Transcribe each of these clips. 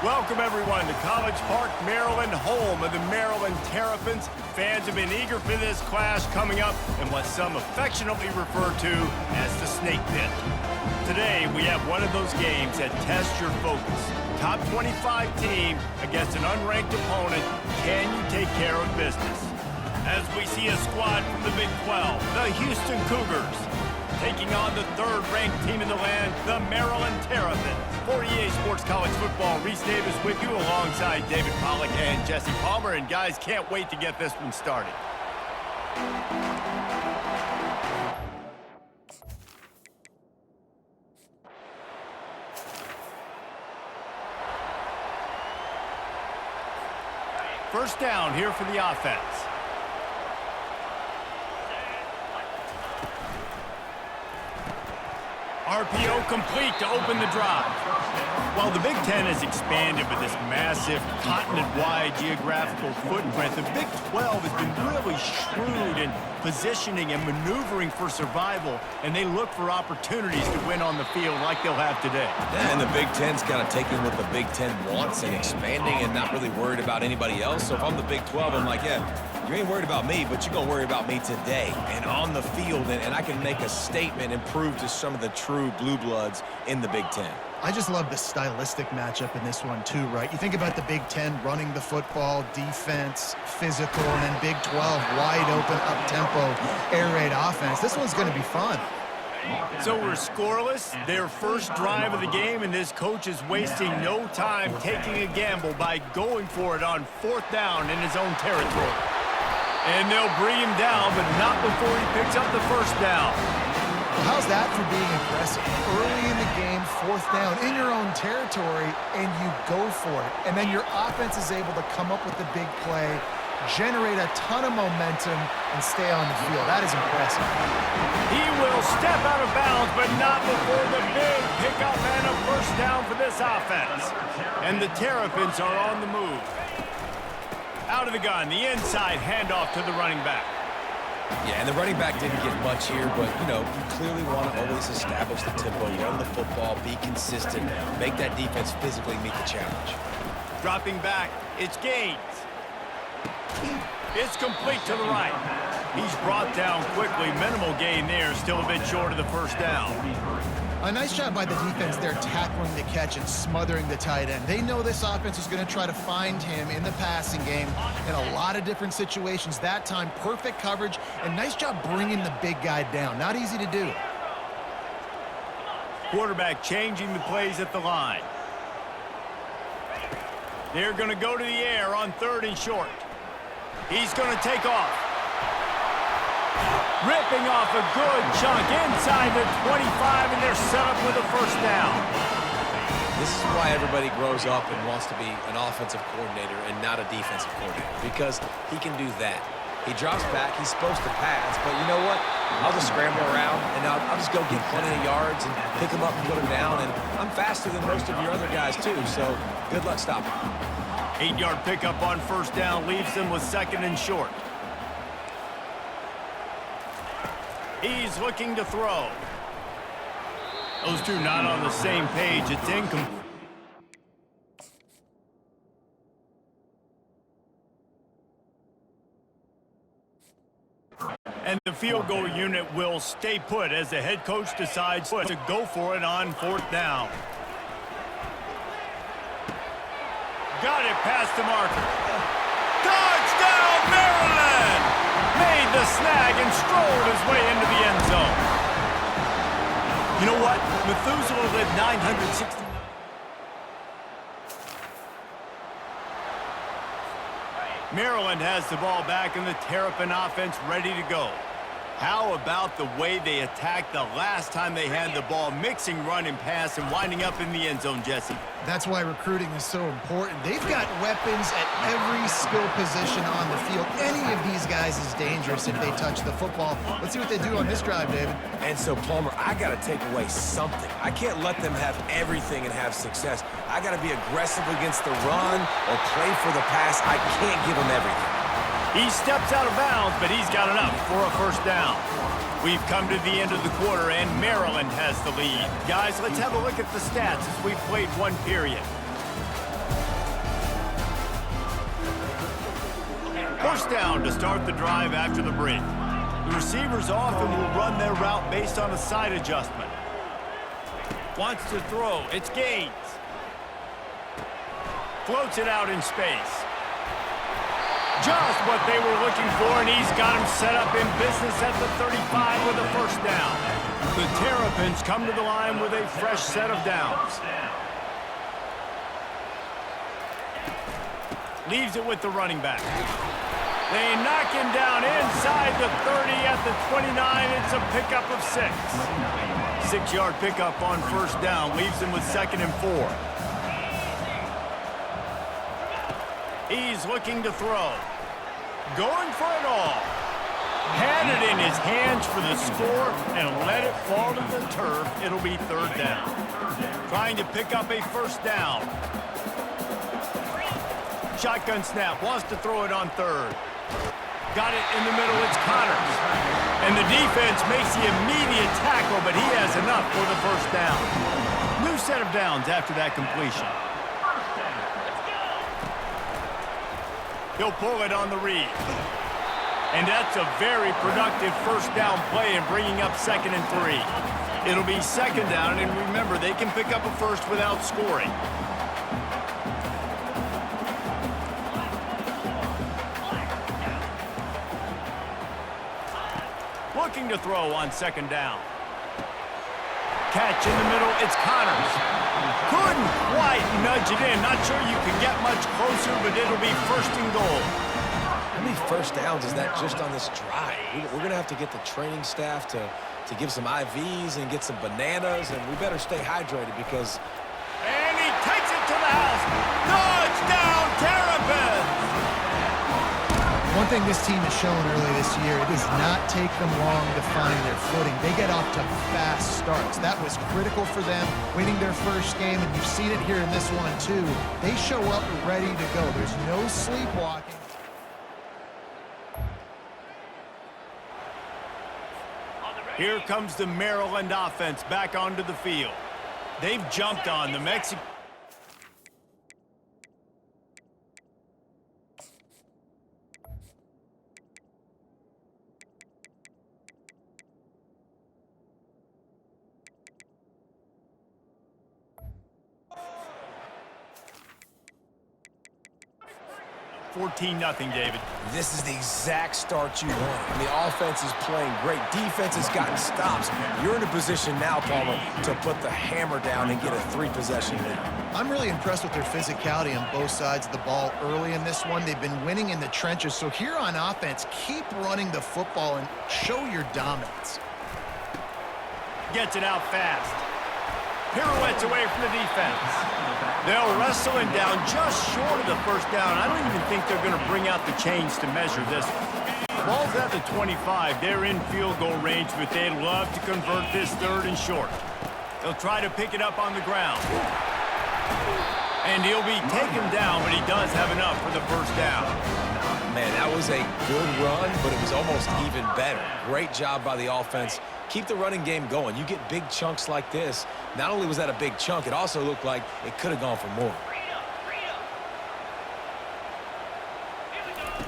Welcome, everyone, to College Park, Maryland, home of the Maryland Terrapins. Fans have been eager for this clash coming up in what some affectionately refer to as the snake pit. Today, we have one of those games that tests your focus. Top 25 team against an unranked opponent. Can you take care of business? As we see a squad from the Big 12, the Houston Cougars, taking on the third-ranked team in the land, the Maryland Terrapins. For EA Sports College Football, Reese Davis with you alongside David Pollack and Jesse Palmer. And guys, can't wait to get this one started. First down here for the offense. RPO complete to open the drive. While the Big Ten has expanded with this massive continent-wide geographical footprint, the Big 12 has been really shrewd in positioning and maneuvering for survival, and they look for opportunities to win on the field like they'll have today. Yeah, and the Big Ten's kind of taking what the Big Ten wants and expanding and not really worried about anybody else. So if I'm the Big 12, I'm like, yeah, you ain't worried about me, but you're going to worry about me today and on the field, and I can make a statement and prove to some of the true blue bloods in the Big Ten. I just love the stylistic matchup in this one too, right? You think about the Big Ten running the football, defense, physical, and then Big 12 wide open, up-tempo, air raid offense. This one's going to be fun. So we're scoreless, their first drive of the game, and this coach is wasting no time taking a gamble by going for it on fourth down in his own territory. And they'll bring him down, but not before he picks up the first down. Well, how's that for being aggressive? Early in the game, fourth down, in your own territory, and you go for it. And then your offense is able to come up with the big play, generate a ton of momentum, and stay on the field. That is impressive. He will step out of bounds, but not before the big pickup and a first down for this offense. And the Terrapins are on the move. Out of the gun, the inside handoff to the running back. Yeah, and the running back didn't get much here, but, you know, you clearly want to always establish the tempo, run the football, be consistent, make that defense physically meet the challenge. Dropping back, it's Gaines. It's complete to the right. He's brought down quickly. Minimal gain there, still a bit short of the first down. A nice job by the defense there, tackling the catch and smothering the tight end. They know this offense is going to try to find him in the passing game in a lot of different situations. That time, perfect coverage, and nice job bringing the big guy down. Not easy to do. Quarterback changing the plays at the line. They're going to go to the air on third and short. He's going to take off. Ripping off a good chunk inside the 25, and they're set up with a first down. This is why everybody grows up and wants to be an offensive coordinator and not a defensive coordinator, because he can do that. He drops back, he's supposed to pass, but you know what? I'll just scramble around, and I'll just go get plenty of yards and pick him up and put him down, and I'm faster than most of your other guys too, so good luck stopping. 8-yard pickup on first down leaves them with second and short. He's looking to throw. Those two not on the same page. It's incomplete. And the field goal unit will stay put as the head coach decides to go for it on fourth down. Got it past the marker. Touchdown, Maryland! Made the snag and strolled his way into the end zone. You know what? Methuselah lived 960. Maryland has the ball back and the Terrapin offense ready to go. How about the way they attacked the last time they had the ball, mixing run and pass and winding up in the end zone, Jesse? That's why recruiting is so important. They've got weapons at every skill position on the field. Any of these guys is dangerous if they touch the football. Let's see what they do on this drive, David. And so, Palmer, I got to take away something. I can't let them have everything and have success. I got to be aggressive against the run or play for the pass. I can't give them everything. He steps out of bounds, but he's got enough for a first down. We've come to the end of the quarter, and Maryland has the lead. Guys, let's have a look at the stats as we've played one period. First down to start the drive after the break. The receivers often will run their route based on a side adjustment. Wants to throw. It's Gaines. Floats it out in space. Just what they were looking for, and he's got him set up in business at the 35 with a first down. The Terrapins come to the line with a fresh set of downs. Leaves it with the running back. They knock him down inside the 30 at the 29. It's a pickup of 6. 6-yard pickup on first down. Leaves him with 2nd and 4. He's looking to throw. Going for it all. Had it in his hands for the score and let it fall to the turf. It'll be 3rd down. Trying to pick up a first down. Shotgun snap. Wants to throw it on 3rd. Got it in the middle. It's Connors. And the defense makes the immediate tackle, but he has enough for the first down. New set of downs after that completion. He'll pull it on the read. And that's a very productive first down play and bringing up 2nd and 3. It'll be 2nd down, and remember, they can pick up a first without scoring. Looking to throw on 2nd down. Catch in the middle, it's Connors. Couldn't quite nudge it in. Not sure you can get much closer, but it'll be 1st and goal. How many first downs is that just on this drive? We're going to have to get the training staff to give some IVs and get some bananas, and we better stay hydrated because... And he takes it to the house. Touchdown, Terrapins! One thing this team has shown early this year, it does not take them long to find their footing. They get off to fast starts. That was critical for them, winning their first game, and you've seen it here in this one too. They show up ready to go. There's no sleepwalking. Here comes the Maryland offense back onto the field. They've jumped on the Mexican... 14-0, David. This is the exact start you want. And the offense is playing great. Defense has gotten stops. You're in a position now, Palmer, to put the hammer down and get a 3-possession lead. I'm really impressed with their physicality on both sides of the ball early in this one. They've been winning in the trenches. So here on offense, keep running the football and show your dominance. Gets it out fast. Pirouettes away from the defense. They'll wrestle him down just short of the first down. I don't even think they're going to bring out the chains to measure this. Ball's at the 25. They're in field goal range, but they'd love to convert this 3rd and short. They'll try to pick it up on the ground. And he'll be taken down, but he does have enough for the first down. Man, that was a good run, but it was almost even better. Great job by the offense. Keep the running game going. You get big chunks like this. Not only was that a big chunk, it also looked like it could have gone for more.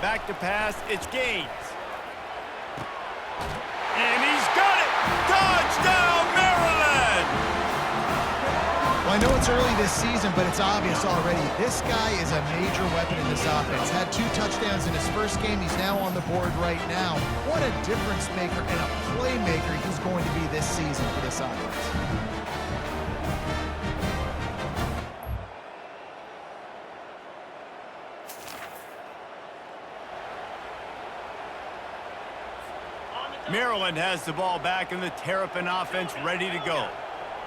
Back to pass, it's Gaines. And he's got it! Touchdown, Maryland! Well, I know it's early this season, but it's obvious already. This guy is a major weapon in this offense. Had 2 touchdowns in his first game. He's now on the board right now. What a difference maker and a playmaker he's going to be this season for this offense. Maryland has the ball back and the Terrapin offense ready to go.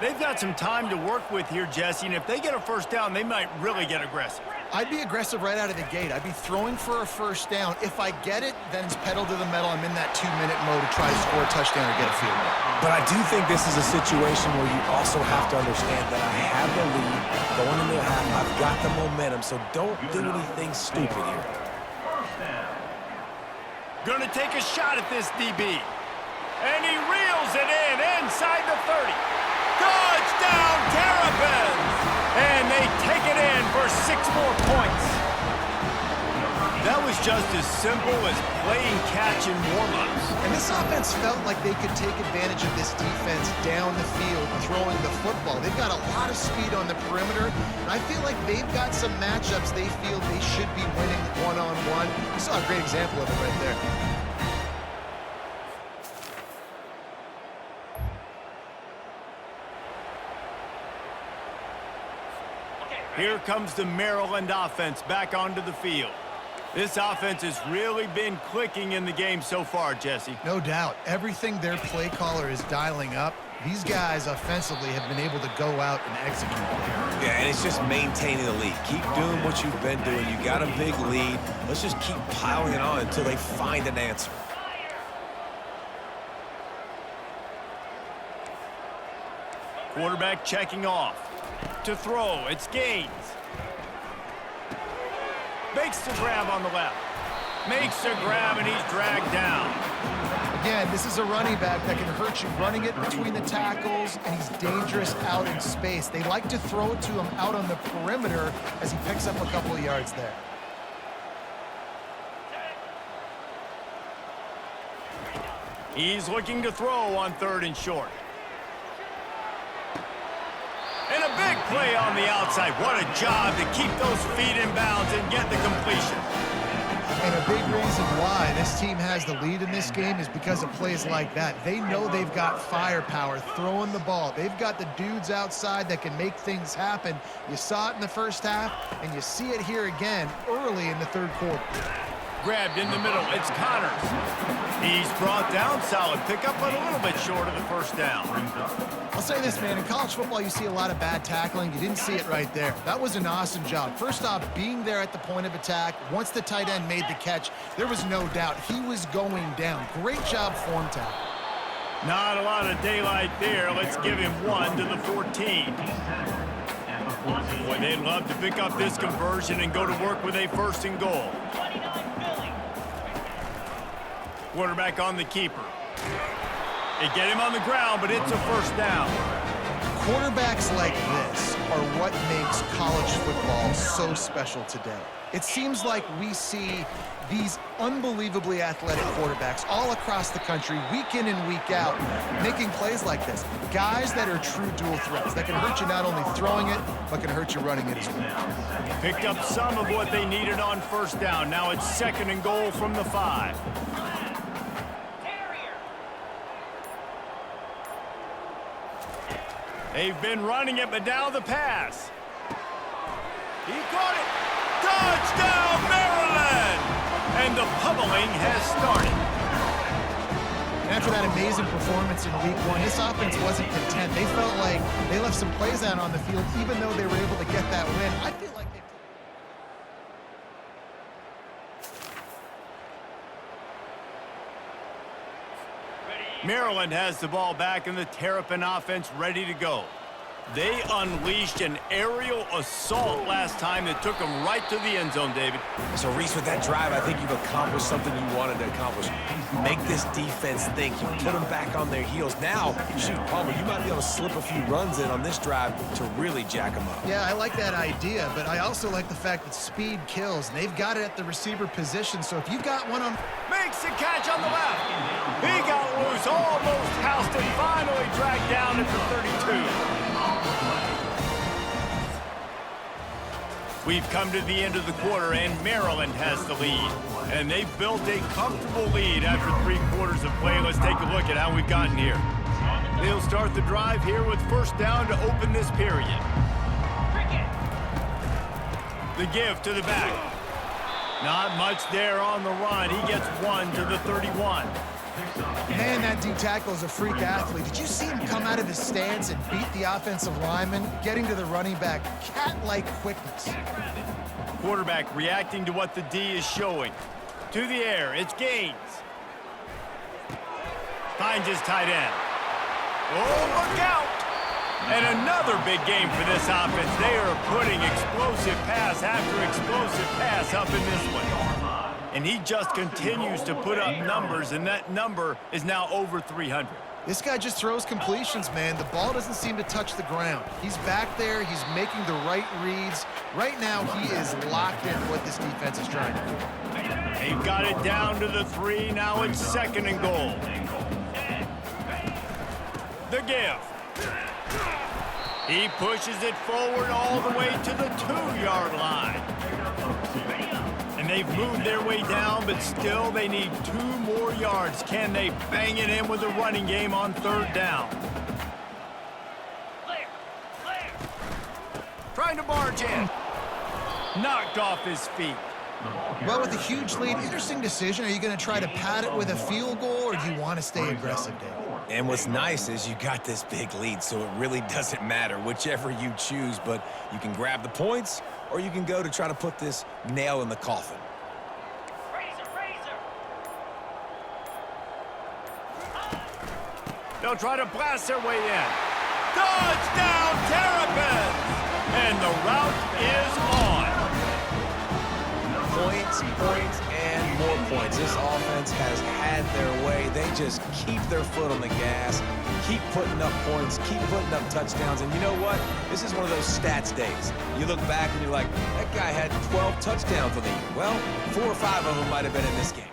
They've got some time to work with here, Jesse, and if they get a first down, they might really get aggressive. I'd be aggressive right out of the gate. I'd be throwing for a first down. If I get it, then it's pedal to the metal. I'm in that 2-minute mode to try to score a touchdown or get a field goal. But I do think this is a situation where you also have to understand that I have the lead going into the half. I've got the momentum, so don't do anything stupid here. Gonna take a shot at this DB. And he reels it in inside the 30. Touchdown, Terrapins! And they take it in for 6 more points. That was just as simple as playing catch in warm-ups. And this offense felt like they could take advantage of this defense down the field throwing the football. They've got a lot of speed on the perimeter, and I feel like they've got some matchups they feel they should be winning one-on-one. You saw a great example of it right there. Here comes the Maryland offense back onto the field. This offense has really been clicking in the game so far, Jesse. No doubt. Everything their play caller is dialing up, these guys offensively have been able to go out and execute there. Yeah, and it's just maintaining the lead. Keep doing what you've been doing. You got a big lead. Let's just keep piling it on until they find an answer. Quarterback checking off. To throw, it's Gaines. Makes the grab on the left. Makes the grab, and he's dragged down. Again, this is a running back that can hurt you running it between the tackles, and he's dangerous out in space. They like to throw it to him out on the perimeter as he picks up a couple of yards there. He's looking to throw on 3rd and short. And a big play on the outside. What a job to keep those feet in bounds and get the completion. And a big reason why this team has the lead in this game is because of plays like that. They know they've got firepower throwing the ball. They've got the dudes outside that can make things happen. You saw it in the first half, and you see it here again early in the 3rd quarter. Grabbed in the middle. It's Connors. He's brought down. Solid pickup, but a little bit short of the first down. I'll say this, man. In college football, you see a lot of bad tackling. You didn't see it right there. That was an awesome job. First off, being there at the point of attack. Once the tight end made the catch, there was no doubt he was going down. Great job form tackle. Not a lot of daylight there. Let's give him 1 to the 14. Boy, they'd love to pick up this conversion and go to work with a 1st and goal. Quarterback on the keeper. They get him on the ground, but it's a 1st down. Quarterbacks like this are what makes college football so special today. It seems like we see these unbelievably athletic quarterbacks all across the country, week in and week out, making plays like this. Guys that are true dual threats that can hurt you not only throwing it, but can hurt you running it as well. Picked up some of what they needed on 1st down. Now it's 2nd and goal from the 5. They've been running it, but now the pass. He caught it. Touchdown, Maryland! And the pummeling has started. After that amazing performance in week 1, this offense wasn't content. They felt like they left some plays out on the field, even though they were able to get that win. I feel like they... Maryland has the ball back, and the Terrapin offense ready to go. They unleashed an aerial assault last time that took them right to the end zone, David. So, Reese, with that drive, I think you've accomplished something you wanted to accomplish. Make this defense think. You put them back on their heels. Now, shoot, Palmer, you might be able to slip a few runs in on this drive to really jack them up. Yeah, I like that idea, but I also like the fact that speed kills. And they've got it at the receiver position, so if you've got one on... Makes the catch on the left. He got loose, almost housed and finally dragged down at the 32. We've come to the end of the quarter, and Maryland has the lead. And they've built a comfortable lead after 3 quarters of play. Let's take a look at how we've gotten here. They'll start the drive here with 1st down to open this period. The give to the back. Not much there on the run. He gets 1 to the 31. Man, that D tackle is a freak athlete. Did you see him come out of his stance and beat the offensive lineman, getting to the running back? Cat-like quickness. Quarterback reacting to what the D is showing. To the air, it's Gaines. Finds his tight end. Oh, look out! And another big game for this offense. They are putting explosive pass after explosive pass up in this one. And he just continues to put up numbers, and that number is now over 300. This guy just throws completions, man. The ball doesn't seem to touch the ground. He's back there. He's making the right reads. Right now, he is locked in what this defense is trying to do. They've got it down to the 3. Now it's 2nd and goal. The give. He pushes it forward all the way to the 2-yard line. And they've moved their way down, but still they need 2 more yards. Can they bang it in with a running game on 3rd down? Trying to barge in. Knocked off his feet. Well, with a huge lead, interesting decision. Are you going to try to pad it with a field goal, or do you want to stay aggressive, Dave? And what's nice is you got this big lead, so it really doesn't matter whichever you choose, but you can grab the points or you can go to try to put this nail in the coffin. They'll try to blast their way in. Touchdown, Terrapins! And the route is on. Points, points, and more points. This offense has had their way. They just keep their foot on the gas, keep putting up points, keep putting up touchdowns. And you know what? This is one of those stats days. You look back and you're like, that guy had 12 touchdowns on the year. Well, 4 or 5 of them might have been in this game.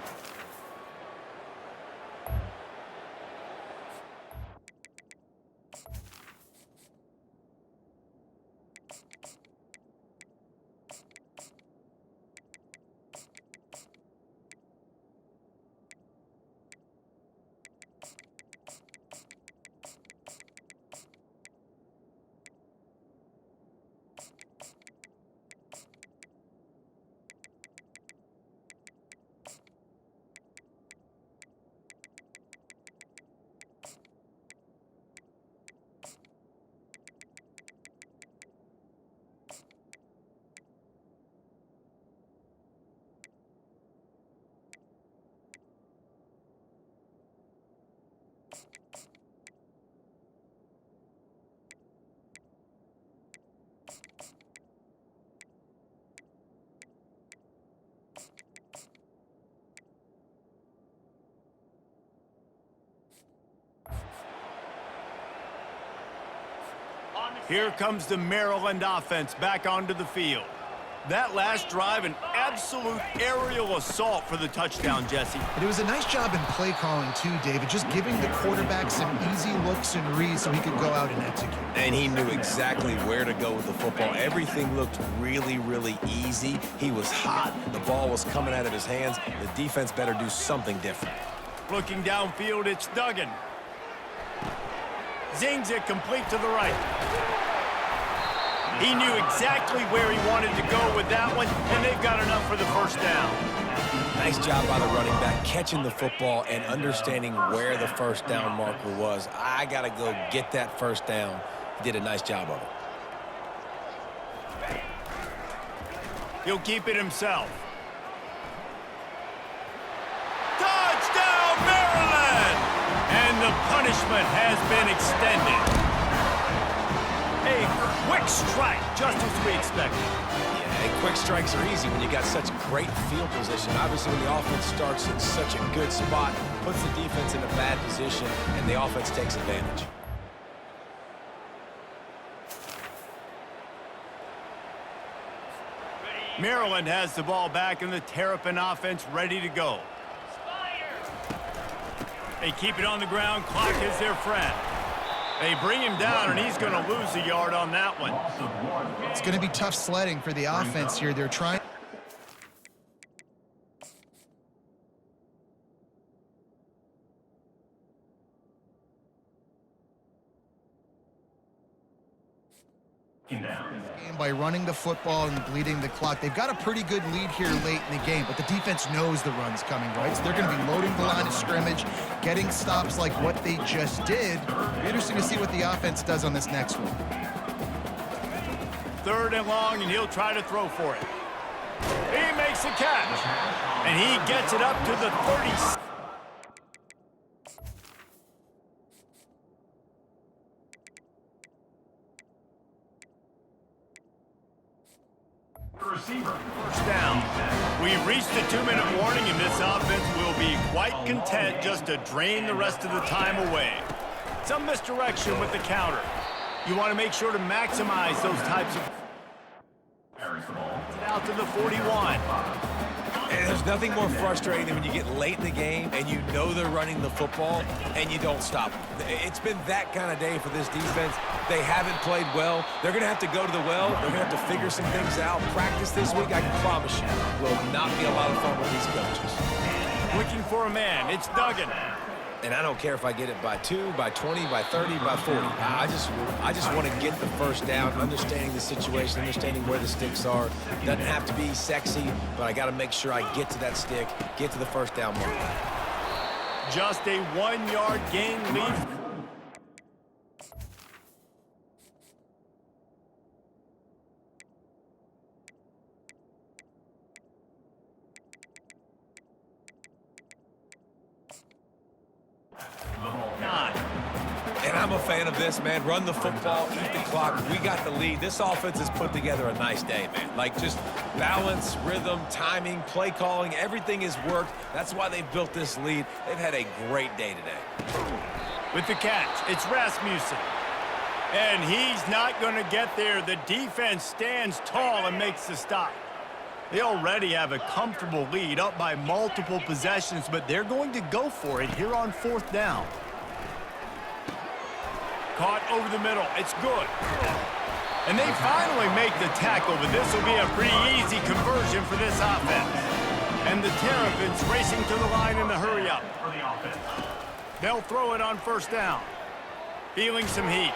Here comes the Maryland offense back onto the field. That last drive, an absolute aerial assault for the touchdown, Jesse. And it was a nice job in play calling, too, David, just giving the quarterback some easy looks and reads so he could go out and execute. And he knew exactly where to go with the football. Everything looked really, really easy. He was hot. The ball was coming out of his hands. The defense better do something different. Looking downfield, it's Duggan. Zings it complete to the right. He knew exactly where he wanted to go with that one, and they've got enough for the 1st down. Nice job by the running back, catching the football and understanding where the 1st down marker was. I got to go get that 1st down. He did a nice job of it. He'll keep it himself. Touchdown, Maryland! And the punishment has been extended. A quick strike, just as we expected. Yeah, and quick strikes are easy when you got such great field position. Obviously, when the offense starts in such a good spot, puts the defense in a bad position, and the offense takes advantage. Maryland has the ball back, and the Terrapin offense ready to go. They keep it on the ground. Clock is their friend. They bring him down, and he's going to lose a yard on that one. It's going to be tough sledding for the offense here. They're trying. By running the football and bleeding the clock. They've got a pretty good lead here late in the game, but the defense knows the run's coming, right? So they're going to be loading the line of scrimmage, getting stops like what they just did. It'll be interesting to see what the offense does on this next one. 3rd and long, and he'll try to throw for it. He makes a catch, and he gets it up to the 30. First down. We've reached the 2-minute warning, and this offense will be quite content just to drain the rest of the time away. Some misdirection with the counter. You want to make sure to maximize those types of... Out to the 41. And there's nothing more frustrating than when you get late in the game and you know they're running the football and you don't stop them. It's been that kind of day for this defense. They haven't played well. They're going to have to go to the well. They're going to have to figure some things out. Practice this week, I can promise you, will not be a lot of fun with these coaches. Looking for a man. It's Duggan. And I don't care if I get it by 2, by 20, by 30, by 40. I just want to get the first down, understanding the situation, understanding where the sticks are. Doesn't have to be sexy, but I got to make sure I get to that stick, get to the first down mark. Just a 1-yard gain lead. And I'm a fan of this, man. Run the football, eat the clock. We got the lead. This offense has put together a nice day, man. Like, just balance, rhythm, timing, play calling, everything has worked. That's why they've built this lead. They've had a great day today. With the catch, it's Rasmussen. And he's not going to get there. The defense stands tall and makes the stop. They already have a comfortable lead, up by multiple possessions, but they're going to go for it here on 4th down. Caught over the middle. It's good. And they finally make the tackle, but this will be a pretty easy conversion for this offense. And the Terrapins racing to the line in the hurry-up. They'll throw it on 1st down. Feeling some heat.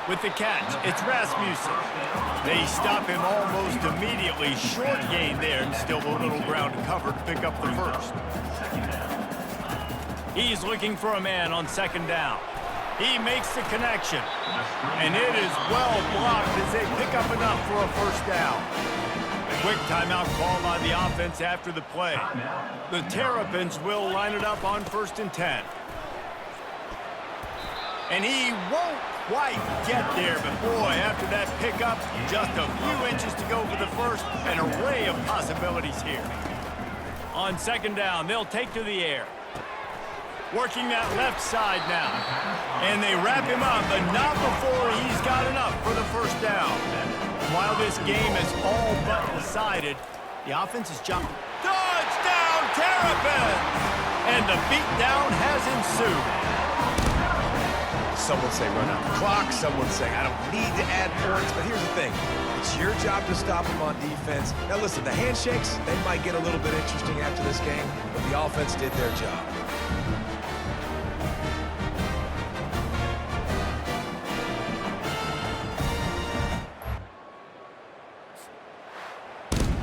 With the catch, it's Rasmussen. They stop him almost immediately. Short gain there, and still a little ground to cover to pick up the first. He's looking for a man on 2nd down. He makes the connection. And it is well blocked as they pick up enough for a 1st down. Quick timeout call by the offense after the play. The Terrapins will line it up on 1st and 10. And he won't quite get there, but boy, after that pickup, just a few inches to go for the first. An array of possibilities here. On 2nd down, they'll take to the air. Working that left side now. And they wrap him up, but not before he's got enough for the 1st down. While this game is all but decided, the offense is jumping. Touchdown, Terrapins! And the beatdown has ensued. Someone say run out the clock. Someone say I don't need to add points. But here's the thing. It's your job to stop them on defense. Now listen, the handshakes, they might get a little bit interesting after this game, but the offense did their job.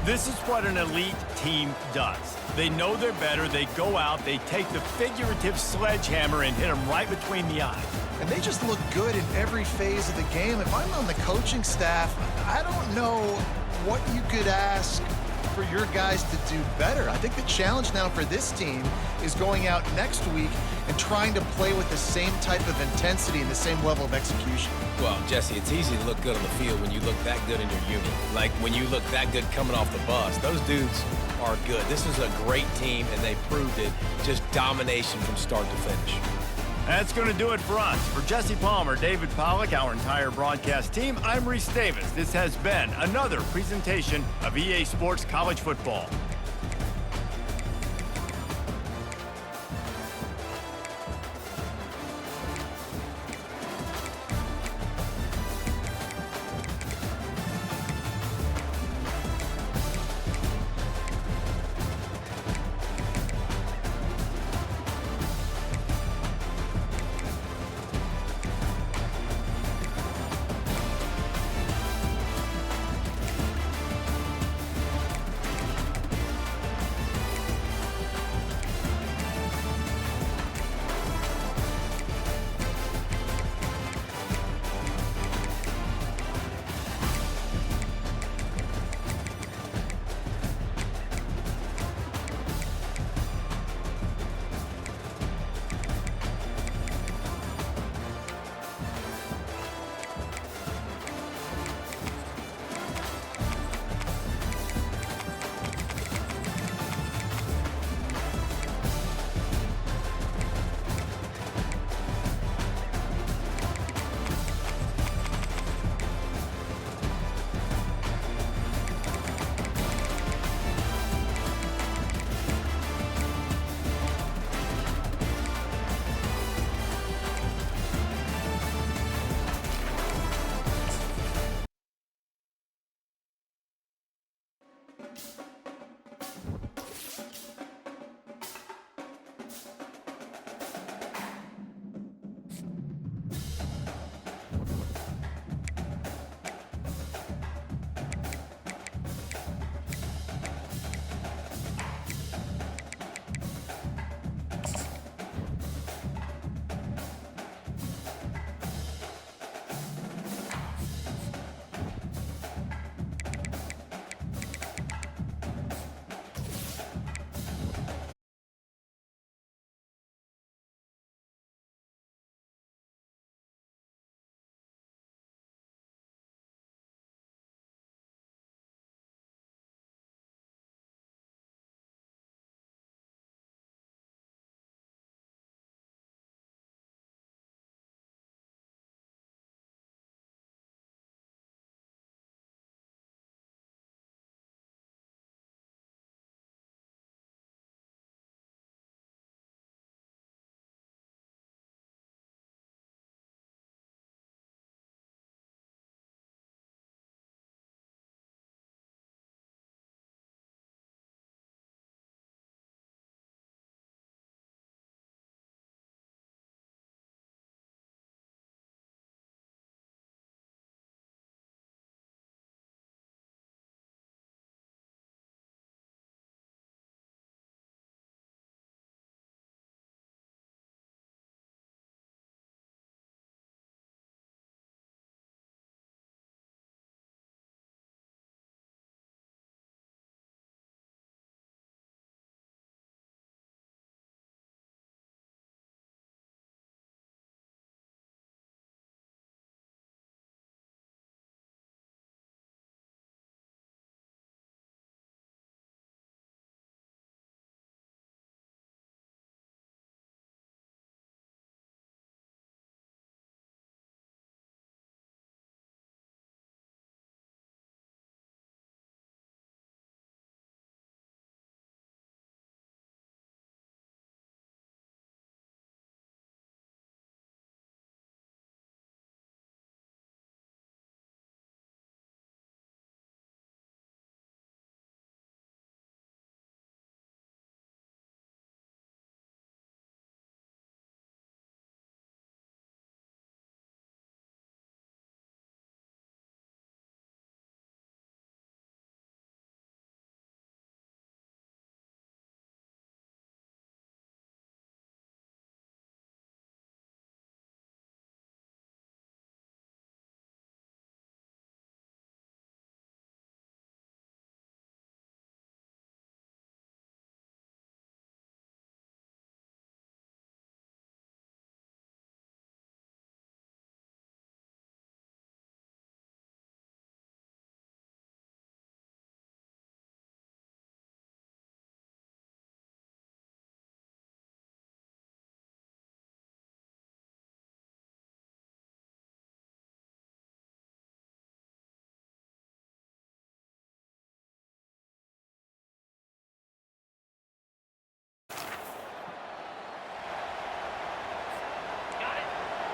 This is what an elite team does. They know they're better, they go out, they take the figurative sledgehammer and hit them right between the eyes. And they just look good in every phase of the game. If I'm on the coaching staff, I don't know what you could ask for your guys to do better. I think the challenge now for this team is going out next week and trying to play with the same type of intensity and the same level of execution. Well, Jesse, it's easy to look good on the field when you look that good in your unit. Like when you look that good coming off the bus. Those dudes are good. This is a great team, and they proved it. Just domination from start to finish. That's going to do it for us. For Jesse Palmer, David Pollack, our entire broadcast team, I'm Reese Davis. This has been another presentation of EA Sports College Football.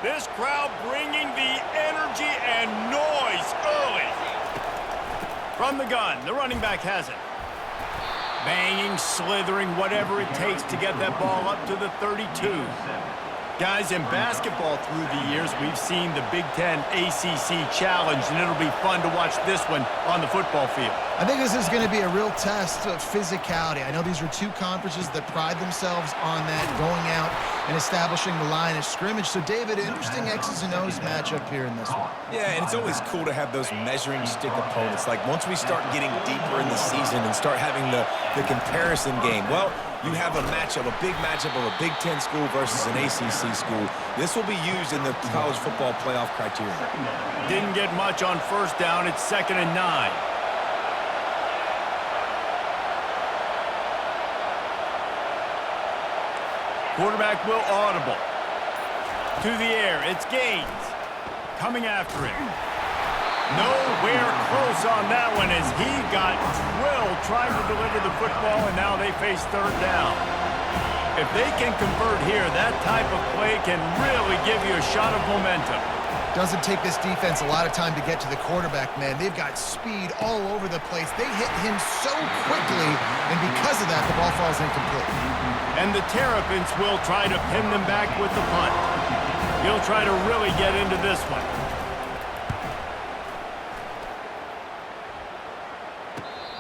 This crowd bringing the energy and noise early. From the gun, the running back has it. Banging, slithering, whatever it takes to get that ball up to the 32. Guys, in basketball through the years, we've seen the Big Ten ACC Challenge, and it'll be fun to watch this one on the football field. I think this is going to be a real test of physicality. I know these are two conferences that pride themselves on that, going out and establishing the line of scrimmage. So, David, interesting X's and O's matchup here in this one. Yeah, and it's always cool to have those measuring stick opponents. Like, once we start getting deeper in the season and start having the comparison game, well, you have a matchup, a big matchup of a Big Ten school versus an ACC school. This will be used in the college football playoff criteria. Didn't get much on first down. It's 2nd and 9. Quarterback will audible. To the air, it's Gaines. Coming after him. Nowhere close on that one as he got drilled trying to deliver the football, and now they face 3rd down. If they can convert here, that type of play can really give you a shot of momentum. Doesn't take this defense a lot of time to get to the quarterback, man. They've got speed all over the place. They hit him so quickly, and because of that, the ball falls incomplete. And the Terrapins will try to pin them back with the punt. He'll try to really get into this one.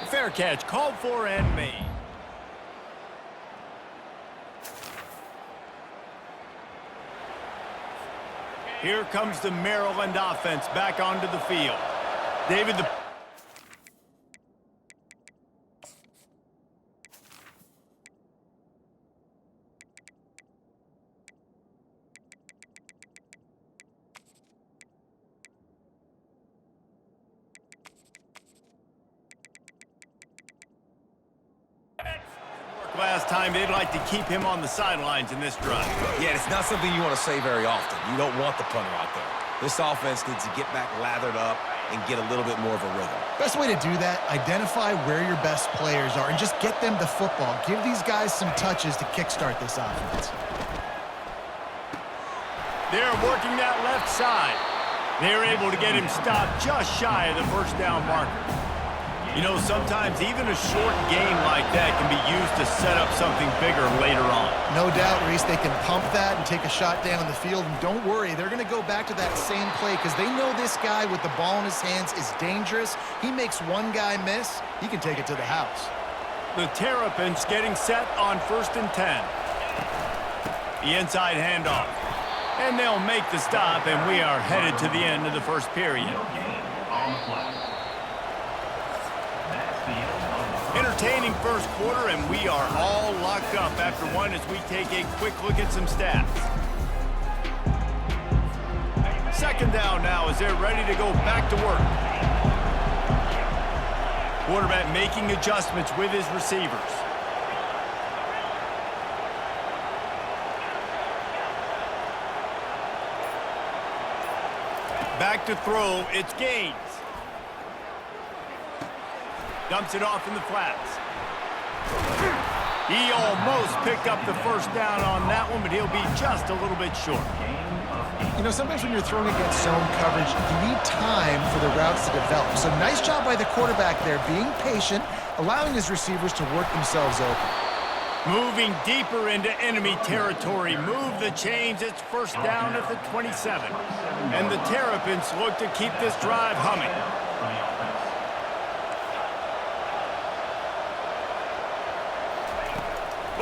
Fair catch, called for and made. Here comes the Maryland offense back onto the field. David, the last time, they'd like to keep him on the sidelines in this drive. Yeah, it's not something you want to say very often. You don't want the punter out there. This offense needs to get back lathered up and get a little bit more of a rhythm. Best way to do that, identify where your best players are and just get them the football. Give these guys some touches to kickstart this offense. They're working that left side. They're able to get him stopped just shy of the 1st down marker. You know, sometimes even a short game like that can be used to set up something bigger later on. No doubt, Reese, they can pump that and take a shot down the field. And don't worry, they're going to go back to that same play because they know this guy with the ball in his hands is dangerous. He makes one guy miss, he can take it to the house. The Terrapins getting set on 1st and 10. The inside handoff. And they'll make the stop, and we are headed to the end of the 1st period. Entertaining 1st quarter, and we are all locked up after one as we take a quick look at some stats. 2nd down now as they're ready to go back to work. Quarterback making adjustments with his receivers. Back to throw, it's Gaines. Dumps it off in the flats. He almost picked up the 1st down on that one, but he'll be just a little bit short. You know, sometimes when you're throwing against zone coverage, you need time for the routes to develop. So nice job by the quarterback there, being patient, allowing his receivers to work themselves open. Moving deeper into enemy territory. Move the chains. It's 1st down at the 27. And the Terrapins look to keep this drive humming.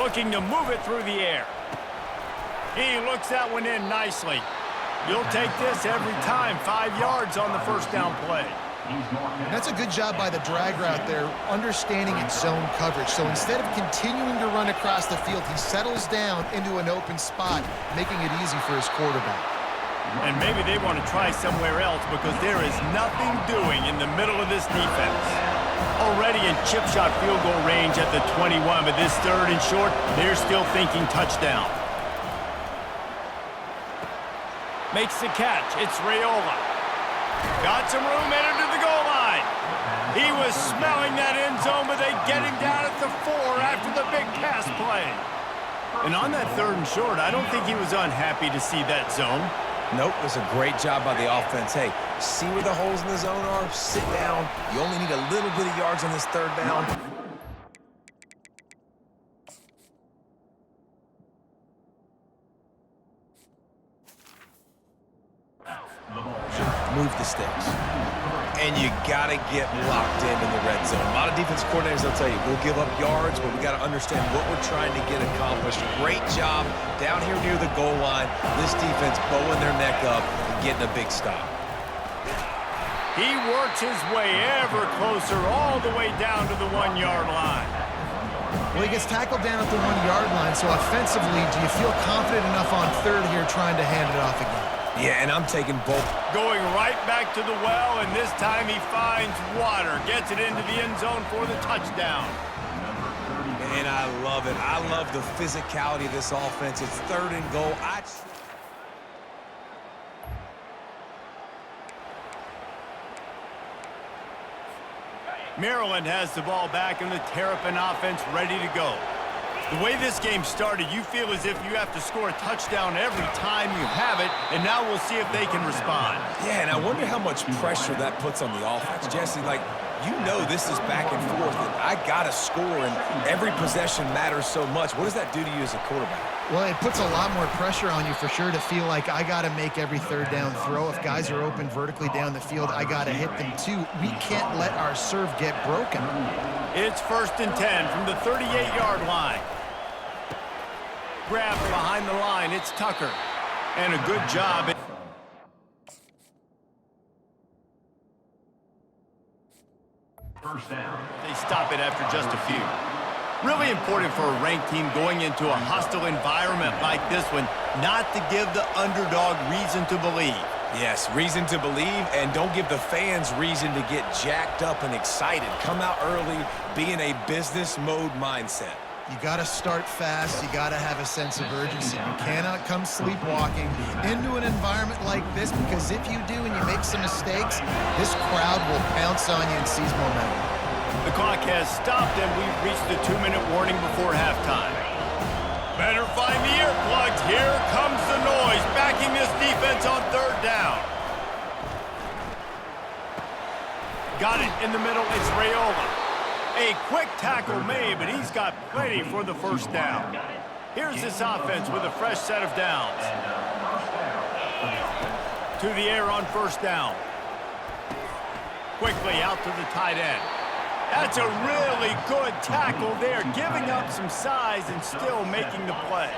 Looking to move it through the air. He looks that one in nicely. You'll take this every time. 5 yards on the 1st down play. That's a good job by the drag route there, understanding its zone coverage. So instead of continuing to run across the field, he settles down into an open spot, making it easy for his quarterback. And maybe they want to try somewhere else because there is nothing doing in the middle of this defense. Already in chip shot field goal range at the 21, but this 3rd and short, they're still thinking touchdown. Makes the catch. It's Raiola. Got some room, headed to the goal line. He was smelling that end zone, but they get him down at the 4 after the big pass play. And on that 3rd and short, I don't think he was unhappy to see that zone. Nope, it was a great job by the offense. Hey, see where the holes in the zone are? Sit down. You only need a little bit of yards on this third down. Move the sticks. And you got to get locked in the red zone. A lot of defense coordinators, they'll tell you, we'll give up yards, but we got to understand what we're trying to get accomplished. Great job down here near the goal line. This defense bowing their neck up and getting a big stop. He works his way ever closer all the way down to the 1-yard line. Well, he gets tackled down at the 1-yard line, so offensively, do you feel confident enough on third here trying to hand it off again? Yeah, and I'm taking both. Going right back to the well, and this time he finds water. Gets it into the end zone for the touchdown. And I love it. I love the physicality of this offense. It's third and goal. Maryland has the ball back, and the Terrapin offense ready to go. The way this game started, you feel as if you have to score a touchdown every time you have it, and now we'll see if they can respond. Yeah, and I wonder how much pressure that puts on the offense. Jesse, like, you know this is back and forth, and I got to score, and every possession matters so much. What does that do to you as a quarterback? Well, it puts a lot more pressure on you for sure to feel like I got to make every third down throw. If guys are open vertically down the field, I got to hit them too. We can't let our serve get broken. It's 1st and 10 from the 38-yard line. Grabbed behind the line, it's Tucker. And a good job. First down. They stop it after just a few. Really important for a ranked team going into a hostile environment like this one, not to give the underdog reason to believe. Yes, reason to believe, and don't give the fans reason to get jacked up and excited. Come out early, be in a business mode mindset. You got to start fast. You got to have a sense of urgency. You cannot come sleepwalking into an environment like this, because if you do and you make some mistakes, this crowd will pounce on you and seize momentum. The clock has stopped, and we've reached the 2-minute warning before halftime. Better find the earplugs. Here comes the noise, backing this defense on third down. Got it in the middle. It's Raiola. A quick tackle made, but he's got plenty for the first down. Here's this offense with a fresh set of downs. To the air on first down. Quickly out to the tight end. That's a really good tackle there, giving up some size and still making the play.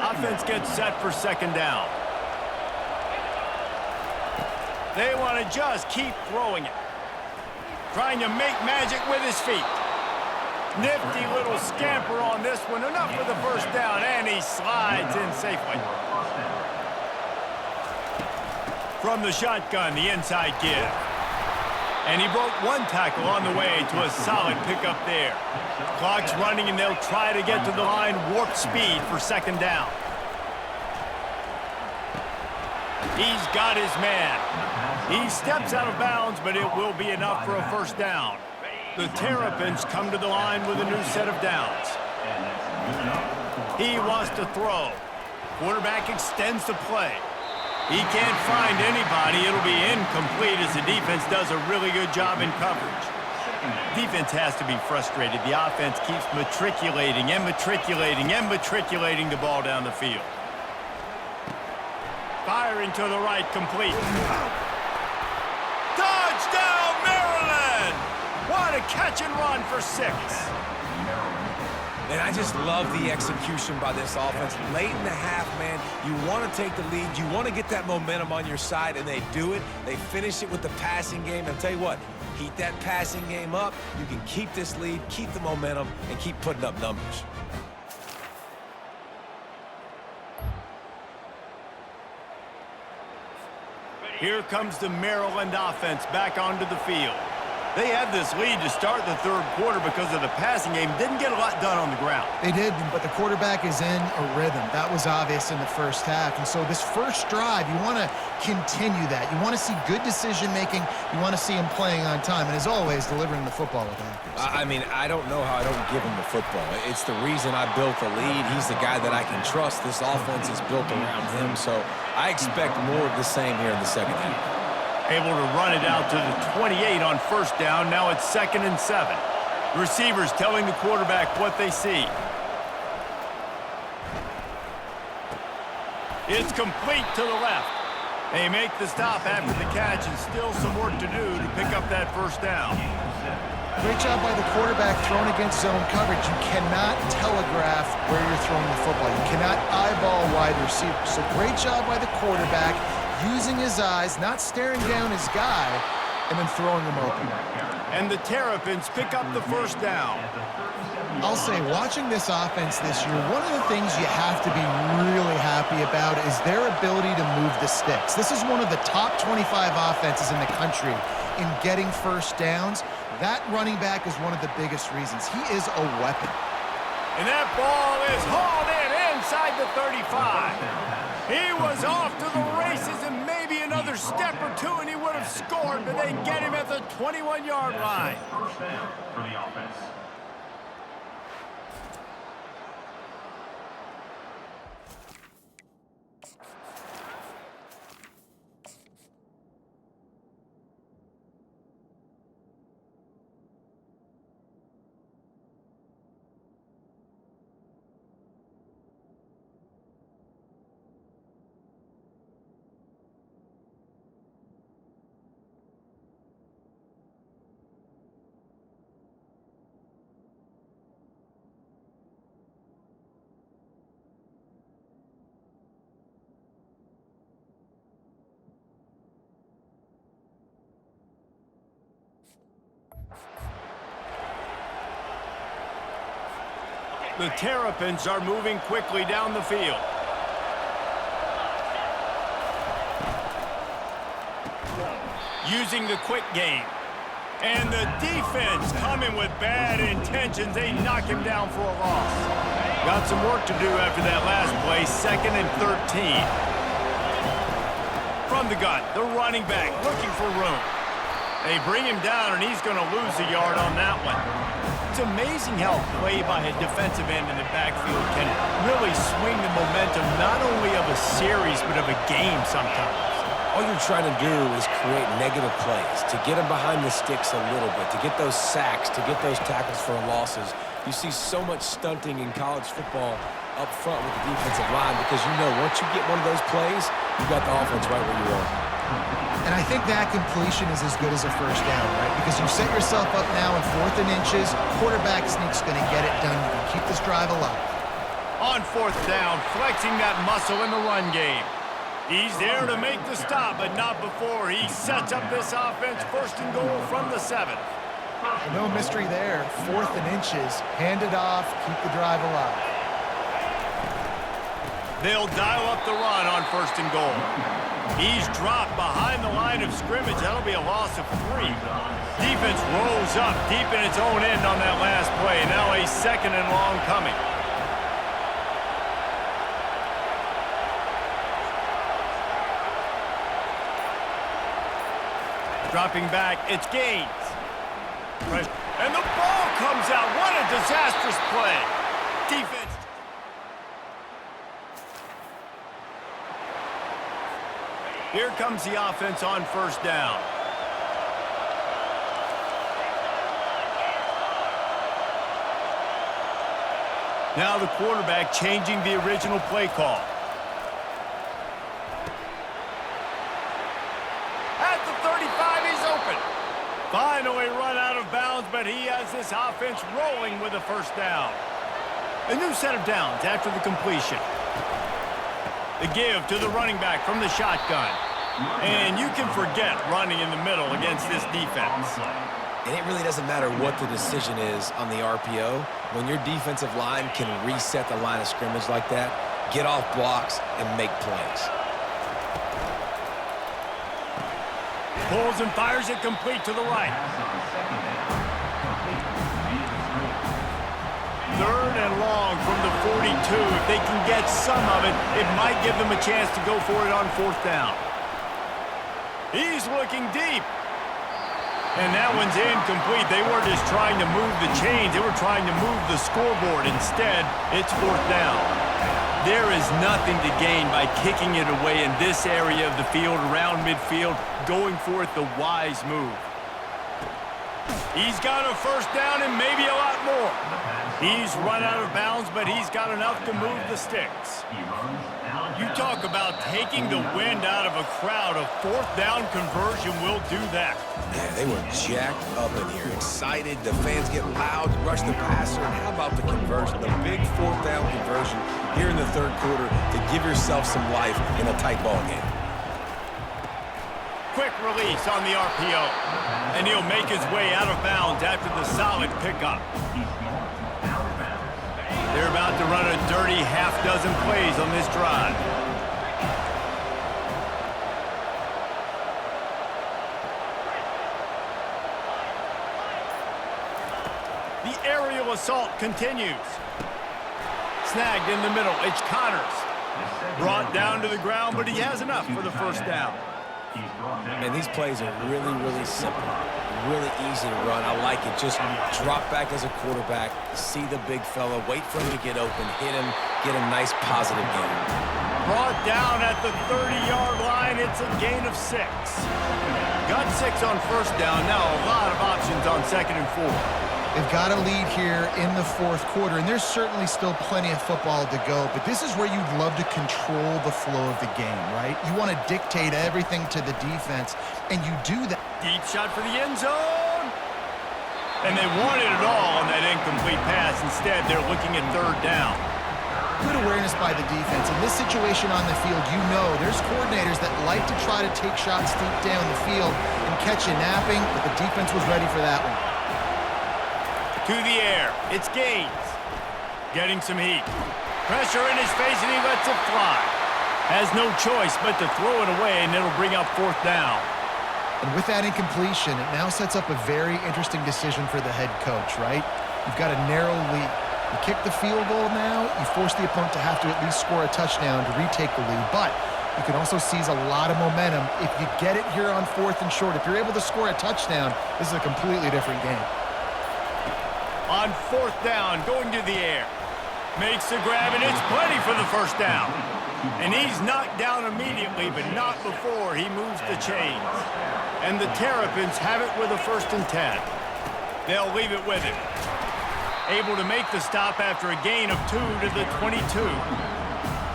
Offense gets set for second down. They want to just keep throwing it. Trying to make magic with his feet. Nifty little scamper on this one. Enough for the first down, and he slides in safely. From the shotgun, the inside give. And he broke one tackle on the way to a solid pickup there. Clock's running, and they'll try to get to the line warp speed for second down. He's got his man. He steps out of bounds, but it will be enough for a first down. The Terrapins come to the line with a new set of downs. He wants to throw. Quarterback extends the play. He can't find anybody. It'll be incomplete as the defense does a really good job in coverage. Defense has to be frustrated. The offense keeps matriculating and matriculating and matriculating the ball down the field. Firing to the right, complete. Touchdown, Maryland! What a catch and run for 6. And I just love the execution by this offense. Late in the half, man, you want to take the lead. You want to get that momentum on your side, and they do it. They finish it with the passing game. And I'll tell you what, heat that passing game up. You can keep this lead, keep the momentum, and keep putting up numbers. Here comes the Maryland offense back onto the field. They had this lead to start the third quarter because of the passing game. Didn't get a lot done on the ground. They did, but the quarterback is in a rhythm. That was obvious in the first half. And so this first drive, you want to continue that. You want to see good decision-making. You want to see him playing on time. And as always, delivering the football with accuracy. I mean, I don't know how I don't give him the football. It's the reason I built the lead. He's the guy that I can trust. This offense is built around him. So I expect more of the same here in the second half. Able to run it out to the 28 on first down. Now it's 2nd and 7. The receivers telling the quarterback what they see. It's complete to the left. They make the stop after the catch, and still some work to do to pick up that first down. Great job by the quarterback throwing against zone coverage. You cannot telegraph where you're throwing the football. You cannot eyeball wide receivers. So great job by the quarterback, using his eyes, not staring down his guy, and then throwing him open. And the Terrapins pick up the first down. I'll say, watching this offense this year, one of the things you have to be really happy about is their ability to move the sticks. This is one of the top 25 offenses in the country in getting first downs. That running back is one of the biggest reasons. He is a weapon. And that ball is hauled in inside the 35. He was off to the races, and maybe another step or two and he would have scored, but they get him at the 21-yard line. First down for the offense. The Terrapins are moving quickly down the field. Using the quick game. And the defense coming with bad intentions. They knock him down for a loss. Got some work to do after that last play. 2nd and 13. From the gun, the running back looking for room. They bring him down, and he's going to lose a yard on that one. It's amazing how play by a defensive end in the backfield can really swing the momentum not only of a series but of a game sometimes. All you're trying to do is create negative plays, to get them behind the sticks a little bit, to get those sacks, to get those tackles for losses. You see so much stunting in college football up front with the defensive line because you know once you get one of those plays, you got the offense right where you are. And I think that completion is as good as a first down, right? Because you set yourself up now in 4th and inches. Quarterback sneak's going to get it done. You can keep this drive alive. On 4th down, flexing that muscle in the run game. He's there to make the stop, but not before he sets up this offense. 1st and goal from the 7th. No mystery there. 4th and inches. Hand it off. Keep the drive alive. They'll dial up the run on 1st and goal. He's dropped behind the line of scrimmage. That'll be a loss of 3. Defense rolls up deep in its own end on that last play. Now a 2nd and long coming. Dropping back, it's Gaines. And the ball comes out. What a disastrous play. Defense. Here comes the offense on 1st down. Now the quarterback changing the original play call. At the 35, he's open. Finally run out of bounds, but he has this offense rolling with a 1st down. A new set of downs after the completion. The give to the running back from the shotgun. And you can forget running in the middle against this defense. And it really doesn't matter what the decision is on the RPO. When your defensive line can reset the line of scrimmage like that, get off blocks and make plays. Pulls and fires it complete to the right. Third and long from the 42. If they can get some of it, it might give them a chance to go for it on fourth down. He's looking deep. And that one's incomplete. They weren't just trying to move the chains. They were trying to move the scoreboard. Instead, it's fourth down. There is nothing to gain by kicking it away in this area of the field, around midfield, going for it the wise move. He's got a first down and maybe a lot more. He's run out of bounds, but he's got enough to move the sticks. You talk about taking the wind out of a crowd. A fourth down conversion will do that. Man, they were jacked up in here, excited. The fans get loud, rush the passer. And how about the conversion, the big fourth down conversion here in the third quarter to give yourself some life in a tight ball game. Quick release on the RPO. And he'll make his way out of bounds after the solid pickup. They're about to run a dirty half-dozen plays on this drive. The aerial assault continues. Snagged in the middle. It's Connors. Brought down to the ground, but he has enough for the first down. And these plays are really, really simple. Really easy to run. I like it. Just drop back as a quarterback, see the big fella, wait for him to get open, hit him, get a nice positive gain. Brought down at the 30-yard line. It's a gain of 6. Got 6 on first down. Now a lot of options on second and 4. They've got a lead here in the fourth quarter, and there's certainly still plenty of football to go, but this is where you'd love to control the flow of the game, right? You want to dictate everything to the defense, and you do that. Deep shot for the end zone. And they wanted it all on that incomplete pass. Instead, they're looking at third down. Good awareness by the defense. In this situation on the field, you know there's coordinators that like to try to take shots deep down the field and catch you napping, but the defense was ready for that one. To the air. It's Gaines. Getting some heat. Pressure in his face, and he lets it fly. Has no choice but to throw it away, and it'll bring up fourth down. And with that incompletion, it now sets up a very interesting decision for the head coach, right? You've got a narrow lead. You kick the field goal now, you force the opponent to have to at least score a touchdown to retake the lead. But you can also seize a lot of momentum if you get it here on fourth and short. If you're able to score a touchdown, this is a completely different game. On fourth down, going to the air. Makes the grab, and it's plenty for the first down. And he's knocked down immediately, but not before he moves the chains. And the Terrapins have it with a 1st and 10. They'll leave it with him. Able to make the stop after a gain of 2 to the 22.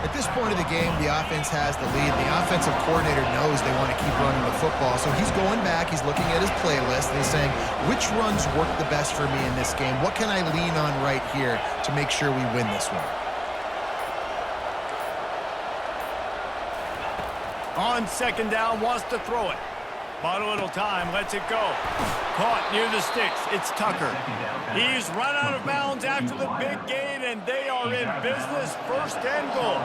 At this point of the game, the offense has the lead. The offensive coordinator knows they want to keep running the football, so he's going back, he's looking at his playlist, and he's saying, which runs work the best for me in this game? What can I lean on right here to make sure we win this one? On second down, wants to throw it. Bought a little time, lets it go. Caught near the sticks, it's Tucker. He's run out of bounds after the big gain, and they are in business, 1st and goal.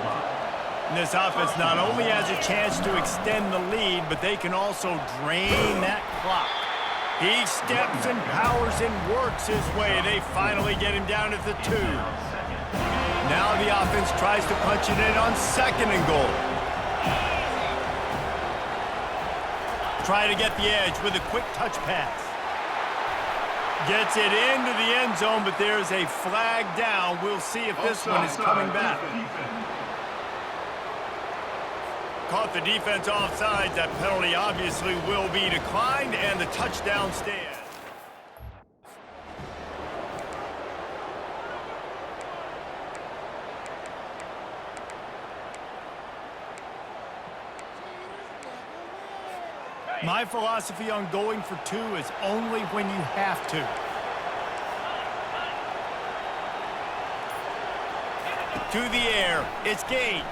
And this offense not only has a chance to extend the lead, but they can also drain that clock. He steps and powers and works his way. They finally get him down at the 2. Now the offense tries to punch it in on 2nd and goal. Try to get the edge with a quick touch pass. Gets it into the end zone, but there's a flag down. We'll see if this one is coming back. Caught the defense offside. That penalty obviously will be declined, and the touchdown stands. My philosophy on going for 2 is only when you have to. To the air, it's Gaines.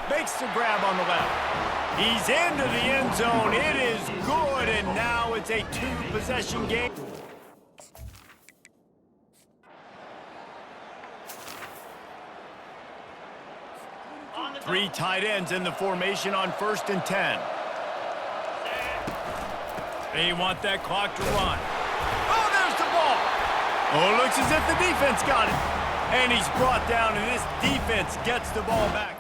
Makes the grab on the left. He's into the end zone. It is good, and now it's a 2-possession game. Three tight ends in the formation on 1st and 10. They want that clock to run. Oh, there's the ball. Oh, it looks as if the defense got it. And he's brought down, and this defense gets the ball back.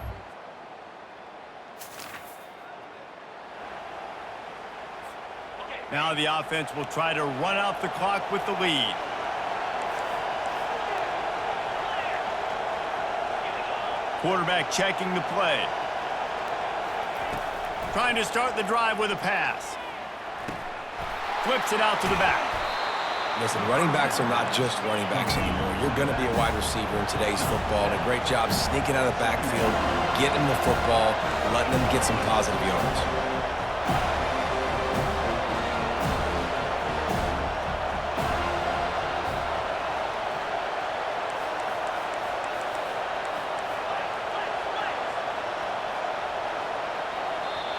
Now the offense will try to run out the clock with the lead. Quarterback checking the play. Trying to start the drive with a pass. Flips it out to the back. Listen, running backs are not just running backs anymore. You're going to be a wide receiver in today's football. And a great job sneaking out of the backfield, getting the football, letting them get some positive yards.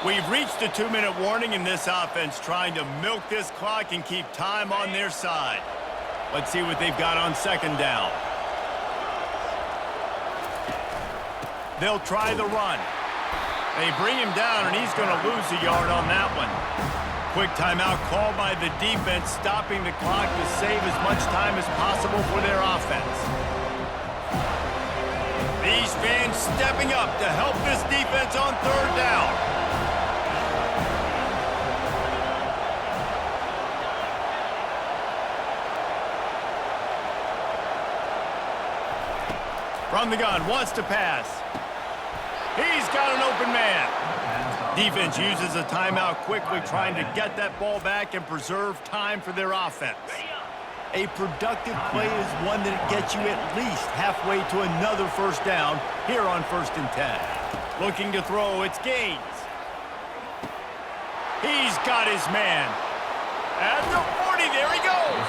We've reached a 2-minute warning in this offense, trying to milk this clock and keep time on their side. Let's see what they've got on second down. They'll try the run. They bring him down, and he's going to lose a yard on that one. Quick timeout called by the defense, stopping the clock to save as much time as possible for their offense. These fans stepping up to help this defense on third down. From the gun, wants to pass. He's got an open man. Defense uses a timeout quickly, trying to get that ball back and preserve time for their offense. A productive play is one that gets you at least halfway to another first down here on 1st and 10. Looking to throw, it's Gaines. He's got his man. At the 40, there he goes.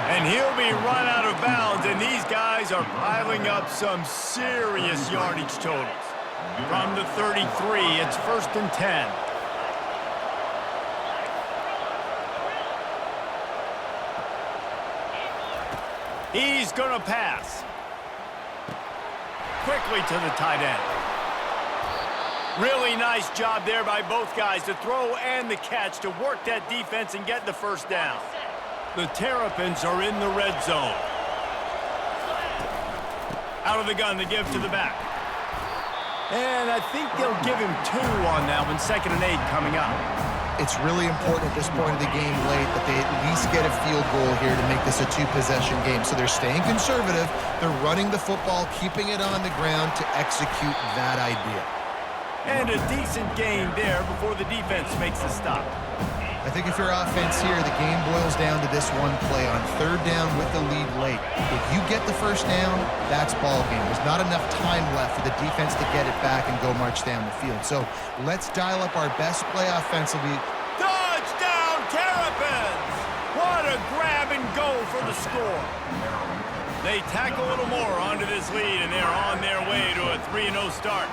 And he'll be run out of bounds, and these guys are piling up some serious yardage totals. From the 33, it's 1st and 10. He's going to pass. Quickly to the tight end. Really nice job there by both guys to throw and the catch to work that defense and get the first down. The Terrapins are in the red zone. Out of the gun, they give to the back. And I think they'll give him 2 on that one. 2nd and 8 coming up. It's really important at this point of the game late that they at least get a field goal here to make this a 2-possession game. So they're staying conservative. They're running the football, keeping it on the ground to execute that idea. And a decent gain there before the defense makes the stop. I think if you're offense here, the game boils down to this one play on 3rd down with the lead late. If you get the first down, that's ball game. There's not enough time left for the defense to get it back and go march down the field. So let's dial up our best play offensively. Touchdown, Terrapins! What a grab and go for the score. They tack a little more onto this lead, and they're on their way to a 3-0 start.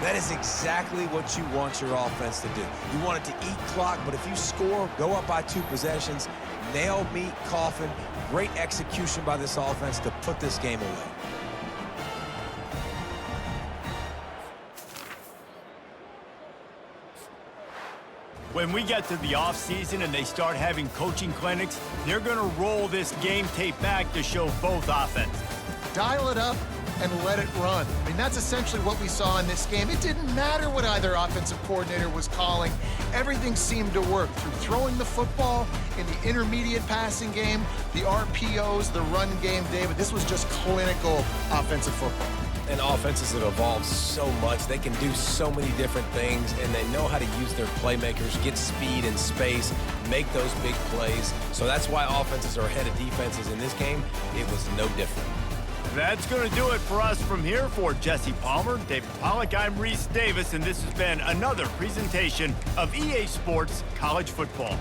That is exactly what you want your offense to do. You want it to eat clock, but if you score, go up by 2 possessions, nail, meet, coffin. Great execution by this offense to put this game away. When we get to the offseason and they start having coaching clinics, they're going to roll this game tape back to show both offenses. Dial it up and let it run. I mean, that's essentially what we saw in this game. It didn't matter what either offensive coordinator was calling. Everything seemed to work through throwing the football in the intermediate passing game, the RPOs, the run game, David. This was just clinical offensive football. And offenses have evolved so much. They can do so many different things, and they know how to use their playmakers, get speed and space, make those big plays. So that's why offenses are ahead of defenses in this game. It was no different. That's going to do it for us from here. For Jesse Palmer, David Pollack, I'm Reese Davis, and this has been another presentation of EA Sports College Football.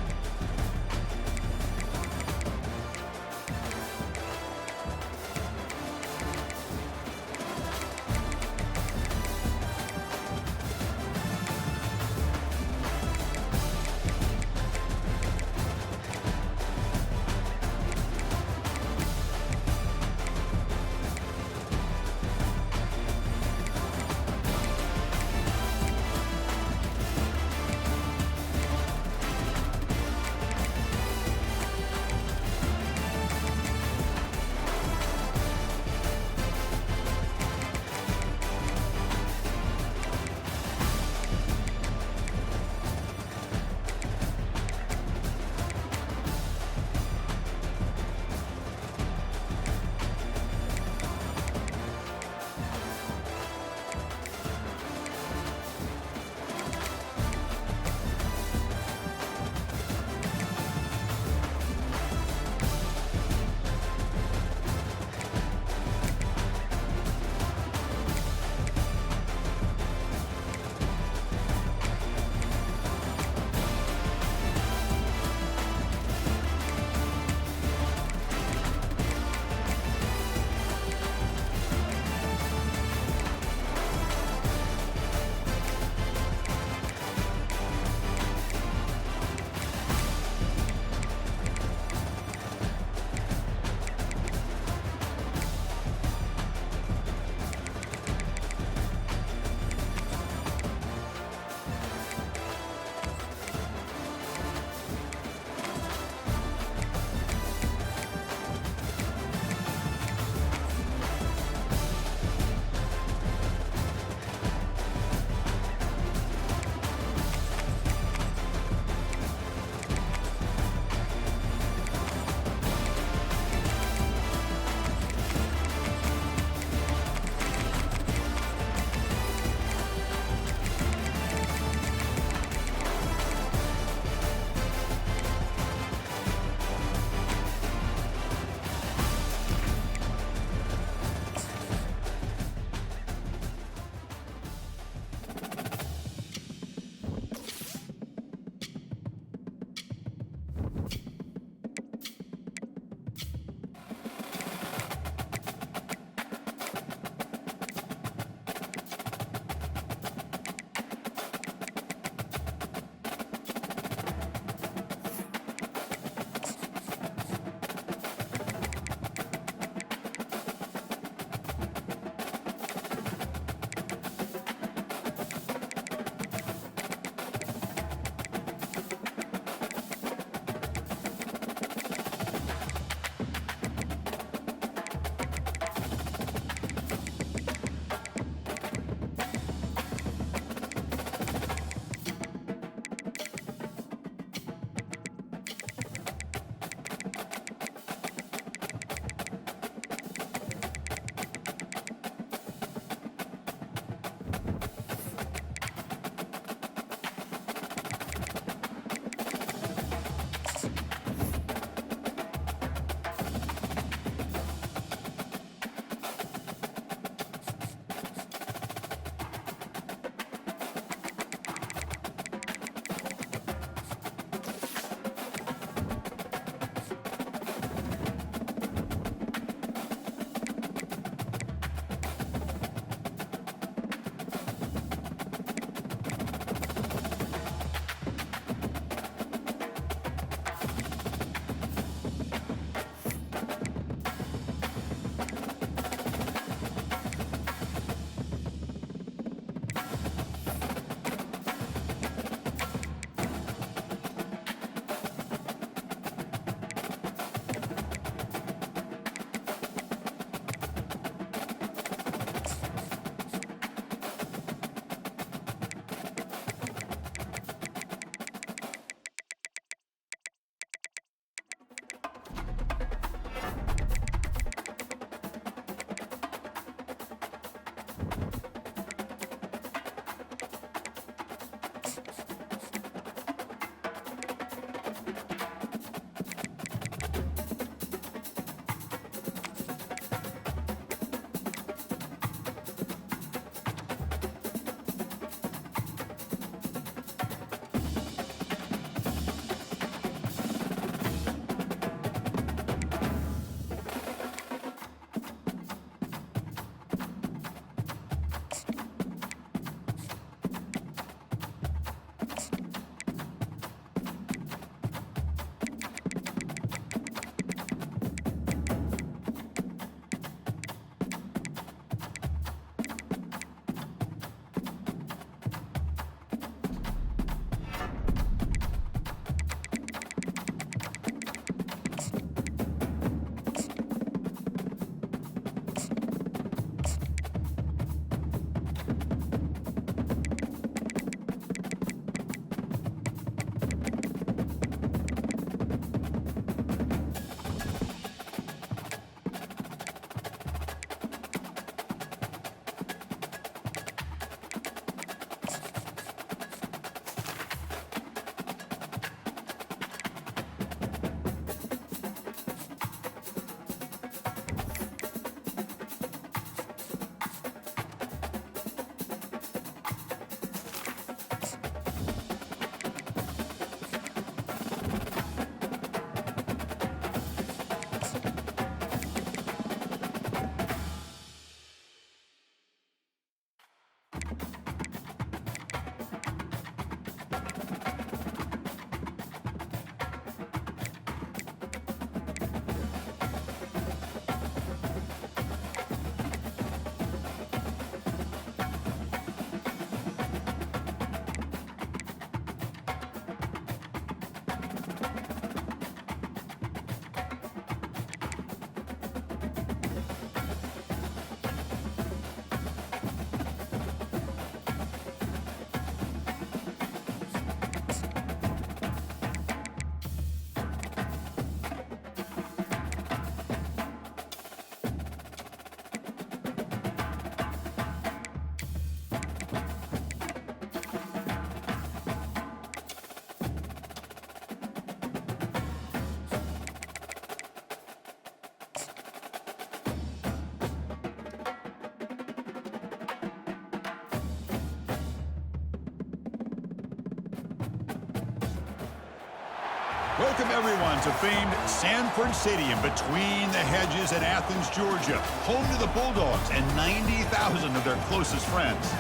Welcome, everyone, to famed Sanford Stadium between the hedges in Athens, Georgia, home to the Bulldogs and 90,000 of their closest friends.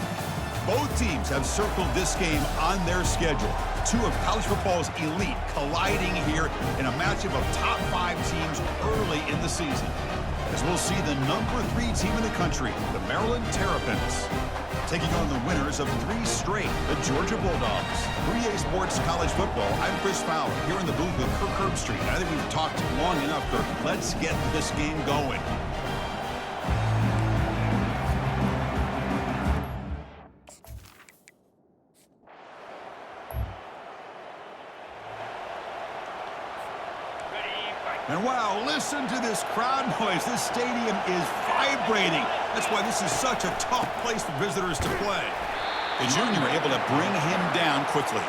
Both teams have circled this game on their schedule. Two of college football's elite colliding here in a matchup of top 5 teams early in the season. As we'll see the number 3 team in the country, the Maryland Terrapins, taking on the winners of 3 straight, the Georgia Bulldogs. 3A Sports College Football, I'm Chris Fowler, here in the booth with Kirk Herbstreit. I think we've talked long enough, Kirk. Let's get this game going. And wow, listen to this crowd noise. This stadium is vibrating. That's why this is such a tough place for visitors to play. The junior able to bring him down quickly.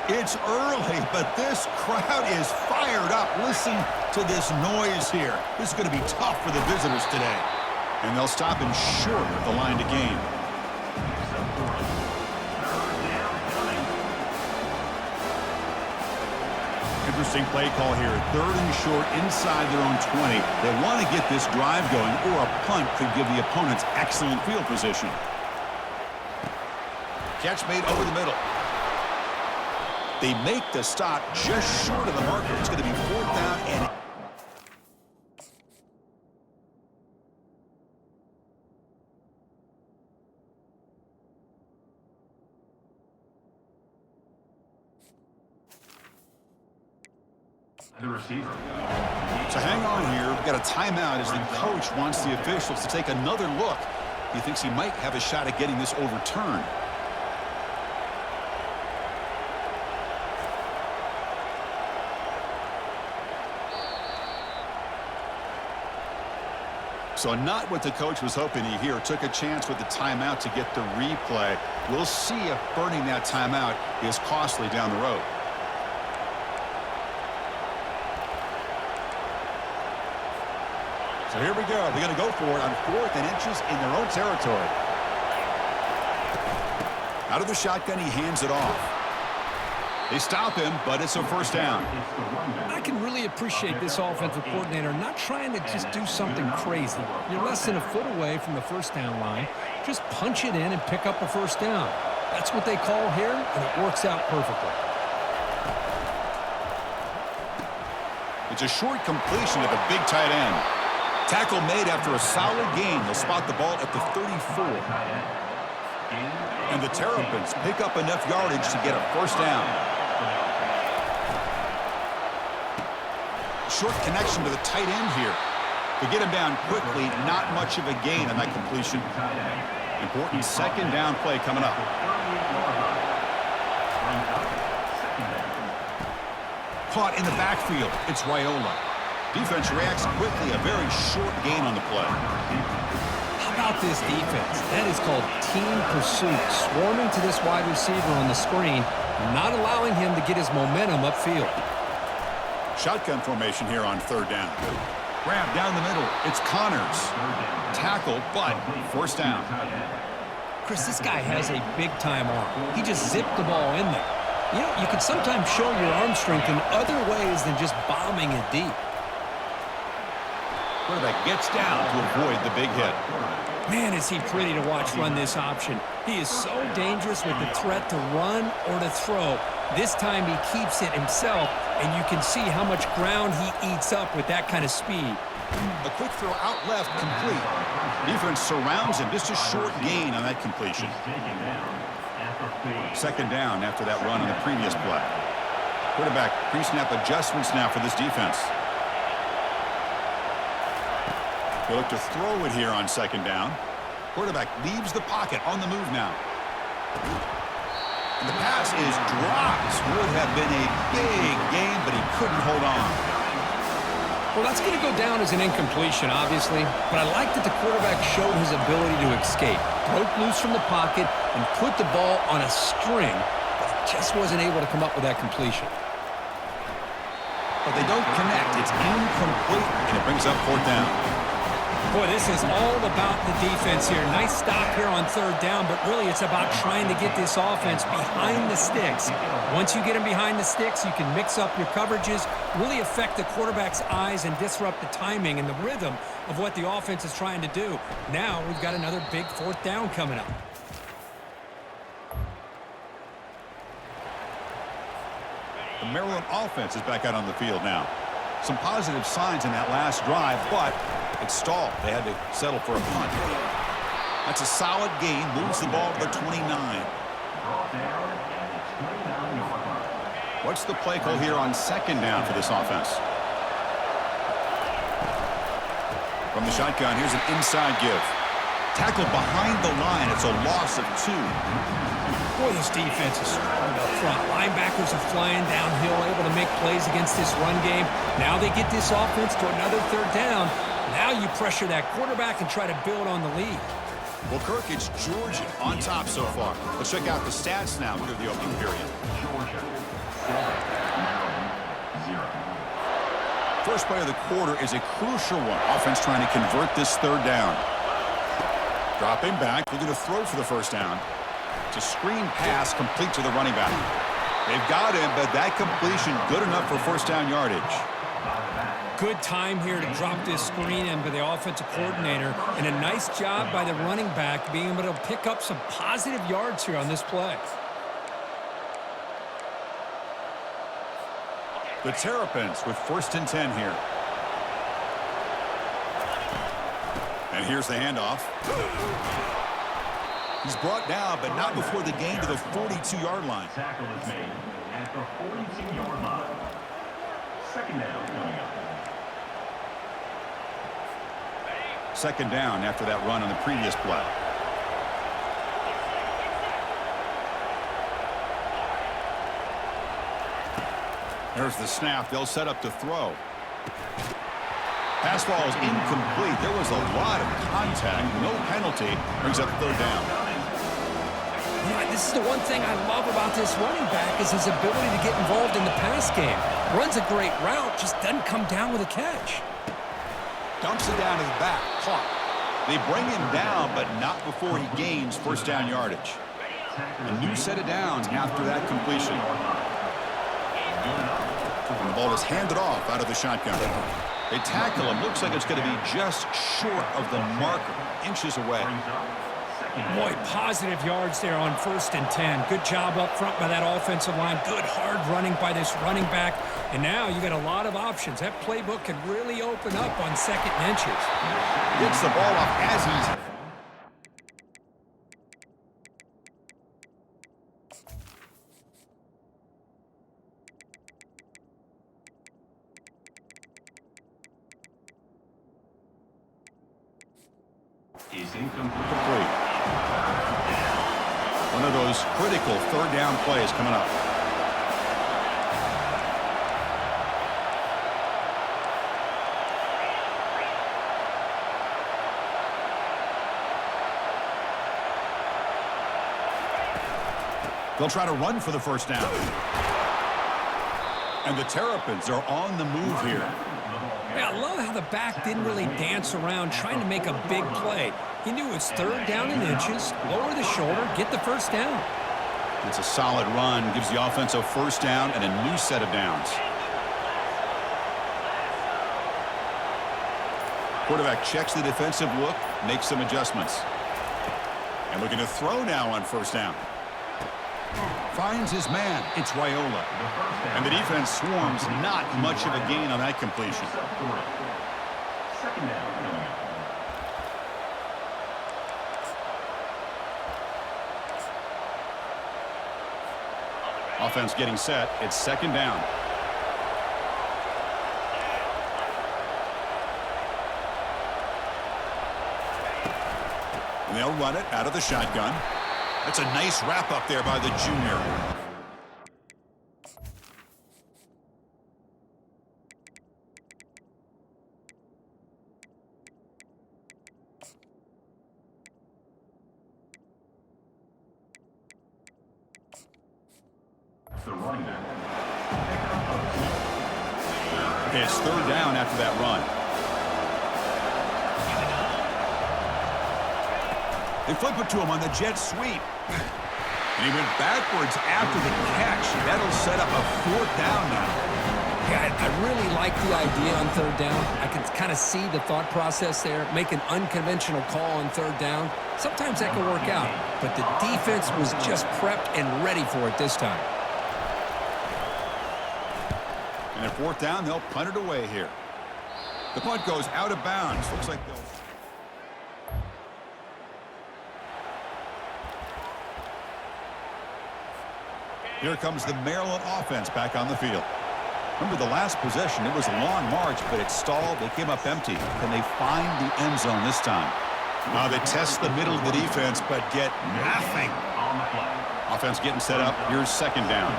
It's early, but this crowd is fired up. Listen to this noise here. This is going to be tough for the visitors today. And they'll stop him short of the line to gain. Interesting play call here. 3rd and short inside their own 20. They want to get this drive going, or a punt could give the opponents excellent field position. Catch made over the middle. They make the stop just short of the marker. It's going to be 4th down and... The receiver. So hang on here. We've got a timeout as the coach wants the officials to take another look. He thinks he might have a shot at getting this overturned. So not what the coach was hoping to hear. Took a chance with the timeout to get the replay. We'll see if burning that timeout is costly down the road. So here we go. They're going to go for it on 4th and inches in their own territory. Out of the shotgun, he hands it off. They stop him, but it's a 1st down. I can really appreciate this offensive coordinator not trying to just do something crazy. You're less than a foot away from the 1st down line. Just punch it in and pick up a 1st down. That's what they call here, and it works out perfectly. It's a short completion to the big tight end. Tackle made after a solid gain. They'll spot the ball at the 34. And the Terrapins pick up enough yardage to get a 1st down. Short connection to the tight end here. To get him down quickly, not much of a gain on that completion. Important 2nd down play coming up. Caught in the backfield. It's Raiola. Defense reacts quickly. A very short gain on the play. How about this defense? That is called team pursuit. Swarming to this wide receiver on the screen, not allowing him to get his momentum upfield. Shotgun formation here on 3rd down. Grab down the middle. It's Connors. Tackle, but 1st down. Chris, this guy has a big-time arm. He just zipped the ball in there. You know, you can sometimes show your arm strength in other ways than just bombing it deep. Quarterback gets down to avoid the big hit. Man, is he pretty to watch run this option. He is so dangerous with the threat to run or to throw. This time he keeps it himself, and you can see how much ground he eats up with that kind of speed. A quick throw out left, complete. Defense surrounds him. Just a short gain on that completion. 2nd down after that run on the previous play. Quarterback pre-snap adjustments now for this defense. They look to throw it here on 2nd down. Quarterback leaves the pocket on the move now. And the pass is dropped. Would have been a big game, but he couldn't hold on. Well, that's going to go down as an incompletion, obviously, but I like that the quarterback showed his ability to escape, broke loose from the pocket, and put the ball on a string, but just wasn't able to come up with that completion. But they don't connect. It's incomplete, and it brings up 4th down. Boy, this is all about the defense here. Nice stop here on third down, but really it's about trying to get this offense behind the sticks. Once you get them behind the sticks, you can mix up your coverages, really affect the quarterback's eyes and disrupt the timing and the rhythm of what the offense is trying to do. Now we've got another big fourth down coming up. The Maryland offense is back out on the field now. Some positive signs in that last drive, but it stalled. They had to settle for a punt. That's a solid gain. Moves the ball to the 29. What's the play call here on second down for this offense? From the shotgun, here's an inside give. Tackled behind the line. It's a loss of 2. Boy, this defense is strong up front. Linebackers are flying downhill, able to make plays against this run game. Now they get this offense to another third down. Now you pressure that quarterback and try to build on the lead. Well, Kirk, it's Georgia on top so far. Let's check out the stats now through the opening period. Georgia 7, Maryland 0. First play of the quarter is a crucial one. Offense trying to convert this third down. Dropping back, looking to throw for the first down. It's a screen pass complete to the running back. They've got him, but that completion good enough for first down yardage. Good time here to drop this screen in by the offensive coordinator, and a nice job by the running back being able to pick up some positive yards here on this play. The Terrapins with 1st and 10 here. And here's the handoff. He's brought down, but not before the gain to the 42-yard line. Tackle is made at the 42-yard line. Second down coming up. Second down after that run on the previous play. There's the snap. They'll set up to throw. Pass ball is incomplete. There was a lot of contact. No penalty. Brings up third down. Yeah, this is the one thing I love about this running back is his ability to get involved in the pass game. Runs a great route, just doesn't come down with a catch. Dumps it down to the back. Caught. They bring him down, but not before he gains first down yardage. A new set of downs after that completion. The ball is handed off out of the shotgun. They tackle him. Looks like it's going to be just short of the marker. Inches away. Boy, positive yards there on 1st and 10. Good job up front by that offensive line. Good hard running by this running back. And now you got a lot of options. That playbook can really open up on 2nd and inches. Gets the ball off as easy. Is incomplete. One of those critical third down plays coming up. They'll try to run for the first down. And the Terrapins are on the move here. Yeah, I love how the back didn't really dance around trying to make a big play. He knew it's third down and inches, lower the shoulder, get the first down. It's a solid run, gives the offense a first down and a new set of downs. Quarterback checks the defensive look, makes some adjustments. And looking to throw now on first down. Finds his man. It's Raiola. And the defense swarms. Not much of a gain on that completion. Second down coming up. Offense getting set. It's second down. And they'll run it out of the shotgun. That's a nice wrap up there by the junior. The running back. Okay, it's third down after that run. They flip it to him on the jet sweep. And he went backwards after the catch. That'll set up a 4th down now. Yeah, I really like the idea on 3rd down. I can kind of see the thought process there. Make an unconventional call on 3rd down. Sometimes that can work out, but the defense was just prepped and ready for it this time. And at 4th down, they'll punt it away here. The punt goes out of bounds. Looks like they'll... Here comes the Maryland offense back on the field. Remember the last possession, it was a long march, but it stalled. They came up empty. Can they find the end zone this time? Now they test the middle of the defense, but get nothing. Offense getting set up. Here's 2nd down.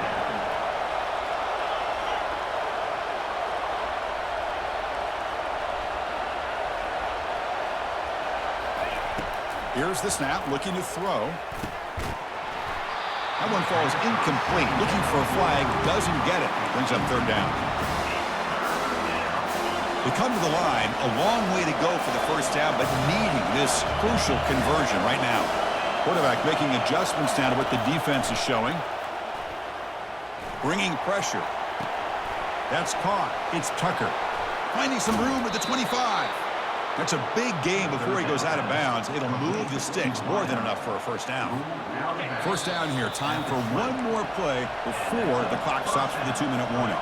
Here's the snap, looking to throw. That one falls incomplete. Looking for a flag, doesn't get it. Brings up 3rd down. They come to the line, a long way to go for the 1st down, but needing this crucial conversion right now. Quarterback making adjustments down to what the defense is showing. Bringing pressure. That's caught. It's Tucker. Finding some room at the 25. That's a big gain before he goes out of bounds. It'll move the sticks, more than enough for a 1st down. 1st down here, time for one more play before the clock stops for the 2-minute warning.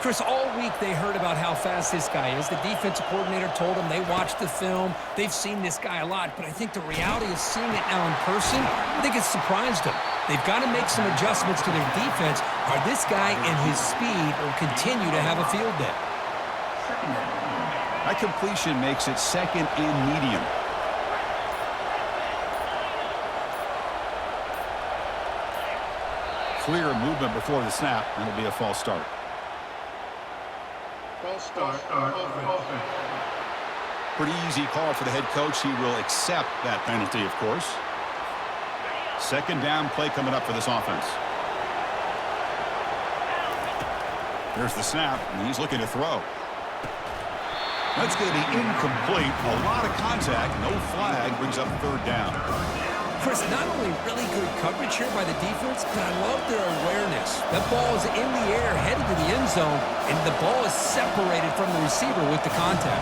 Chris, all week they heard about how fast this guy is. The defensive coordinator told them they watched the film. They've seen this guy a lot, but I think the reality of seeing it now in person, I think it's surprised them. They've got to make some adjustments to their defense, or this guy and his speed will continue to have a field day. That completion makes it 2nd and medium. Clear movement before the snap, and it'll be a false start. False start. Offense. Pretty easy call for the head coach. He will accept that penalty, of course. 2nd down play coming up for this offense. Here's the snap, and he's looking to throw. That's going to be incomplete. A lot of contact. No flag. Brings up 3rd down. Chris, not only really good coverage here by the defense, but I love their awareness. That ball is in the air, headed to the end zone, and the ball is separated from the receiver with the contact.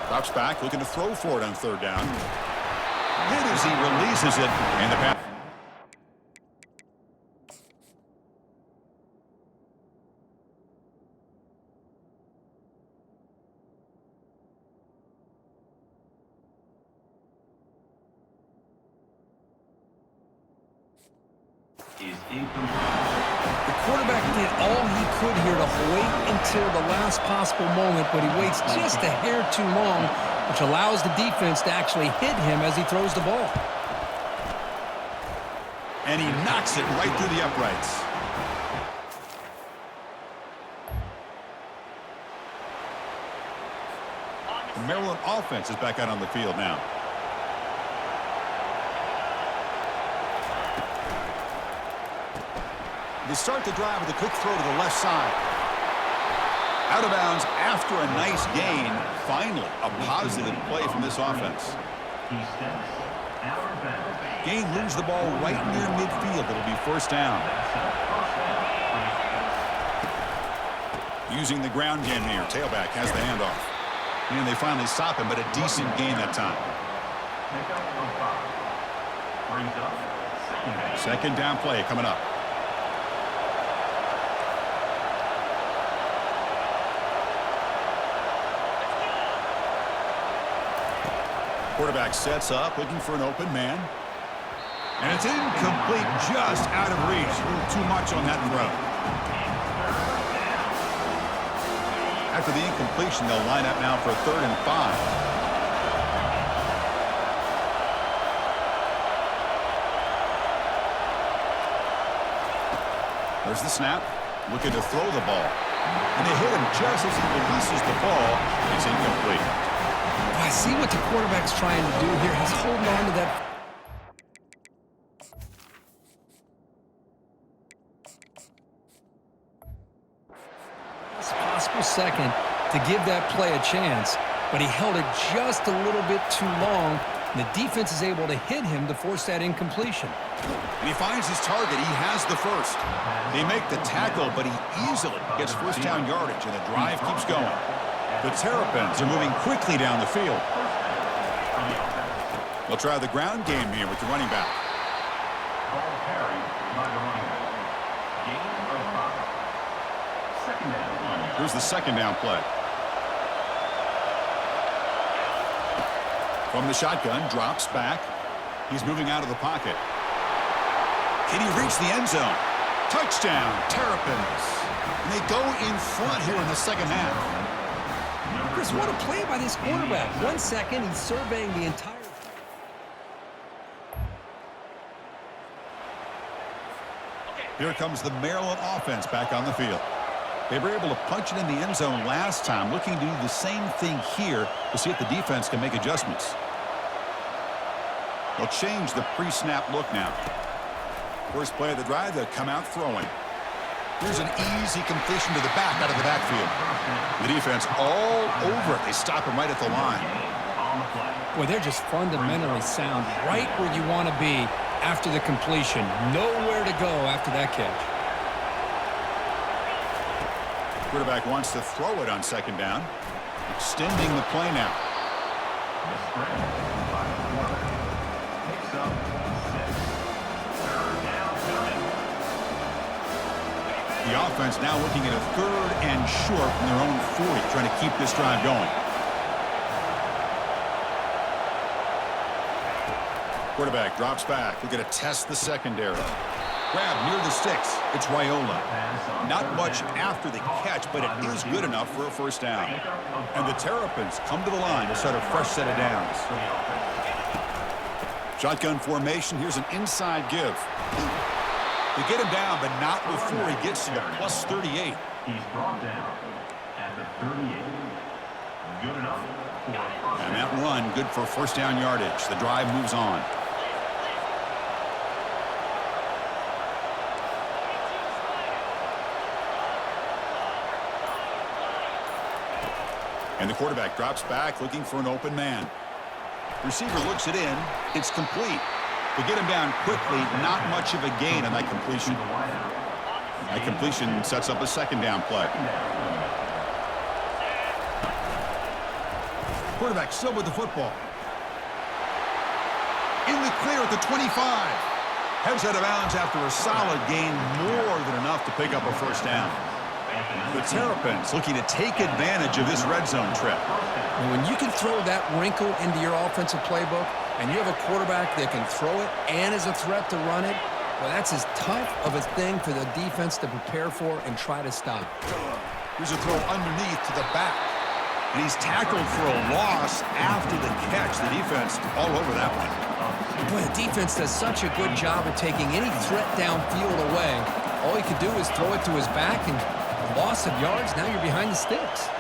Drops back, looking to throw for it on 3rd down. Hit as he releases it, and the pass. Is incomplete. The quarterback did all he could here to wait until the last possible moment, but he waits just a hair too long, which allows the defense to actually hit him as he throws the ball. And he knocks it right through the uprights. The Maryland offense is back out on the field now. They start the drive with a quick throw to the left side. Out of bounds after a nice gain. Finally, a positive play from this offense. He steps out of bounds. Gain moves the ball right near midfield. It'll be 1st down. Using the ground game here. Tailback has the handoff. And they finally stop him, but a decent gain that time. Pickup of 5. Brings up 2nd down. 2nd down play coming up. Quarterback sets up, looking for an open man. And it's incomplete, just out of reach. A little too much on that throw. After the incompletion, they'll line up now for 3rd and 5. There's the snap, looking to throw the ball. And they hit him just as he releases the ball. It's incomplete. I see what the quarterback's trying to do here. He's holding on to that. second to give that play a chance, but he held it just a little bit too long. And the defense is able to hit him to force that incompletion. And he finds his target. He has the first. They make the tackle, but he easily gets first down yardage, and the drive keeps going. The Terrapins are moving quickly down the field. They'll try the ground game here with the running back. Ball carried by the running back. Gain of 5. Second down. Here's the second down play. From the shotgun, drops back. He's moving out of the pocket. Can he reach the end zone? Touchdown, Terrapins. And they go in front here in the second half. Chris, what a play by this quarterback. 1 second, he's surveying the entire... Here comes the Maryland offense back on the field. They were able to punch it in the end zone last time, looking to do the same thing here to see if the defense can make adjustments. They'll change the pre-snap look now. First play of the drive, they'll come out throwing. Here's an easy completion to the back out of the backfield. The defense all over it. They stop him right at the line. Boy, they're just fundamentally sound, right where you want to be after the completion. Nowhere to go after that catch. Quarterback wants to throw it on second down. Extending the play now. The offense now looking at a 3rd and short from their own 40, trying to keep this drive going. Quarterback drops back. We're going to test the secondary. Grab near the sticks. It's Raiola. Not much after the catch, but it is good enough for a first down. And the Terrapins come to the line to start a fresh set of downs. Shotgun formation. Here's an inside give. They get him down, but not before he gets to the plus 38. He's brought down at the 38. Good enough for a first And that run, good for first down yardage. The drive moves on. And the quarterback drops back, looking for an open man. Receiver looks it in. It's complete. They get him down quickly. Not much of a gain on that completion. That completion sets up a second down play. Quarterback still with the football. In the clear at the 25. Heads out of bounds after a solid gain, more than enough to pick up a first down. The Terrapins looking to take advantage of this red zone trip. And when you can throw that wrinkle into your offensive playbook and you have a quarterback that can throw it and is a threat to run it, well, that's as tough of a thing for the defense to prepare for and try to stop. Here's a throw underneath to the back. And he's tackled for a loss after the catch. The defense all over that one. Boy, the defense does such a good job of taking any threat downfield away. All he could do is throw it to his back, and loss of yards, now you're behind the sticks.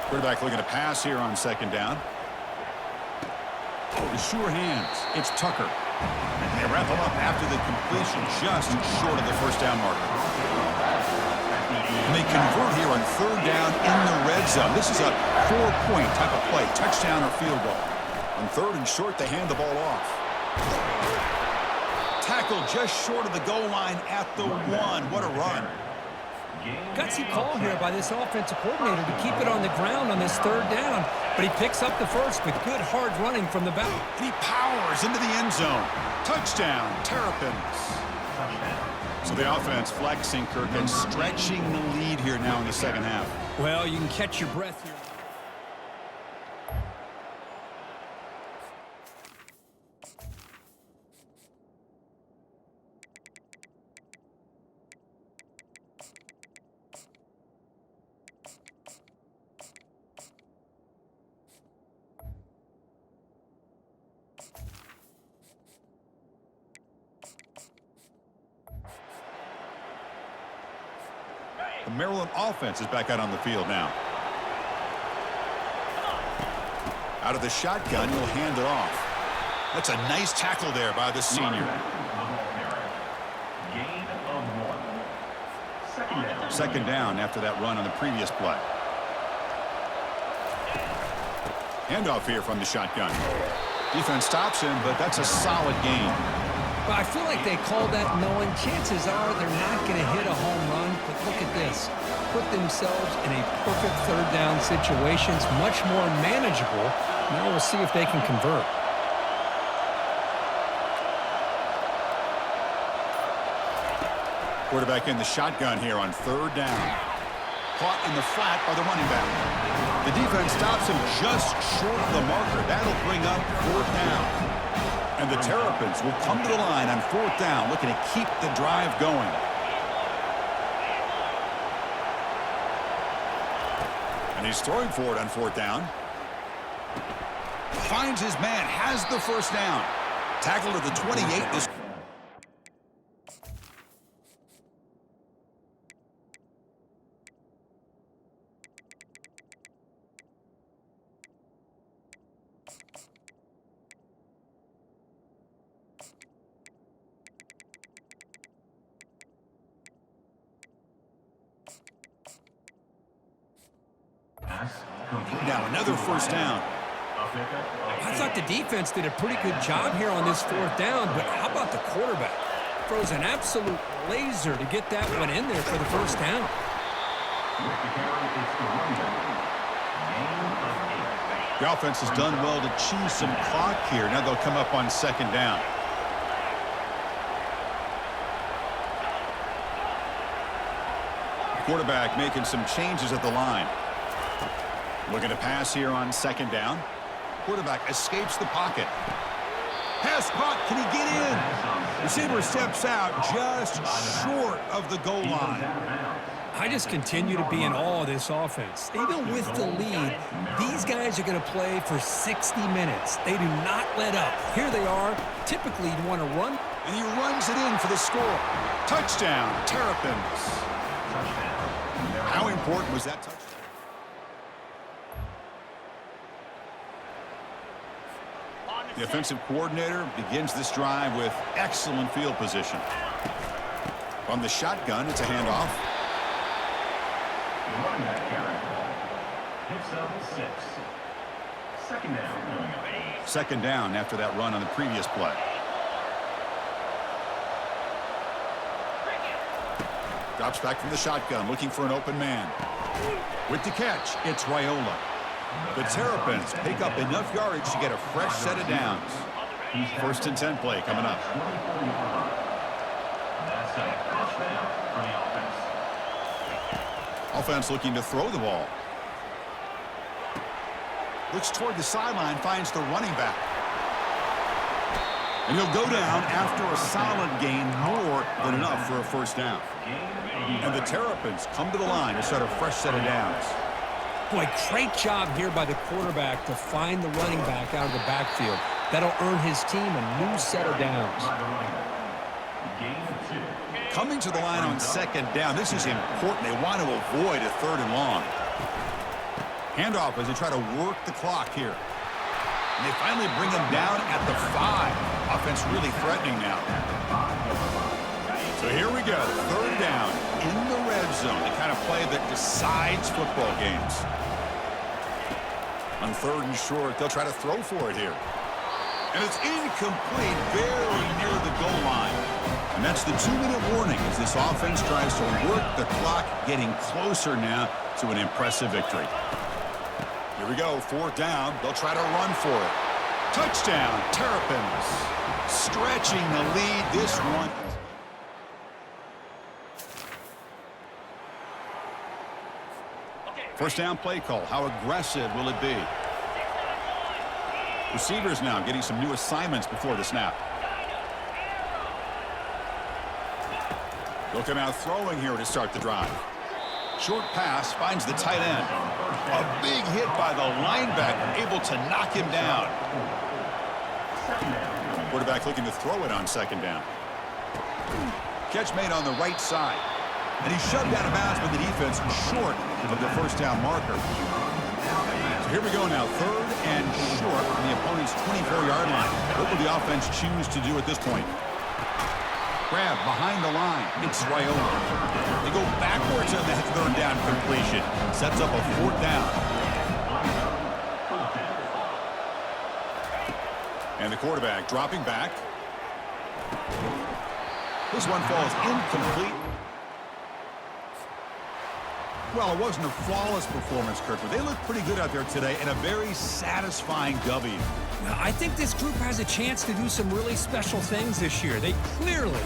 Quarterback looking to pass here on second down. The sure hands. It's Tucker. And they wrap him up after the completion, just short of the first down marker. And they convert here on third down in the red zone. This is a 4-point type of play, touchdown or field goal. On third and short, they hand the ball off. Tackle just short of the goal line at the 1. What a run. Gutsy call here by this offensive coordinator to keep it on the ground on this third down, but he picks up the first with good hard running from the back. And he powers into the end zone. Touchdown, Terrapins. So the offense flexing, Kirk, and stretching the lead here now in the second half. Well, you can catch your breath here. The Maryland offense is back out on the field now. Out of the shotgun, he'll hand it off. That's a nice tackle there by the senior. Gain of 1. Second down after that run on the previous play. Handoff here from the shotgun. Defense stops him, but that's a solid gain. But I feel like they called that knowing chances are they're not going to hit a home run. But look at this. Put themselves in a perfect third down situation. It's much more manageable. Now we'll see if they can convert. Quarterback in the shotgun here on third down. Caught in the flat by the running back. The defense stops him just short of the marker. That'll bring up fourth down. And the Terrapins will come to the line on fourth down, looking to keep the drive going. And he's throwing for it on fourth down. Finds his man, has the first down. Tackle to the 28 this. Now another first down. I thought the defense did a pretty good job here on this fourth down, but how about the quarterback? Throws an absolute laser to get that one in there for the first down. The offense has done well to chew some clock here. Now they'll come up on second down. Quarterback making some changes at the line. Looking to pass here on second down. Quarterback escapes the pocket. Pass caught. Can he get in? Receiver steps out just short of the goal line. I just continue to be in awe of this offense. Even with the lead, these guys are going to play for 60 minutes. They do not let up. Here they are. Typically, you want to run. And he runs it in for the score. Touchdown, Terrapins. How important was that touchdown? The offensive coordinator begins this drive with excellent field position. From the shotgun, it's a handoff. Running back carry. Picks up 6. Second down. Second down after that run on the previous play. Drops back from the shotgun, looking for an open man. With the catch, it's Raiola. The Terrapins pick up enough yardage to get a fresh set of downs. First and 10 play coming up. That's a touchdown for the offense. Offense looking to throw the ball. Looks toward the sideline, finds the running back. And he'll go down after a solid gain, more than enough for a first down. And the Terrapins come to the line to start a fresh set of downs. Boy, great job here by the quarterback to find the running back out of the backfield. That'll earn his team a new set of downs. Coming to the line on second down, this is important. They want to avoid a third and long. Handoff as they try to work the clock here. And they finally bring him down at the 5. Offense really threatening now. So here we go, third down in the red zone, the kind of play that decides football games. On third and short, they'll try to throw for it here. And it's incomplete, very near the goal line. And that's the 2-minute warning as this offense tries to work the clock, getting closer now to an impressive victory. Here we go, fourth down. They'll try to run for it. Touchdown, Terrapins. Stretching the lead, this one. First down play call. How aggressive will it be? Receivers now getting some new assignments before the snap. They'll come out throwing here to start the drive. Short pass finds the tight end. A big hit by the linebacker, able to knock him down. Quarterback looking to throw it on second down. Catch made on the right side. And he's shoved out of bounds by the defense short of the first down marker. So here we go now, third and short on the opponent's 24-yard line. What will the offense choose to do at this point? grab behind the line. It's Wyoming. They go backwards on that third down completion. Sets up a fourth down. And the quarterback dropping back. This one falls incomplete. Well, it wasn't a flawless performance, Kirk, but they looked pretty good out there today and a very satisfying W. Now, I think this group has a chance to do some really special things this year. They clearly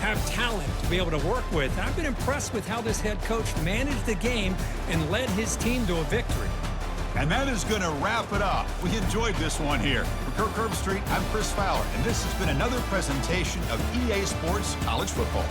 have talent to be able to work with. I've been impressed with how this head coach managed the game and led his team to a victory. And that is going to wrap it up. We enjoyed this one here. For Kirk Herbstreit, I'm Chris Fowler, and this has been another presentation of EA Sports College Football.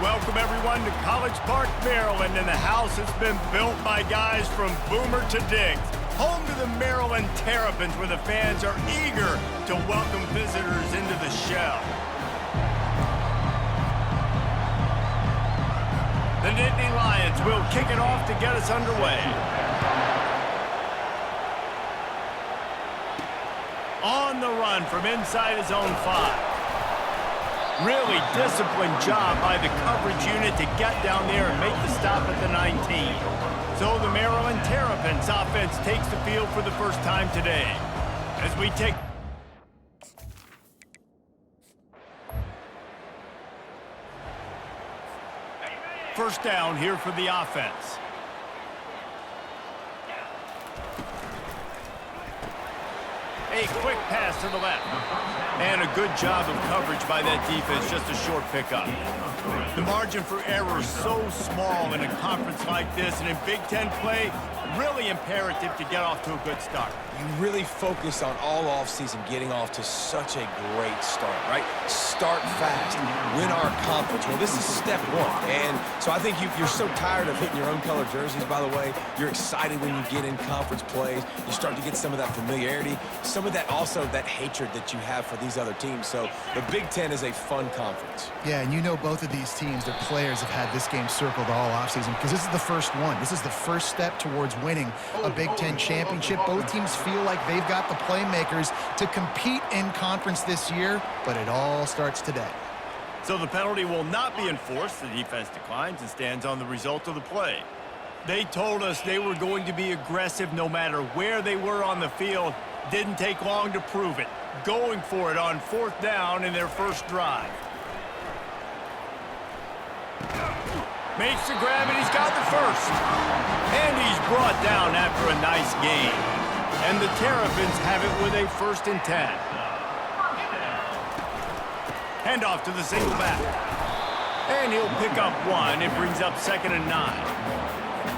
Welcome, everyone, to College Park, Maryland, and the house has been built by guys from Boomer to Diggs. Home to the Maryland Terrapins, where the fans are eager to welcome visitors into the shell. The Nittany Lions will kick it off to get us underway. On the run from inside his own 5. Really disciplined job by the coverage unit to get down there and make the stop at the 19. So the Maryland Terrapins offense takes the field for the first time today. As we take... First down here for the offense. A quick pass to the left. And a good job of coverage by that defense, just a short pickup. The margin for error is so small in a conference like this, and in Big Ten play, really imperative to get off to a good start. You really focus on all offseason getting off to such a great start, right? Start fast, win our conference. Well, this is step 1. And so I think you're so tired of hitting your own color jerseys, by the way. You're excited when you get in conference plays. You start to get some of that familiarity, some of that also that hatred that you have for these other teams. So the Big Ten is a fun conference. Yeah, and you know both of these teams, their players have had this game circled all offseason because this is the first one. This is the first step towards winning a Big Ten championship. Both teams feel like they've got the playmakers to compete in conference this year, but it all starts today. So the penalty will not be enforced. The defense declines and stands on the result of the play. They told us they were going to be aggressive no matter where they were on the field. Didn't take long to prove it. Going for it on 4th down in their first drive. Makes the grab, and he's got the first. And he's brought down after a nice gain. And the Terrapins have it with a 1st and 10. Handoff to the single back. And he'll pick up 1. It brings up 2nd and 9.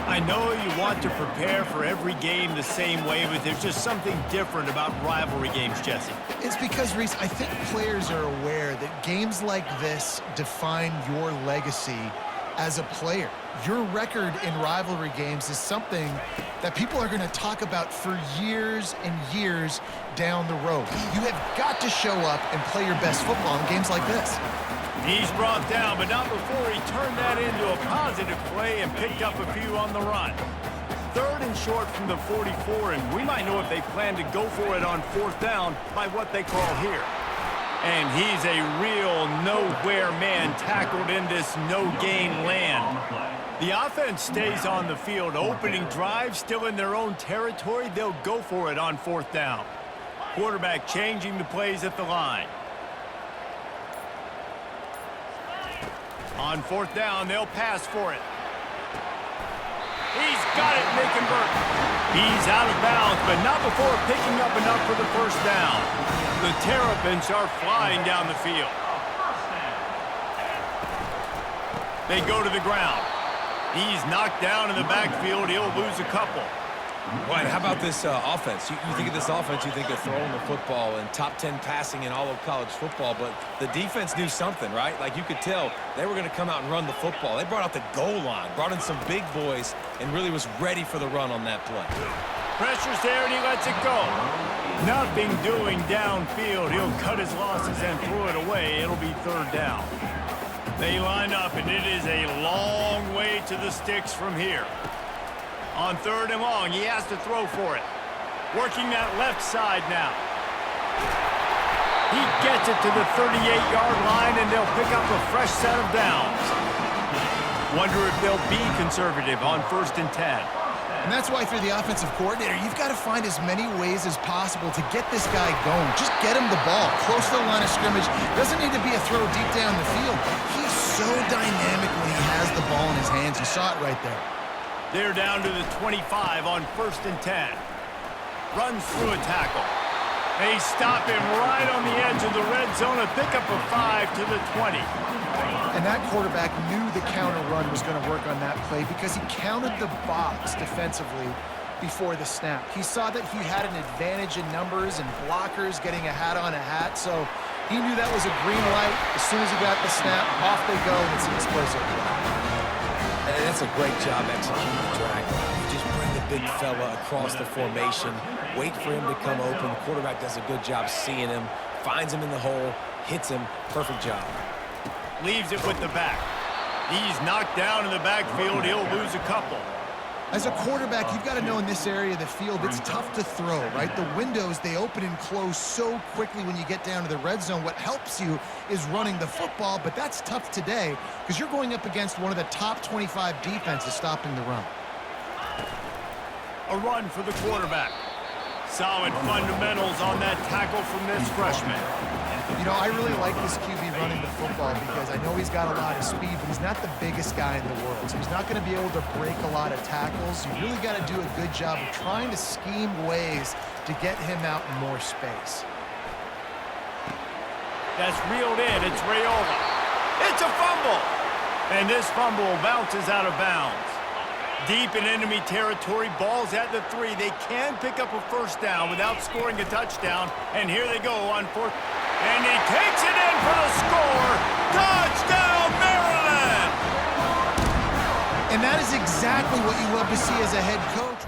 I know you want to prepare for every game the same way, but there's just something different about rivalry games, Jesse. It's because, Reese, I think players are aware that games like this define your legacy as a player. Your record in rivalry games is something that people are going to talk about for years and years down the road. You have got to show up and play your best football in games like this. He's brought down, but not before he turned that into a positive play and picked up a few on the run. 3rd and short from the 44, and we might know if they plan to go for it on 4th down by what they call here. And he's a real nowhere man tackled in this no-gain land. The offense stays on the field. Opening drive, still in their own territory. They'll go for it on 4th down. Quarterback changing the plays at the line. On 4th down, they'll pass for it. He's got it, Nickenberg. He's out of bounds, but not before picking up enough for the 1st down. The Terrapins are flying down the field. They go to the ground. He's knocked down in the backfield. He'll lose a couple. Right, how about this offense? You think of this offense, you think of throwing the football and top 10 passing in all of college football, but the defense knew something, right? Like you could tell they were going to come out and run the football. They brought out the goal line, brought in some big boys, and really was ready for the run on that play. Pressure's there, and he lets it go. Nothing doing downfield. He'll cut his losses and throw it away. It'll be 3rd down. They line up, and it is a long way to the sticks from here. On 3rd and long, he has to throw for it. Working that left side now. He gets it to the 38-yard line, and they'll pick up a fresh set of downs. Wonder if they'll be conservative on 1st and 10. And that's why through the offensive coordinator, you've got to find as many ways as possible to get this guy going. Just get him the ball close to the line of scrimmage. Doesn't need to be a throw deep down the field. He's so dynamic when he has the ball in his hands. You saw it right there. They're down to the 25 on 1st and 10. Runs through a tackle. They stop him right on the edge of the red zone. A pickup of 5 to the 20. And that quarterback knew the counter run was going to work on that play because he counted the box defensively before the snap. He saw that he had an advantage in numbers and blockers getting a hat on a hat, so He knew that was a green light. As soon as he got the snap, off they go, and it's an explosive play. And that's a great job executing the drag route. You just bring the big fella across the formation, wait for him to come open. The quarterback does a good job seeing him, finds him in the hole, hits him. Perfect job. Leaves it with the back. He's knocked down in the backfield. He'll lose a couple. As a quarterback, you've got to know in this area of the field, it's tough to throw, right? The windows, they open and close so quickly when you get down to the red zone. What helps you is running the football, but that's tough today because you're going up against one of the top 25 defenses stopping the run. A run for the quarterback. Solid fundamentals on that tackle from this freshman. You know, I really like this QB running the football because I know he's got a lot of speed, but he's not the biggest guy in the world. So he's not going to be able to break a lot of tackles. You really got to do a good job of trying to scheme ways to get him out in more space. That's reeled in. It's Rayola. It's a fumble. And this fumble bounces out of bounds. Deep in enemy territory, ball's at the 3. They can pick up a first down without scoring a touchdown. And here they go on 4th. And he takes it in for the score. Touchdown, Maryland! And that is exactly what you love to see as a head coach.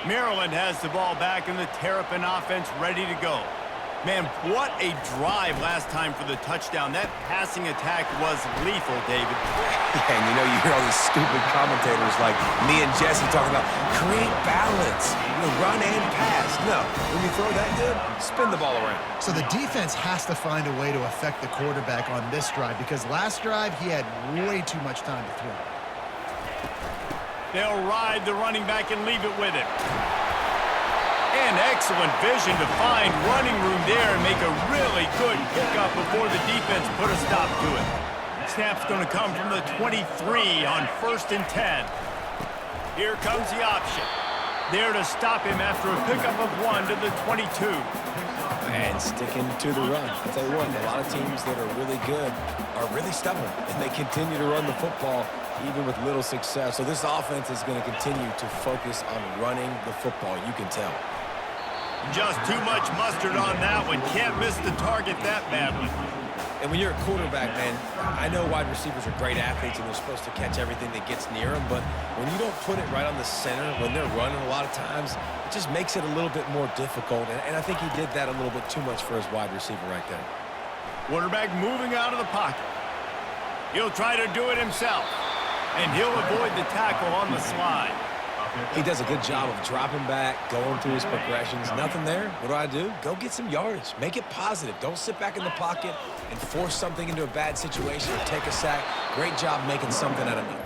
Maryland has the ball back and the Terrapin offense ready to go. Man, what a drive last time for the touchdown. That passing attack was lethal, David. Yeah, and you know, you hear all these stupid commentators like me and Jesse talking about create balance, run and pass. No, when you throw that good, spin the ball around. So the defense has to find a way to affect the quarterback on this drive because last drive he had way too much time to throw. They'll ride the running back and leave it with him. And excellent vision to find running room there and make a really good pickup before the defense put a stop to it. Snap's going to come from the 23 on 1st and 10. Here comes the option. There to stop him after a pickup of 1 to the 22. And sticking to the run. I'll tell you what, a lot of teams that are really good are really stubborn, and they continue to run the football even with little success. So this offense is going to continue to focus on running the football. You can tell. Just too much mustard on that one. Can't miss the target that badly. And when you're a quarterback, man, I know wide receivers are great athletes and they're supposed to catch everything that gets near them, but when you don't put it right on the center, when they're running a lot of times, it just makes it a little bit more difficult. And I think he did that a little bit too much for his wide receiver right there. Quarterback moving out of the pocket. He'll try to do it himself, and he'll avoid the tackle on the slide. He does a good job of dropping back, going through his progressions. Nothing there. What do? Go get some yardage. Make it positive. Don't sit back in the pocket and force something into a bad situation or take a sack. Great job making something out of it.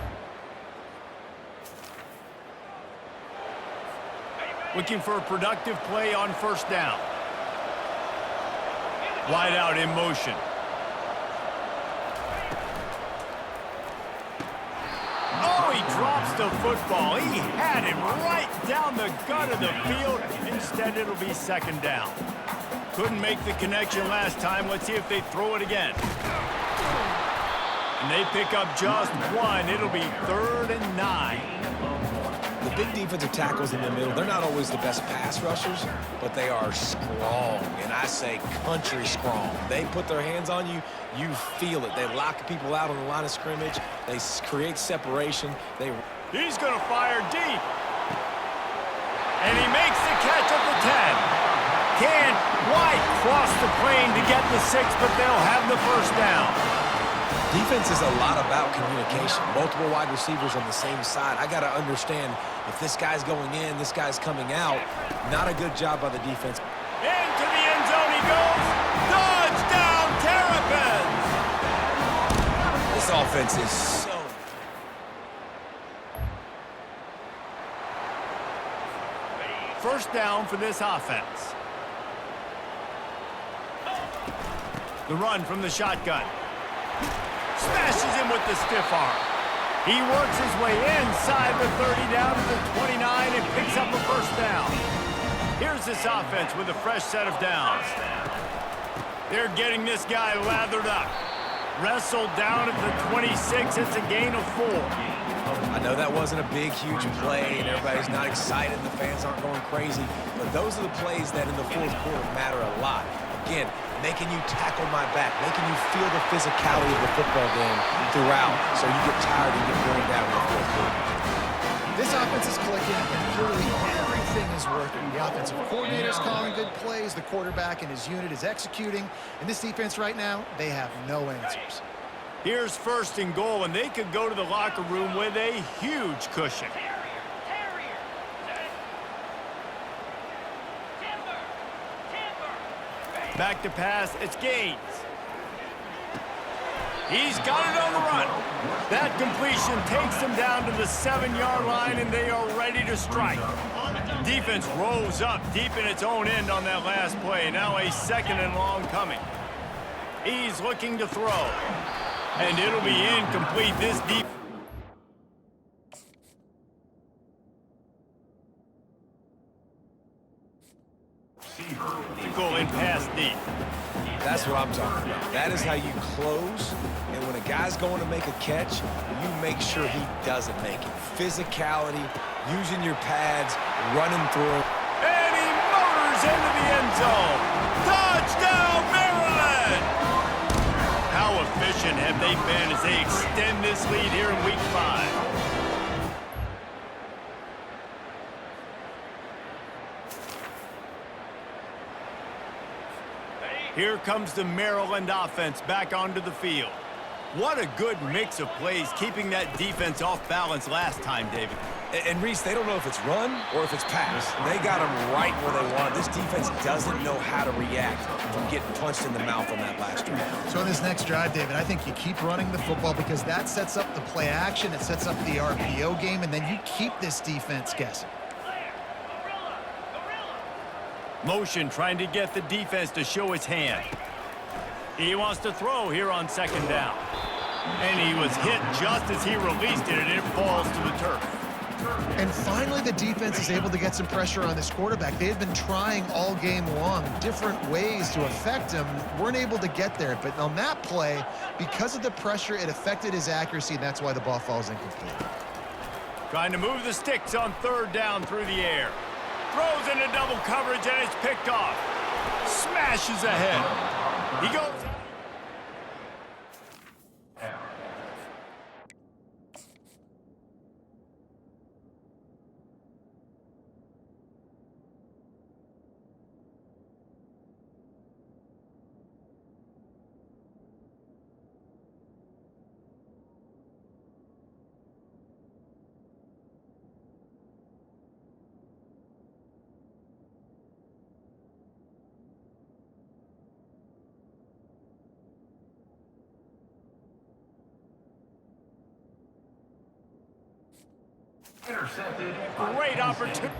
Looking for a productive play on 1st down. Wide out in motion. Oh, he drops the football. He had him right down the gut of the field. Instead, it'll be 2nd down. Couldn't make the connection last time. Let's see if they throw it again. And they pick up just 1. It'll be 3rd and 9. The big defensive tackles in the middle, they're not always the best pass rushers, but they are strong, and I say country strong. They put their hands on you, you feel it. They lock people out on the line of scrimmage. They create separation. He's going to fire deep. And he makes the catch at the 10. Can't quite cross the plane to get the 6, but they'll have the 1st down. Defense is a lot about communication. Multiple wide receivers on the same side. I got to understand if this guy's going in, this guy's coming out. Not a good job by the defense. Into the end zone he goes. Touchdown, Terrapins! This offense is so... First down for this offense. The run from the shotgun. Smashes him with the stiff arm. He works his way inside the 30 down to the 29 and picks up a 1st down. Here's this offense with a fresh set of downs. They're getting this guy lathered up. Wrestled down at the 26. It's a gain of 4. I know that wasn't a big, huge play, and everybody's not excited, and the fans aren't going crazy, but those are the plays that in the fourth quarter matter a lot. Again, making you tackle my back, making you feel the physicality of the football game throughout, so you get tired and get worn down in the fourth quarter. This offense is clicking, and clearly everything is working. The offensive coordinator is calling good plays. The quarterback and his unit is executing. And this defense right now, they have no answers. Here's first and goal, and they could go to the locker room with a huge cushion. Back to pass, it's Gaines. He's got it on the run. That completion takes them down to the 7-yard line, and they are ready to strike. Defense rose up deep in its own end on that last play. Now a second and long coming. He's looking to throw. And it'll be incomplete. This deep. Goal in pass deep. That's what I'm talking about. That is how you close. And when a guy's going to make a catch, you make sure he doesn't make it. Physicality, using your pads, running through. And he motors into the end zone. Touchdown, Maryland! How efficient have they been as they extend this lead here in Week 5? Here comes the Maryland offense back onto the field. What a good mix of plays, keeping that defense off balance last time, David. And Reese, they don't know if it's run or if it's pass. They got them right where they want. This defense doesn't know how to react from getting punched in the mouth on that last drive. So in this next drive, David, I think you keep running the football because that sets up the play action, it sets up the RPO game, and then you keep this defense guessing. Motion trying to get the defense to show its hand. He wants to throw here on second down. And he was hit just as he released it, and it falls to the turf. And finally, the defense is able to get some pressure on this quarterback. They had been trying all game long different ways to affect him. Weren't able to get there. But on that play, because of the pressure, it affected his accuracy, and that's why the ball falls incomplete. Trying to move the sticks on third down through the air. Throws into double coverage, and it's picked off. Smashes ahead. He goes. Intercepted. Great opportunity.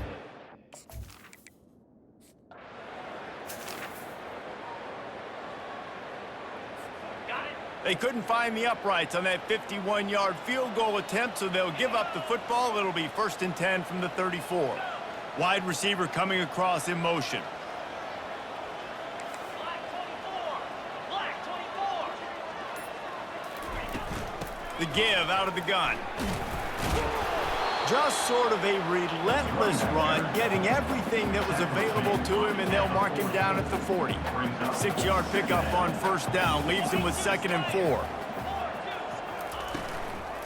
They couldn't find the uprights on that 51-yard field goal attempt, so they'll give up the football. It'll be 1st and 10 from the 34. Wide receiver coming across in motion. The give out of the gun. Just sort of a relentless run, getting everything that was available to him, and they'll mark him down at the 40. 6-yard pickup on first down, leaves him with 2nd and 4.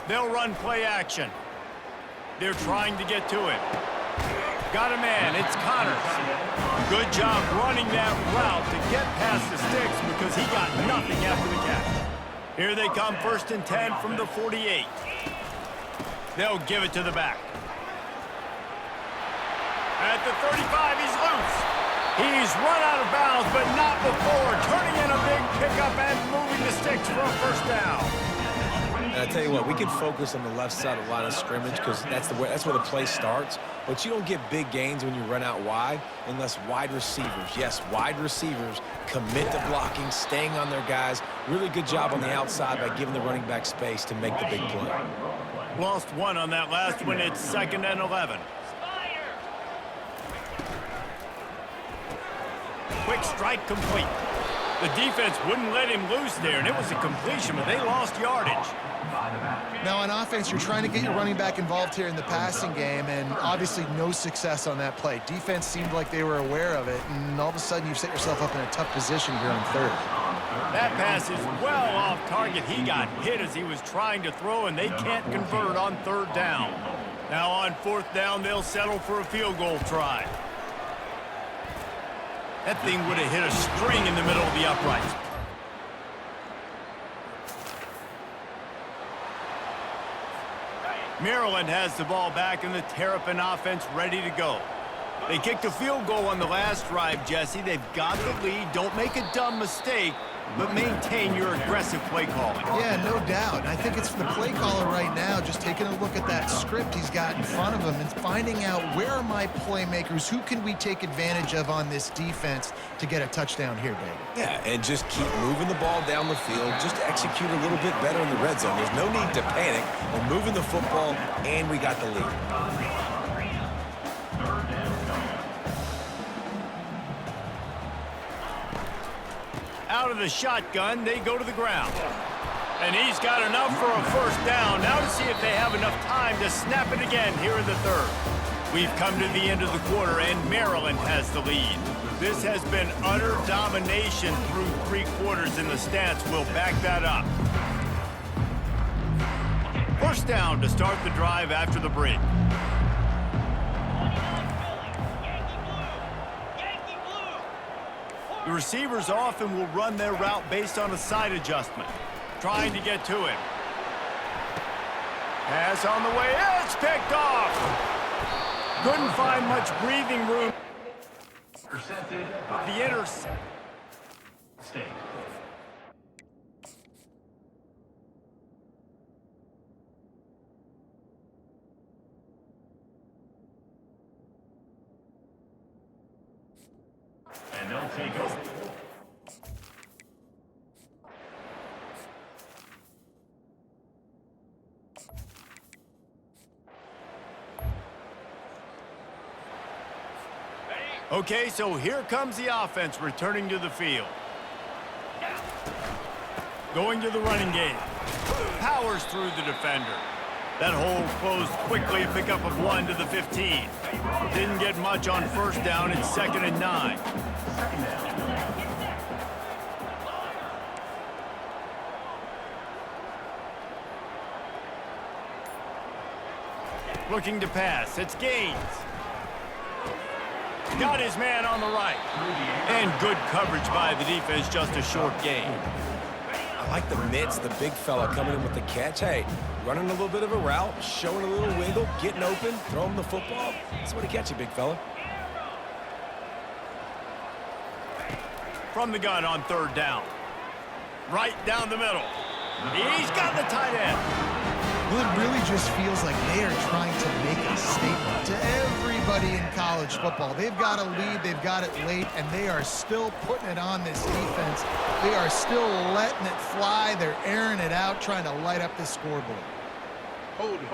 They'll run play action. They're trying to get to him. Got a man, it's Connors. Good job running that route to get past the sticks because he got nothing after the catch. Here they come, 1st and 10 from the 48. They'll give it to the back. At the 35, he's loose. He's run out of bounds, but not before turning in a big pickup and moving the sticks for a 1st down. And I tell you what, we can focus on the left side of the line of scrimmage because that's where the play starts. But you don't get big gains when you run out wide unless wide receivers, yes, wide receivers commit to blocking, staying on their guys. Really good job on the outside by giving the running back space to make the big play. Lost one on that last one. It's 2nd and 11. Quick strike complete. The defense wouldn't let him loose there, and it was a completion, but they lost yardage. Now on offense, you're trying to get your running back involved here in the passing game, and obviously no success on that play. Defense seemed like they were aware of it, and all of a sudden you've set yourself up in a tough position here on third. That pass is well off target. He got hit as he was trying to throw, and they can't convert on third down. Now on fourth down, they'll settle for a field goal try. That thing would have hit a string in the middle of the uprights. Maryland has the ball back and the Terrapin offense ready to go. They kicked a field goal on the last drive, Jesse. They've got the lead. Don't make a dumb mistake, but maintain your aggressive play calling. Yeah, no doubt. I think it's the play caller right now just taking a look at that script he's got in front of him and finding out where are my playmakers, who can we take advantage of on this defense to get a touchdown here, Dave. Yeah, and just keep moving the ball down the field. Just execute a little bit better in the red zone. There's no need to panic. We're moving the football, and we got the lead. Out of the shotgun, they go to the ground. And he's got enough for a first down. Now to see if they have enough time to snap it again here in the third. We've come to the end of the quarter, and Maryland has the lead. This has been utter domination through 3 quarters, and the stats will back that up. First down to start the drive after the break. The receivers often will run their route based on a side adjustment, trying to get to him. Pass on the way, it's picked off. Couldn't find much breathing room. The intercept. And they'll take over. Okay, so here comes the offense returning to the field. Going to the running game. Powers through the defender. That hole closed quickly, a pickup of 1 to the 15. Didn't get much on first down. It's 2nd and 9. Looking to pass. It's Gaines. Got his man on the right. And good coverage by the defense, just a short gain. I like the mitts, the big fella coming in with the catch. Hey, running a little bit of a route, showing a little wiggle, getting open, throwing the football. That's what he catch you, big fella. From the gun on third down. Right down the middle. He's got the tight end. Well, it really just feels like they are trying to make a statement to everybody in college football. They've got a lead, they've got it late, and they are still putting it on this defense. They are still letting it fly. They're airing it out, trying to light up the scoreboard. Hold it.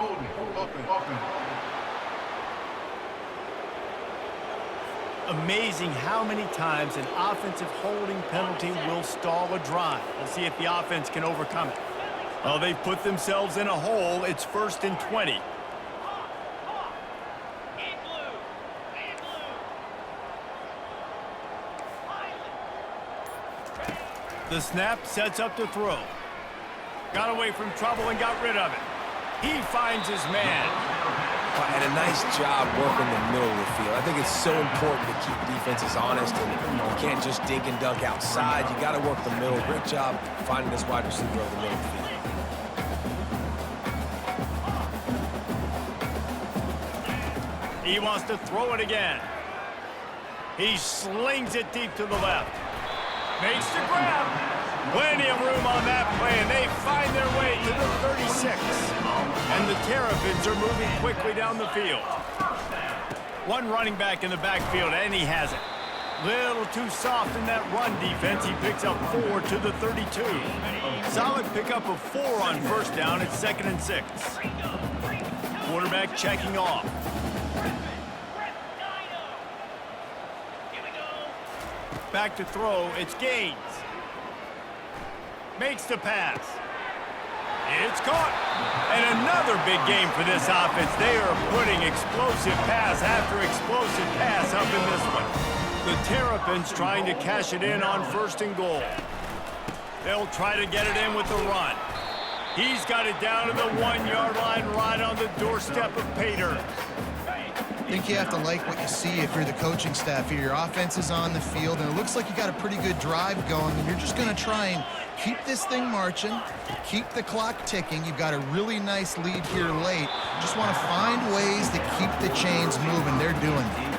Amazing how many times an offensive holding penalty will stall a drive. We'll see if the offense can overcome it. Well, they've put themselves in a hole. It's 1st and 20. The snap sets up to throw. Got away from trouble and got rid of it. He finds his man. And a nice job working the middle of the field. I think it's so important to keep defenses honest, and you can't just dink and dunk outside. You got to work the middle. Great job finding this wide receiver over the middle of the field. He wants to throw it again. He slings it deep to the left. Makes the grab. Plenty of room on that play, and they find their way to the 36. And the Terrapins are moving quickly down the field. One running back in the backfield, and he has it. Little too soft in that run defense. He picks up 4 to the 32. Solid pickup of 4 on first down. It's 2nd and 6. Quarterback checking off. Back to throw. It's Gaines. Makes the pass. It's caught. And another big game for this offense. They are putting explosive pass after explosive pass up in this one. The Terrapins trying to cash it in on 1st and goal. They'll try to get it in with the run. He's got it down to the 1-yard line right on the doorstep of Pater. I think you have to like what you see if you're the coaching staff here. Your offense is on the field, and it looks like you got a pretty good drive going, and you're just going to try and keep this thing marching, keep the clock ticking. You've got a really nice lead here late. Just want to find ways to keep the chains moving. They're doing it.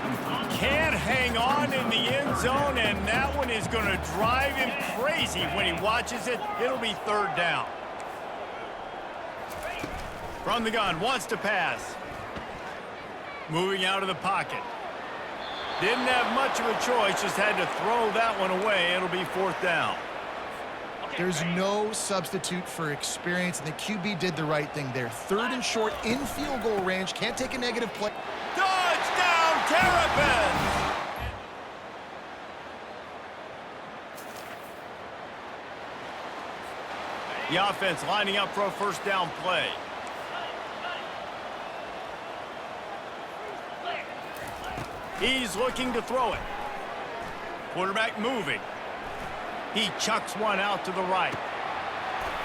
Can't hang on in the end zone, and that one is going to drive him crazy when he watches it. It'll be 3rd down. From the gun, wants to pass. Moving out of the pocket. Didn't have much of a choice, just had to throw that one away. It'll be 4th down. There's no substitute for experience, and the QB did the right thing there. 3rd and short in field goal range. Can't take a negative play. Touchdown, Terrapins! The offense lining up for a 1st down play. He's looking to throw it. Quarterback moving. He chucks one out to the right.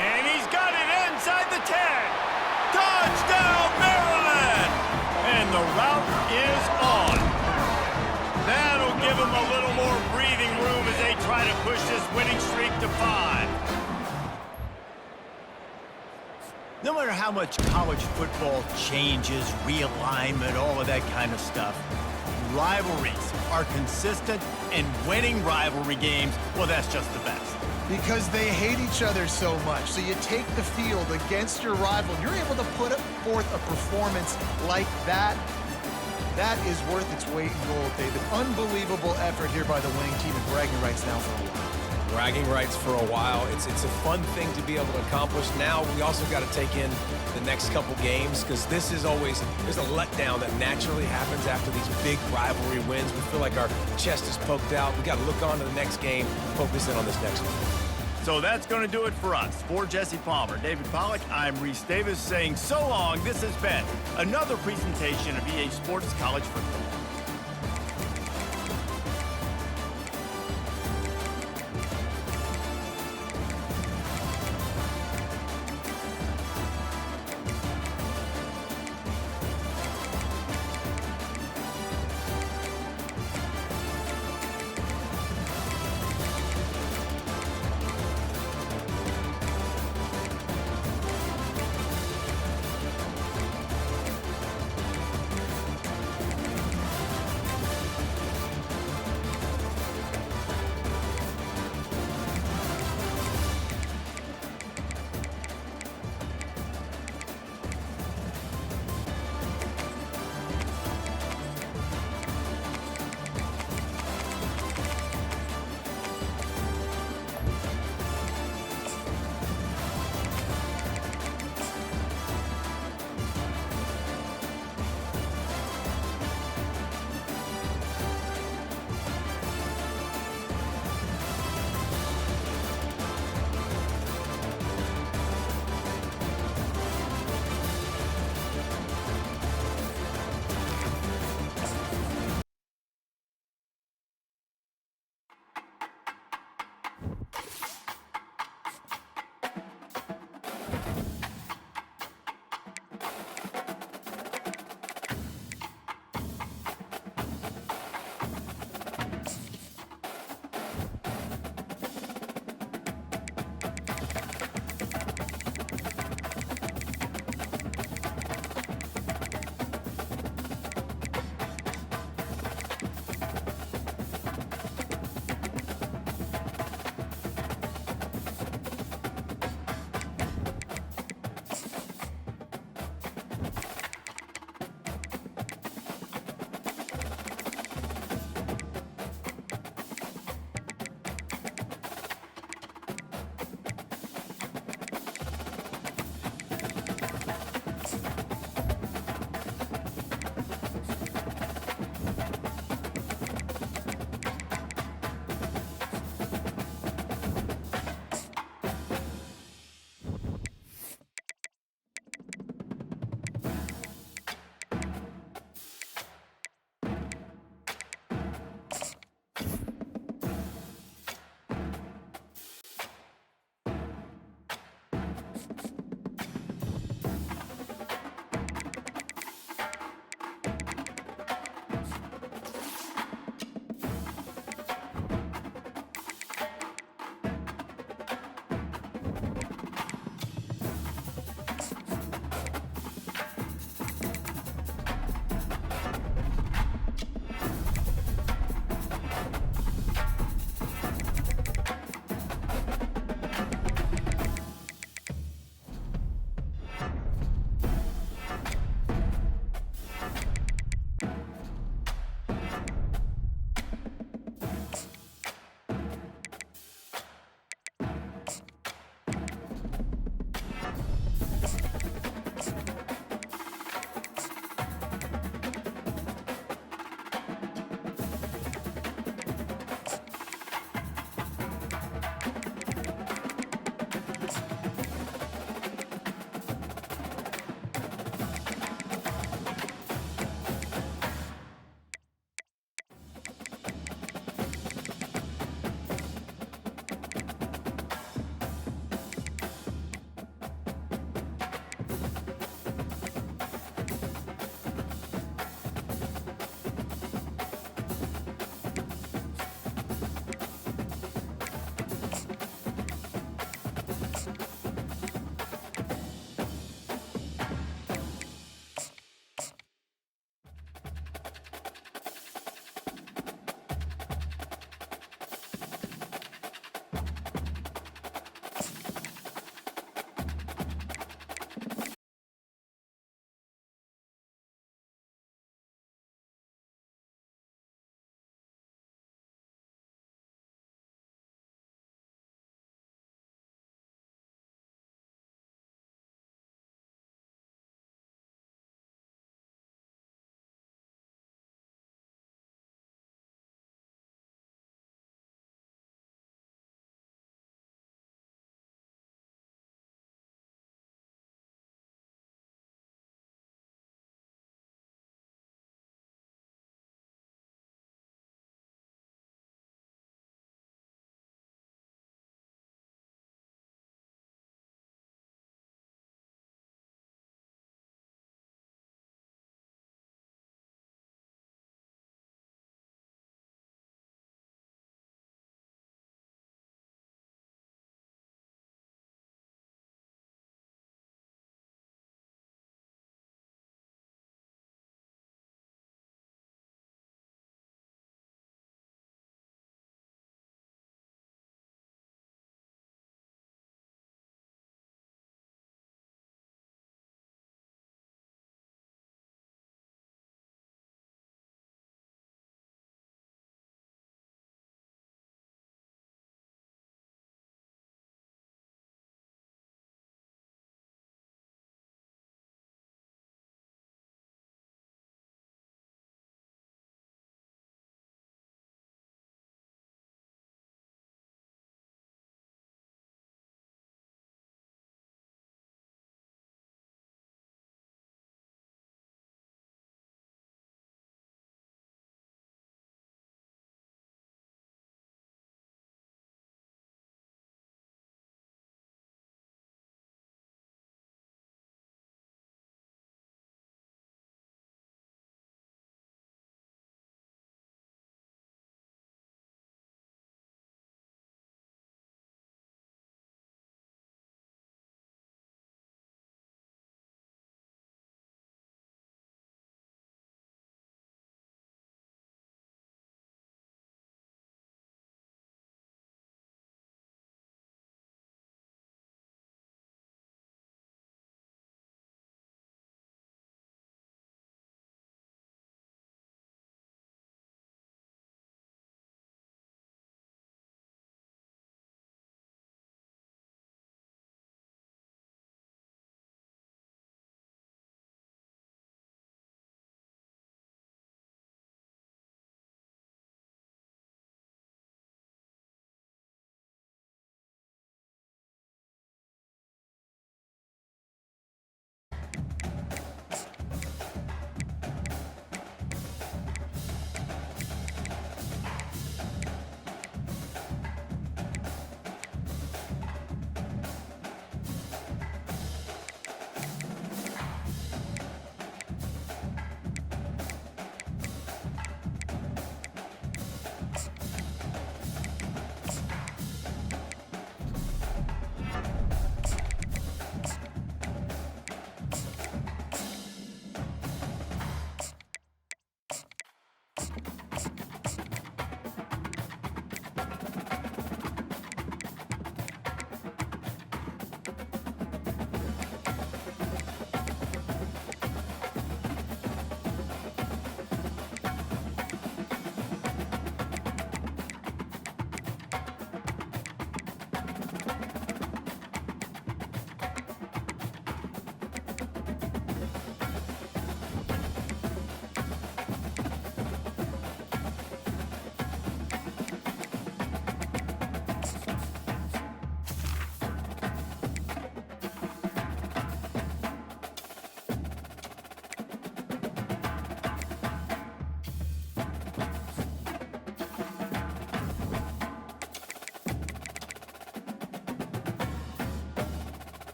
And he's got it inside the 10. Touchdown, Maryland! And the route is on. That'll give them a little more breathing room as they try to push this winning streak to 5. No matter how much college football changes, realignment, all of that kind of stuff, rivalries are consistent, and winning rivalry games, well, that's just the best. Because they hate each other so much. So you take the field against your rival. You're able to put forth a performance like that. That is worth its weight in gold, David. Unbelievable effort here by the winning team, and bragging rights now for a while. Bragging rights for a while. It's a fun thing to be able to accomplish. Now we also got to take in the next couple games, because this is always, there's a letdown that naturally happens after these big rivalry wins. We feel like our chest is poked out. We got to look on to the next game, focus in on this next one. So that's going to do it for us. For Jesse Palmer, David Pollack, I'm Reese Davis saying so long. This has been another presentation of EA Sports College Football.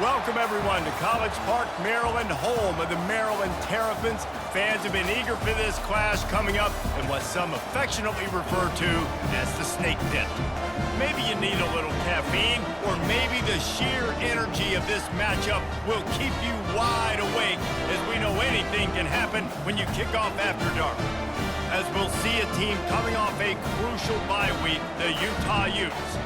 Welcome, everyone, to College Park, Maryland, home of the Maryland Terrapins. Fans have been eager for this clash coming up in what some affectionately refer to as the snake pit. Maybe you need a little caffeine, or maybe the sheer energy of this matchup will keep you wide awake, as we know anything can happen when you kick off after dark. As we'll see a team coming off a crucial bye week, the Utah Utes,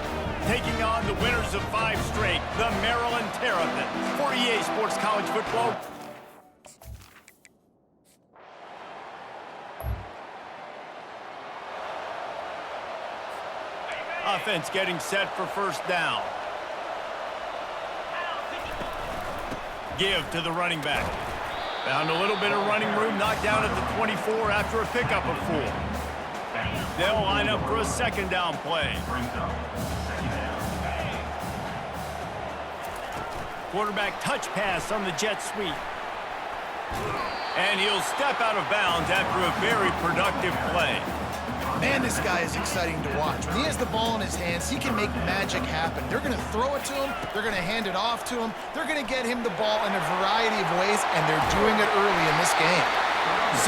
taking on the winners of 5 straight, the Maryland Terrapins. For EA Sports College Football, offense getting set for first down. Give to the running back. Found a little bit of running room, knocked down at the 24 after a pickup of 4. They'll line up for a second down play. Quarterback touch pass on the jet sweep. And he'll step out of bounds after a very productive play. Man, this guy is exciting to watch. When he has the ball in his hands, he can make magic happen. They're going to throw it to him. They're going to hand it off to him. They're going to get him the ball in a variety of ways, and they're doing it early in this game.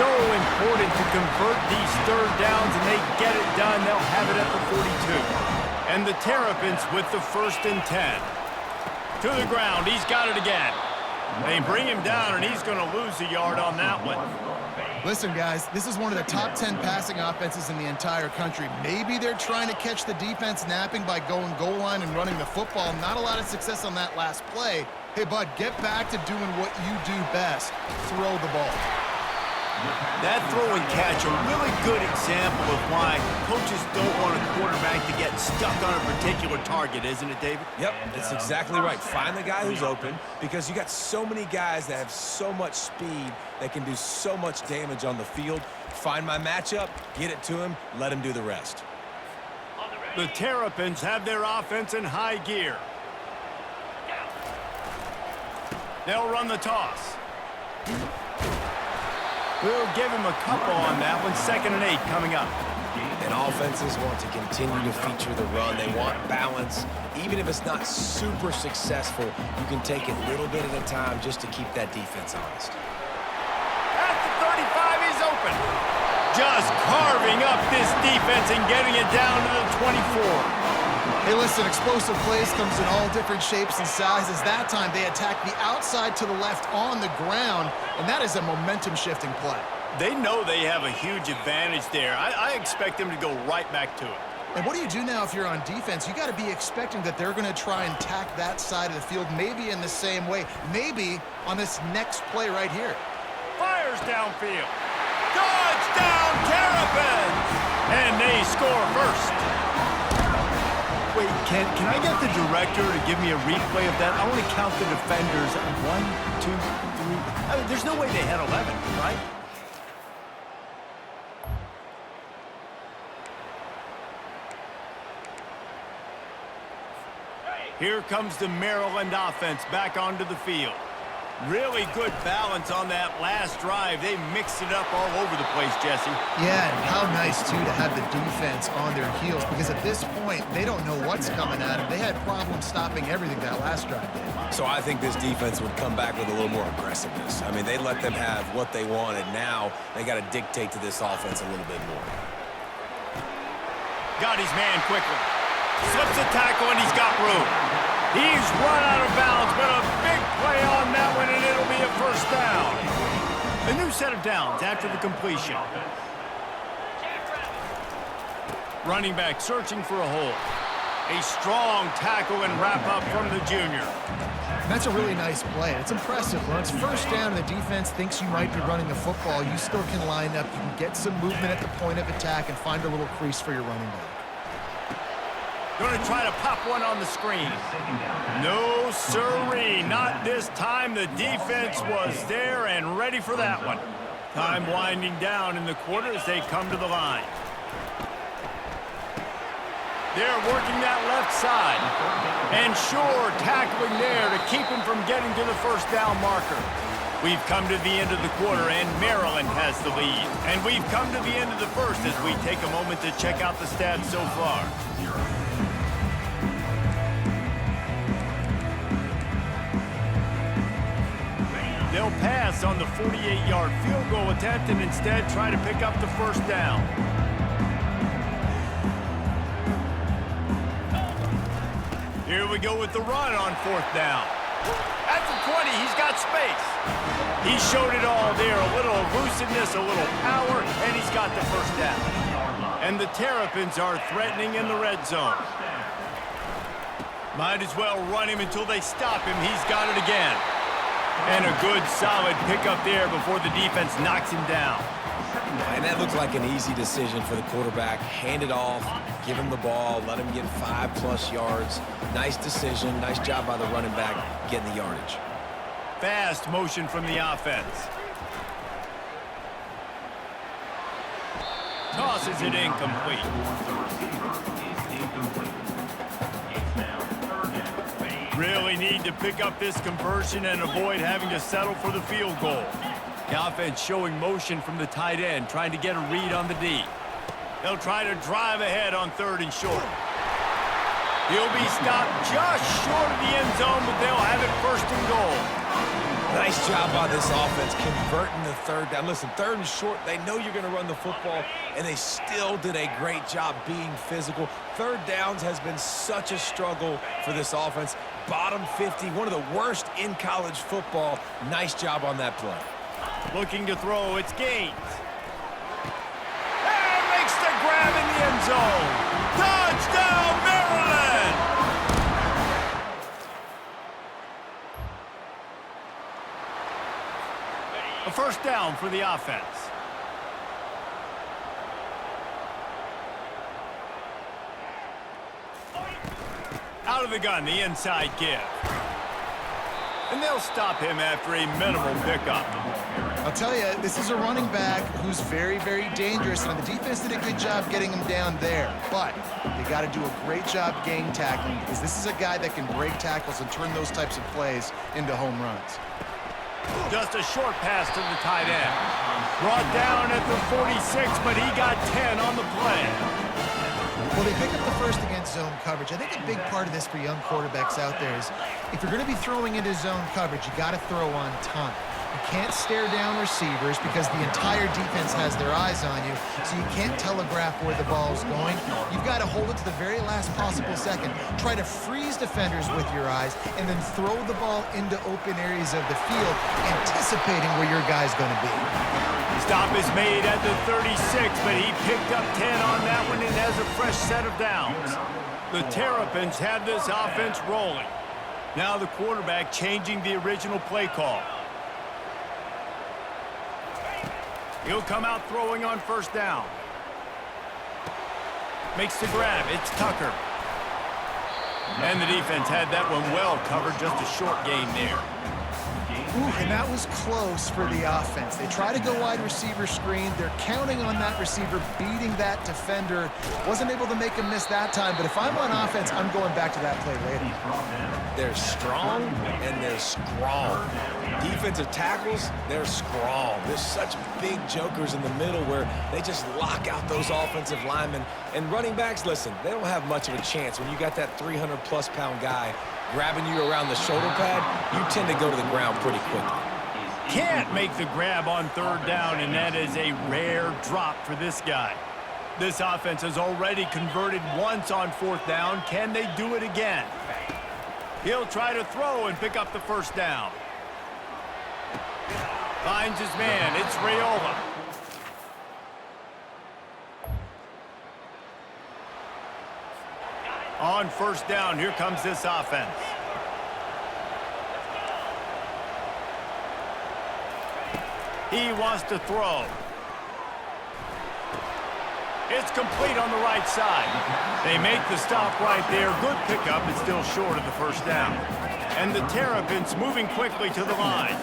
So important to convert these third downs, and they get it done. They'll have it at the 42. And the Terrapins with the 1st and 10. To the ground, he's got it again. They bring him down, and he's going to lose a yard on that one. Listen, guys, this is one of the top 10 passing offenses in the entire country. Maybe they're trying to catch the defense napping by going goal line and running the football. Not a lot of success on that last play. Hey, bud, get back to doing what you do best. Throw the ball. That throw and catch, a really good example of why coaches don't want a quarterback to get stuck on a particular target, isn't it, David? Yep, that's exactly right. Find the guy who's open because you got so many guys that have so much speed that can do so much damage on the field. Find my matchup, get it to him, let him do the rest. The Terrapins have their offense in high gear. They'll run the toss. We'll give him a couple on that one. 2nd and 8 coming up. And offenses want to continue to feature the run. They want balance. Even if it's not super successful, you can take it little bit at a time just to keep that defense honest. At the 35, he's open. Just carving up this defense and getting it down to the 24. Hey, listen, explosive plays comes in all different shapes and sizes. That time, they attack the outside to the left on the ground, and that is a momentum-shifting play. They know they have a huge advantage there. I expect them to go right back to it. And what do you do now if you're on defense? You got to be expecting that they're going to try and attack that side of the field, maybe in the same way, maybe on this next play right here. Fires downfield. Touchdown, Terrapins! And they score first. Wait, can I get the director to give me a replay of that? I want to count the defenders. 1, 2, 3. There's no way they had 11, right? Here comes the Maryland offense back onto the field. Really good balance on that last drive. They mixed it up all over the place, Jesse. Yeah, and how nice, too, to have the defense on their heels, because at this point, they don't know what's coming at them. They had problems stopping everything that last drive did. So I think this defense would come back with a little more aggressiveness. I mean, they let them have what they wanted. Now they got to dictate to this offense a little bit more. Got his man quickly. Slips a tackle, and he's got room. He's run out of bounds, but a big play on that one, and it'll be a first down. A new set of downs after the completion. Running back searching for a hole. A strong tackle and wrap-up from the junior. That's a really nice play. It's impressive. When it's first down and the defense thinks you might be running the football, you still can line up. You can get some movement at the point of attack and find a little crease for your running back. Going to try to pop one on the screen. No, sirree. Not this time. The defense was there and ready for that one. Time winding down in the quarter as they come to the line. They're working that left side. And sure, tackling there to keep him from getting to the first down marker. We've come to the end of the quarter, and Maryland has the lead. And we've come to the end of the first as we take a moment to check out the stats so far. They'll pass on the 48-yard field goal attempt and instead try to pick up the first down. Here we go with the run on 4th down. At the 20, he's got space. He showed it all there, a little elusiveness, a little power, and he's got the first down. And the Terrapins are threatening in the red zone. Might as well run him until they stop him. He's got it again. And a good, solid pickup there before the defense knocks him down. And that looks like an easy decision for the quarterback. Hand it off, give him the ball, let him get 5+ yards. Nice decision, nice job by the running back getting the yardage. Fast motion from the offense. Tosses it incomplete. Really need to pick up this conversion and avoid having to settle for the field goal. The offense showing motion from the tight end, trying to get a read on the D. They'll try to drive ahead on 3rd and short. He'll be stopped just short of the end zone, but they'll have it 1st and goal. Nice job by this offense converting the 3rd down. Listen, 3rd and short, they know you're going to run the football, and they still did a great job being physical. 3rd downs has been such a struggle for this offense. Bottom 50, one of the worst in college football. Nice job on that play. Looking to throw, it's Gaines. And makes the grab in the end zone. Touchdown, Maryland! A first first down for the offense. Out of the gun, the inside give. And they'll stop him after a minimal pickup. I'll tell you, this is a running back who's very, very dangerous, and the defense did a good job getting him down there. But they got to do a great job gang tackling, because this is a guy that can break tackles and turn those types of plays into home runs. Just a short pass to the tight end. Brought down at the 46, but he got 10 on the play. Well, they pick up the first against zone coverage. I think a big part of this for young quarterbacks out there is if you're going to be throwing into zone coverage, you got to throw on time. You can't stare down receivers because the entire defense has their eyes on you, so you can't telegraph where the ball's going. You've got to hold it to the very last possible second. Try to freeze defenders with your eyes, and then throw the ball into open areas of the field, anticipating where your guy's going to be. Stop is made at the 36, but he picked up 10 on that one and has a fresh set of downs. The Terrapins have this offense rolling. Now the quarterback changing the original play call. He'll come out throwing on first down. Makes the grab. It's Tucker. And the defense had that one well covered. Just a short gain there. Ooh, and that was close for the offense. They try to go wide receiver screen. They're counting on that receiver beating that defender. Wasn't able to make him miss that time, but if I'm on offense, I'm going back to that play later. They're strong and they're strong. Defensive tackles, they're strong. There's such big jokers in the middle where they just lock out those offensive linemen. And running backs, listen, they don't have much of a chance. When you got that 300-plus pound guy grabbing you around the shoulder pad, you tend to go to the ground pretty quickly. Can't make the grab on third down, and that is a rare drop for this guy. This offense has already converted once on fourth down. Can they do it again? He'll try to throw and pick up the first down. Finds his man. It's Raiola. On first down, here comes this offense. He wants to throw. It's complete on the right side. They make the stop right there. Good pickup, but still short of the first down. And the Terrapins moving quickly to the line.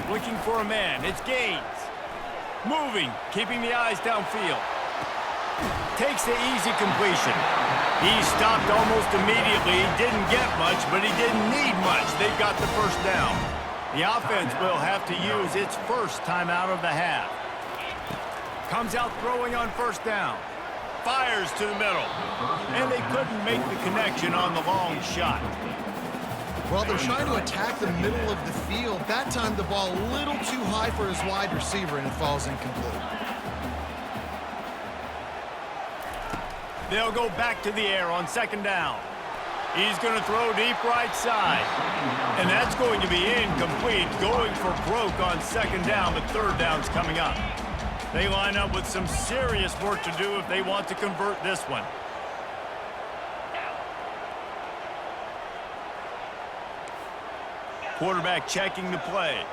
Looking for a man. It's Gaines. Moving, keeping the eyes downfield. Takes the easy completion. He stopped almost immediately. He didn't get much, but he didn't need much. They got the first down. The offense will have to use its first timeout of the half. Comes out throwing on first down. Fires to the middle. And they couldn't make the connection on the long shot. Well, they're trying to attack the middle of the field. That time the ball a little too high for his wide receiver, and it falls incomplete. They'll go back to the air on second down. He's going to throw deep right side. And that's going to be incomplete. Going for broke on second down, but third down's coming up. They line up with some serious work to do if they want to convert this one. Quarterback checking the play.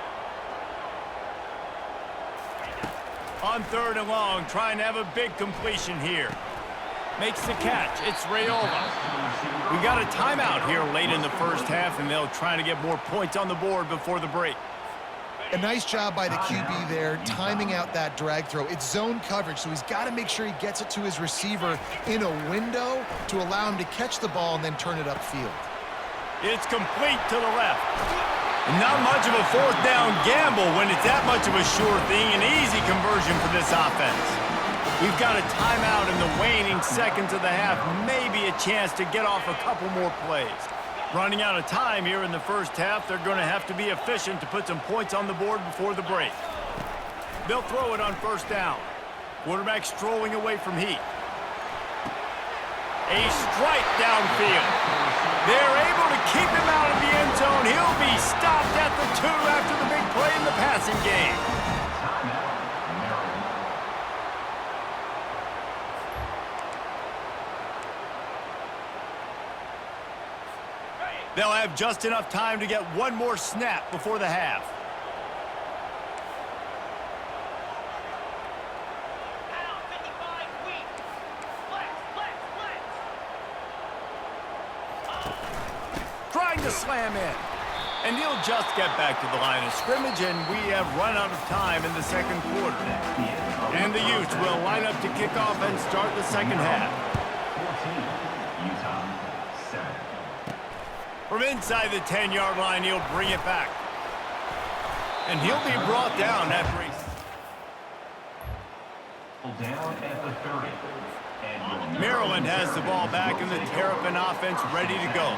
On third and long, trying to have a big completion here. Makes the catch. It's Raiola. We got a timeout here late in the first half, and they'll try to get more points on the board before the break. A nice job by the QB there, timing out that drag throw. It's zone coverage, so he's got to make sure he gets it to his receiver in a window to allow him to catch the ball and then turn it upfield. It's complete to the left. Not much of a fourth down gamble when it's that much of a sure thing. An easy conversion for this offense. We've got a timeout in the waning seconds of the half. Maybe a chance to get off a couple more plays. Running out of time here in the first half. They're going to have to be efficient to put some points on the board before the break. They'll throw it on first down. Quarterback strolling away from heat. A strike downfield. They're able to keep him out of the end zone. He'll be stopped at the 2 after the big play in the passing game. They'll have just enough time to get one more snap before the half. to slam in. And he'll just get back to the line of scrimmage, and we have run out of time in the second quarter. And the Utes will line up to kick off and start the second half. 14, Utah, 7. From inside the 10-yard line, he'll bring it back. And he'll be brought down after he... Down at the 30. And Maryland has the ball back, and the Terrapin offense ready to go.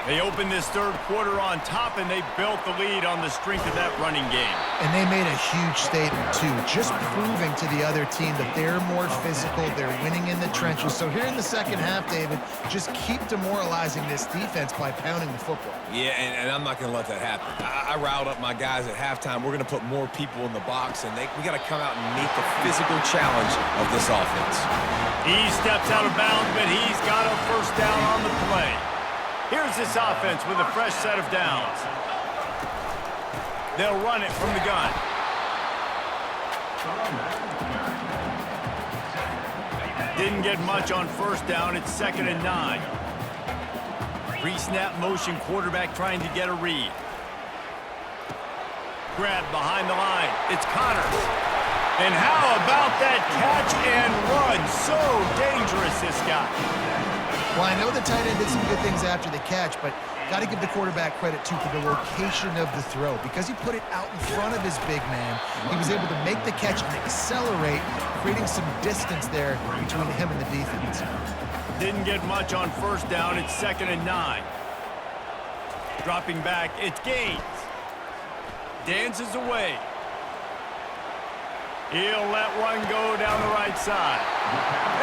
They opened this third quarter on top, and they built the lead on the strength of that running game. And they made a huge statement, too, just proving to the other team that they're more physical, they're winning in the trenches. So here in the second half, David, just keep demoralizing this defense by pounding the football. Yeah, and I'm not going to let that happen. I riled up my guys at halftime. We're going to put more people in the box, and we got to come out and meet the physical challenge of this offense. He steps out of bounds, but he's got a first down on the play. Here's this offense with a fresh set of downs. They'll run it from the gun. Didn't get much on first down. It's 2nd and 9. Pre-snap motion, quarterback trying to get a read. Grab behind the line. It's Connors. And how about that catch and run? So dangerous, this guy. Well, I know the tight end did some good things after the catch, but got to give the quarterback credit, too, for the location of the throw. Because he put it out in front of his big man, he was able to make the catch and accelerate, creating some distance there between him and the defense. Didn't get much on first down. It's 2nd and 9. Dropping back, it's Gaines. Dances away. He'll let one go down the right side.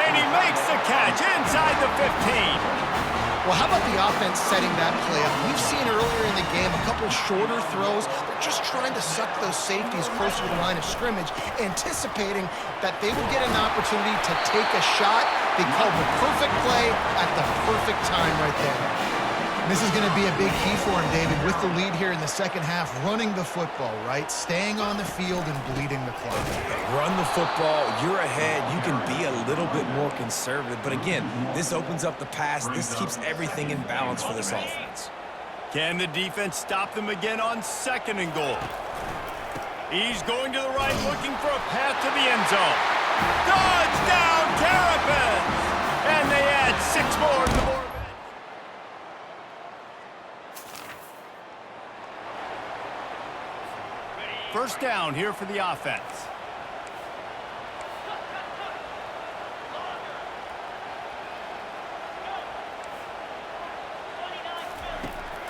And he makes the catch inside the 15. Well, how about the offense setting that play up? We've seen earlier in the game a couple shorter throws. They're just trying to suck those safeties closer to the line of scrimmage, anticipating that they would get an opportunity to take a shot. They called the perfect play at the perfect time right there. This is going to be a big key for him, David, with the lead here in the second half, running the football, right? Staying on the field and bleeding the clock. Run the football, you're ahead, you can be a little bit more conservative. But again, this opens up the pass. This keeps everything in balance for this offense. Can the defense stop them again on 2nd and goal? He's going to the right, looking for a path to the end zone. Touchdown, Terrapins! And they add 6 more to the board. First down here for the offense.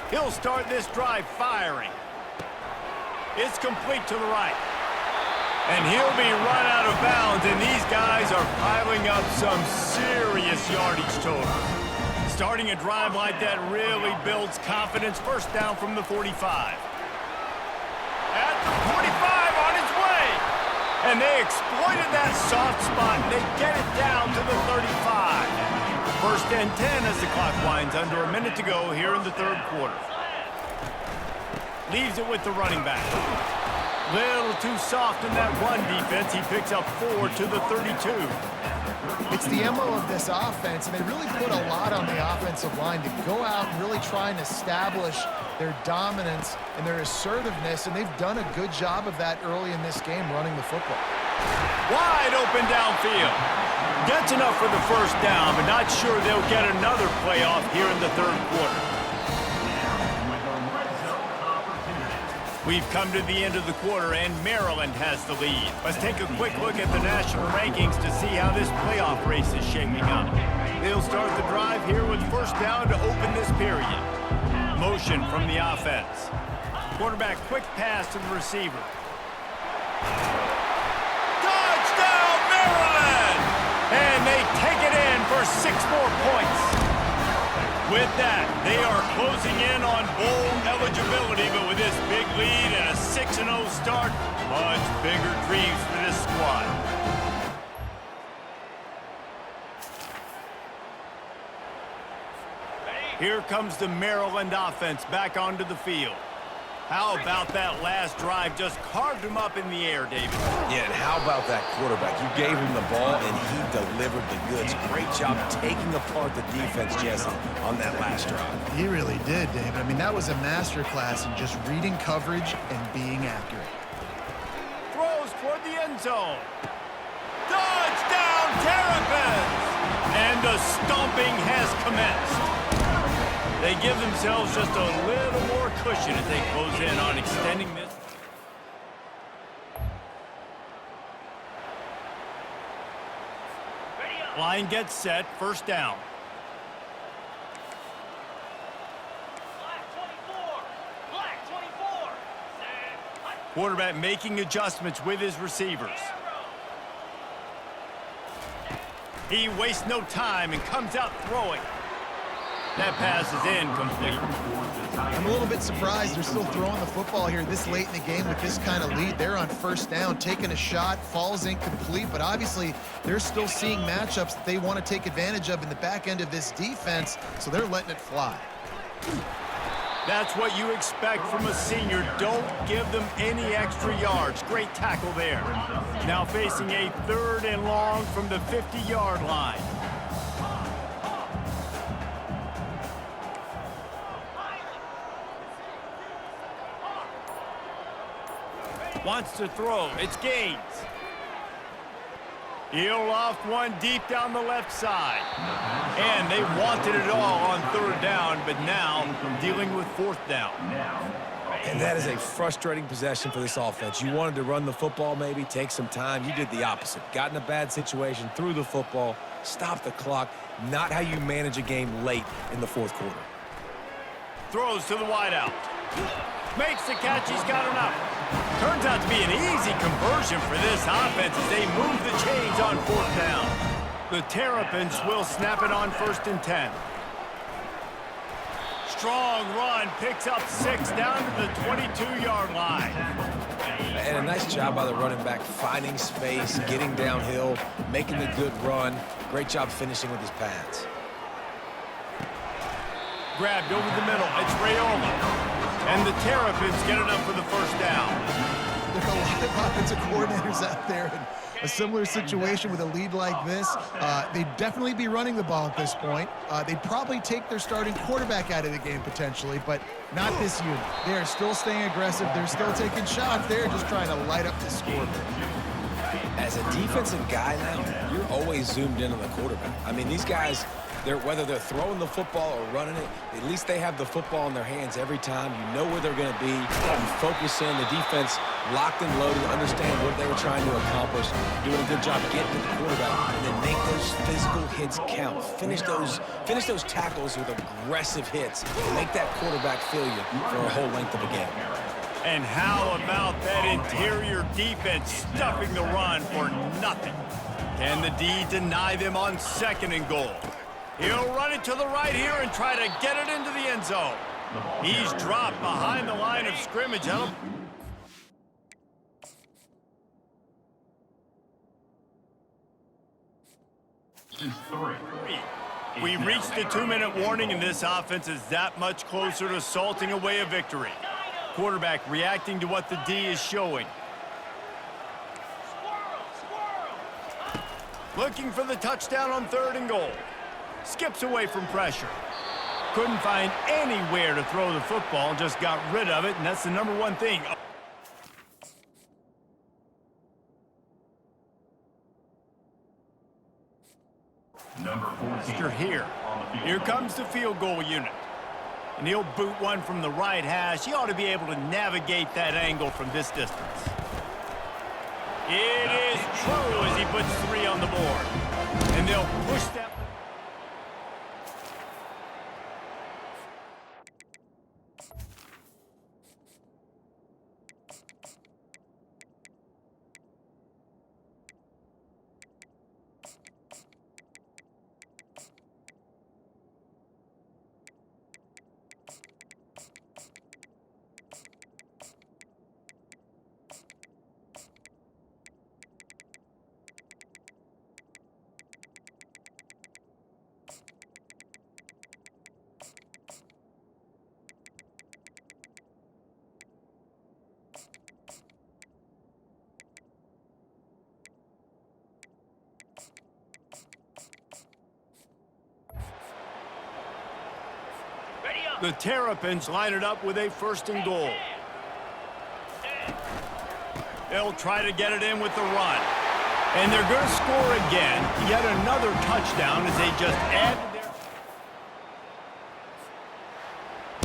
He'll start this drive firing. It's complete to the right. And he'll be run out of bounds, and these guys are piling up some serious yardage total. Starting a drive like that really builds confidence. First down from the 45. At the 45 on its way. And they exploited that soft spot. They get it down to the 35. First and 10 as the clock winds under a minute to go here in the third quarter. Leaves it with the running back. Little too soft in that run defense. He picks up 4 to the 32. It's the MO of this offense, and they really put a lot on the offensive line to go out and really try and establish their dominance and their assertiveness, and they've done a good job of that early in this game, running the football. Wide open downfield. Gets enough for the first down, but not sure they'll get another playoff here in the third quarter. We've come to the end of the quarter, and Maryland has the lead. Let's take a quick look at the national rankings to see how this playoff race is shaping up. They'll start the drive here with first down to open this period. Motion from the offense. Quarterback quick pass to the receiver. Touchdown, Maryland! And they take it in for 6 more points. With that, they are closing in on bowl eligibility, but with this big lead and a 6-0 start, much bigger dreams for this squad. Here comes the Maryland offense back onto the field. How about that last drive? Just carved him up in the air, David. Yeah, and how about that quarterback? You gave him the ball, and he delivered the goods. Great job taking apart the defense, Jesse, on that last drive. He really did, David. I mean, that was a masterclass in just reading coverage and being accurate. Throws toward the end zone. Touchdown, Terrapins! And the stomping has commenced. They give themselves just a little more cushion as they close in on extending this. Line gets set, first down. Black 24. Quarterback making adjustments with his receivers. He wastes no time and comes out throwing. That pass is incomplete. I'm a little bit surprised they're still throwing the football here this late in the game with this kind of lead. They're on first down, taking a shot, falls incomplete, but obviously they're still seeing matchups that they want to take advantage of in the back end of this defense, so they're letting it fly. That's what you expect from a senior. Don't give them any extra yards. Great tackle there. Now facing a 3rd and long from the 50-yard line. Wants to throw. It's Gaines. He'll loft one deep down the left side. And they wanted it all on 3rd down, but now dealing with 4th down. And that is a frustrating possession for this offense. You wanted to run the football, maybe take some time. You did the opposite. Got in a bad situation, threw the football, stopped the clock. Not how you manage a game late in the 4th quarter. Throws to the wideout. Makes the catch. He's got enough. Turns out to be an easy conversion for this offense as they move the chains on 4th down. The Terrapins will snap it on 1st and 10. Strong run, picks up 6 down to the 22-yard line. And a nice job by the running back, finding space, getting downhill, making the good run. Great job finishing with his pads. Grabbed over the middle. It's Rayola. And the Terrapins get it up for the 1st down. There are a lot of offensive coordinators out there in a similar situation with a lead like this. They'd definitely be running the ball at this point. They'd probably take their starting quarterback out of the game potentially, but not this unit. They are still staying aggressive. They're still taking shots. They're just trying to light up the scoreboard. As a defensive guy now, you're always zoomed in on the quarterback. I mean, these guys, whether they're throwing the football or running it, at least they have the football in their hands every time. You know where they're going to be. You focus in. The defense locked and loaded, understand what they were trying to accomplish, doing a good job getting to the quarterback, and then make those physical hits count. Finish those tackles with aggressive hits and make that quarterback feel you for a whole length of a game. And how about that interior defense stuffing the run for nothing? Can the D deny them on 2nd and goal? He'll run it to the right here and try to get it into the end zone. He's dropped behind the line of scrimmage. We reached the 2-minute warning, and this offense is that much closer to salting away a victory. Quarterback reacting to what the D is showing. Looking for the touchdown on 3rd and goal. Skips away from pressure. Couldn't find anywhere to throw the football, just got rid of it, and that's the #1 thing. Number 14. You're here. Here comes the field goal unit. And he'll boot one from the right hash. He ought to be able to navigate that angle from this distance. It is true as he puts 3 on the board. And they'll push that. The Terrapins line it up with a 1st and goal. They'll try to get it in with the run. And they're going to score again. Yet another touchdown as they just add to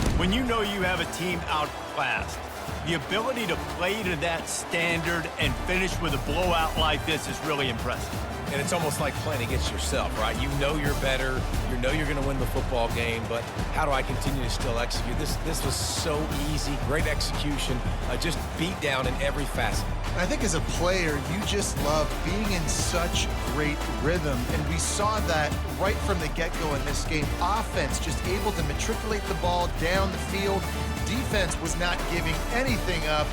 their... When you know you have a team outclassed, the ability to play to that standard and finish with a blowout like this is really impressive. And it's almost like playing against yourself, right? You know you're better. You know you're going to win the football game, but how do I continue to still execute? This was so easy. Great execution. Just beat down in every facet. And I think as a player, you just love being in such great rhythm. And we saw that right from the get-go in this game. Offense just able to matriculate the ball down the field. Defense was not giving anything up.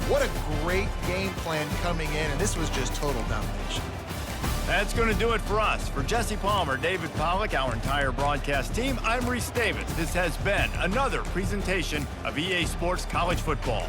What a great game plan coming in, and this was just total domination. That's going to do it for us. For Jesse Palmer, David Pollack, our entire broadcast team, I'm Reese Davis. This has been another presentation of EA Sports College Football.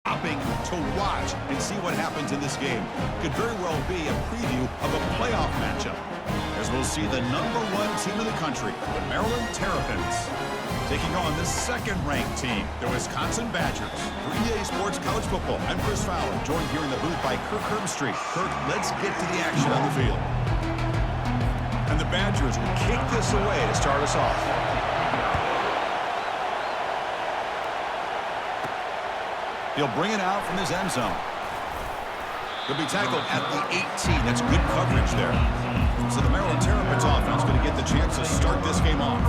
to watch and see what happens in this game. Could very well be a preview of a playoff matchup, as we'll see the #1 team in the country, the Maryland Terrapins, taking on the second-ranked team, the Wisconsin Badgers. For EA Sports College Football, I'm Chris Fowler, joined here in the booth by Kirk Herbstreit. Kirk, let's get to the action on the field. And the Badgers will kick this away to start us off. He'll bring it out from his end zone. He'll be tackled at the 18. That's good coverage there. So the Maryland Terrapins offense going to get the chance to start this game off.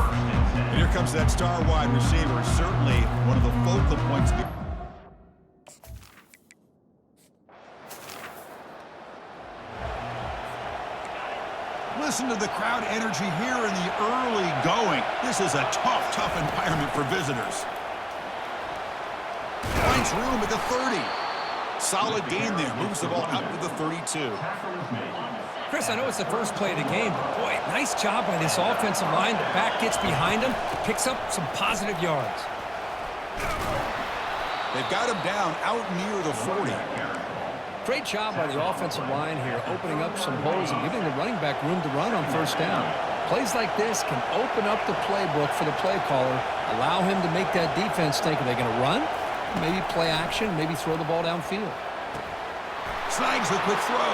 And here comes that star wide receiver, certainly one of the focal points of the... Listen to the crowd energy here in the early going. This is a tough environment for visitors. Finds room at the 30. Solid gain there. Moves the ball out to the 32. Chris, I know it's the first play of the game, but boy, nice job by this offensive line. The back gets behind him, picks up some positive yards. They've got him down out near the 40. Great job by the offensive line here, opening up some holes and giving the running back room to run on first down. Plays like this can open up the playbook for the play caller, allow him to make that defense think, are they going to run? Maybe play action, maybe throw the ball downfield. Snags the quick throw.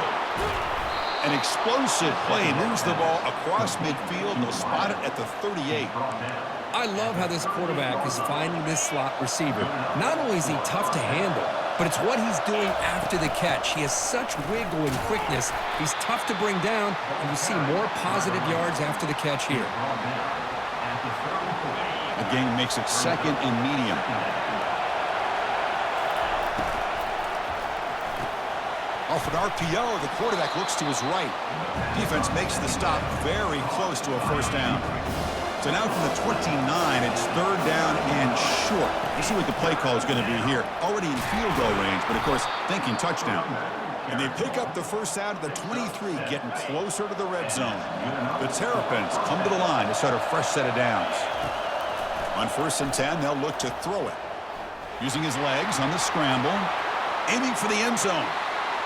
An explosive play, moves the ball across midfield. They'll spot it at the 38. I love how this quarterback is finding this slot receiver. Not only is he tough to handle, but it's what he's doing after the catch. He has such wiggle and quickness. He's tough to bring down, and you see more positive yards after the catch here. Again, makes it second and medium. Off an RPO, the quarterback looks to his right. Defense makes the stop very close to a first down. So now from the 29, it's third down and short. Let's see what the play call is going to be here. Already in field goal range, but of course, thinking touchdown. And they pick up the first out of the 23, getting closer to the red zone. The Terrapins come to the line to start a fresh set of downs. On 1st and 10, they'll look to throw it. Using his legs on the scramble. Aiming for the end zone.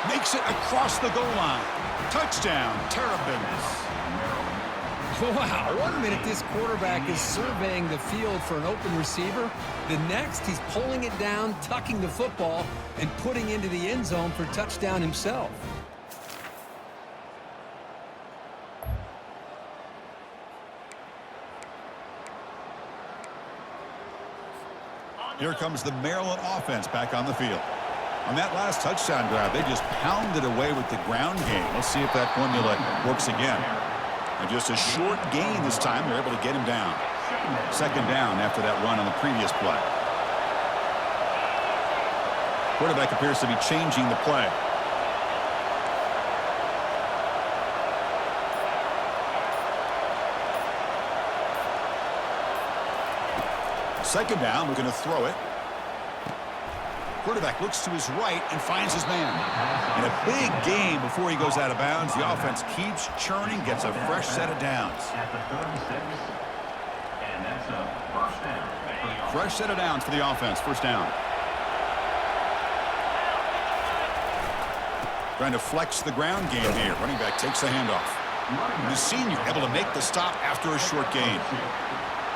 Makes it across the goal line. Touchdown, Terrapins. Wow, 1 minute this quarterback is surveying the field for an open receiver. The next, he's pulling it down, tucking the football, and putting into the end zone for touchdown himself. Here comes the Maryland offense back on the field. On that last touchdown drive, they just pounded away with the ground game. Let's see if that formula works again. And just a short gain this time, they're able to get him down. Second down after that run on the previous play. Quarterback appears to be changing the play. Second down, we're going to throw it. Quarterback looks to his right and finds his man. And a big gain before he goes out of bounds. The offense keeps churning, gets a fresh set of downs. Fresh set of downs for the offense. First down. Trying to flex the ground game here. Running back takes the handoff. The senior able to make the stop after a short gain.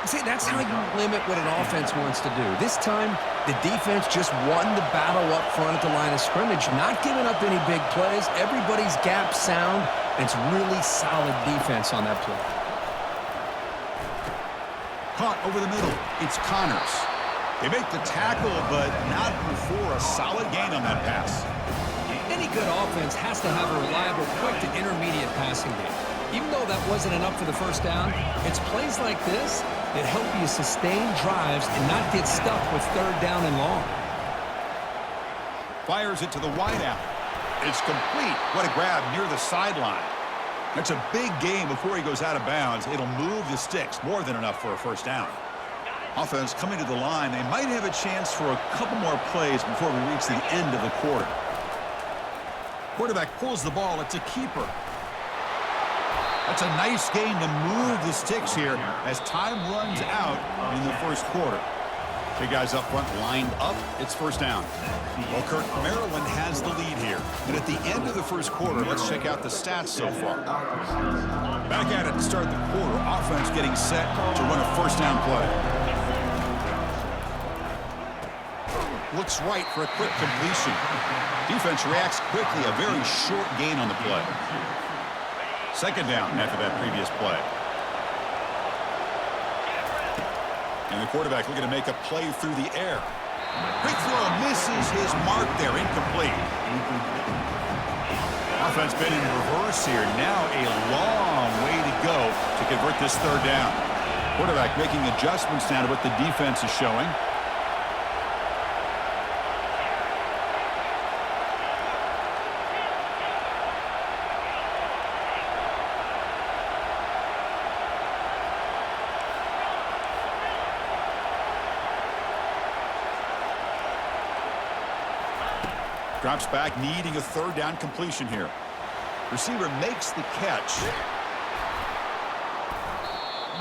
See, that's how you limit what an offense wants to do. This time, the defense just won the battle up front at the line of scrimmage, not giving up any big plays. Everybody's gap sound, and it's really solid defense on that play. Caught over the middle. It's Connors. They make the tackle, but not before a solid gain on that pass. Any good offense has to have a reliable, quick to intermediate passing game. Even though that wasn't enough for the first down, it's plays like this that help you sustain drives and not get stuck with third down and long. Fires it to the wideout. It's complete. What a grab near the sideline. That's a big gain before he goes out of bounds. It'll move the sticks. More than enough for a first down. Offense coming to the line. They might have a chance for a couple more plays before we reach the end of the quarter. Quarterback pulls the ball. It's a keeper. That's a nice gain to move the sticks here as time runs out in the first quarter. Big guys up front lined up. It's first down. Well, Kirk, Maryland has the lead here. And at the end of the first quarter, let's check out the stats so far. Back at it to start the quarter. Offense getting set to run a first down play. Looks right for a quick completion. Defense reacts quickly. A very short gain on the play. Second down after that previous play. And the quarterback looking to make a play through the air. Quick throw, misses his mark there, incomplete. Offense been in reverse here. Now a long way to go to convert this third down. Quarterback making adjustments now to what the defense is showing. Drops back, needing a third down completion here. Receiver makes the catch.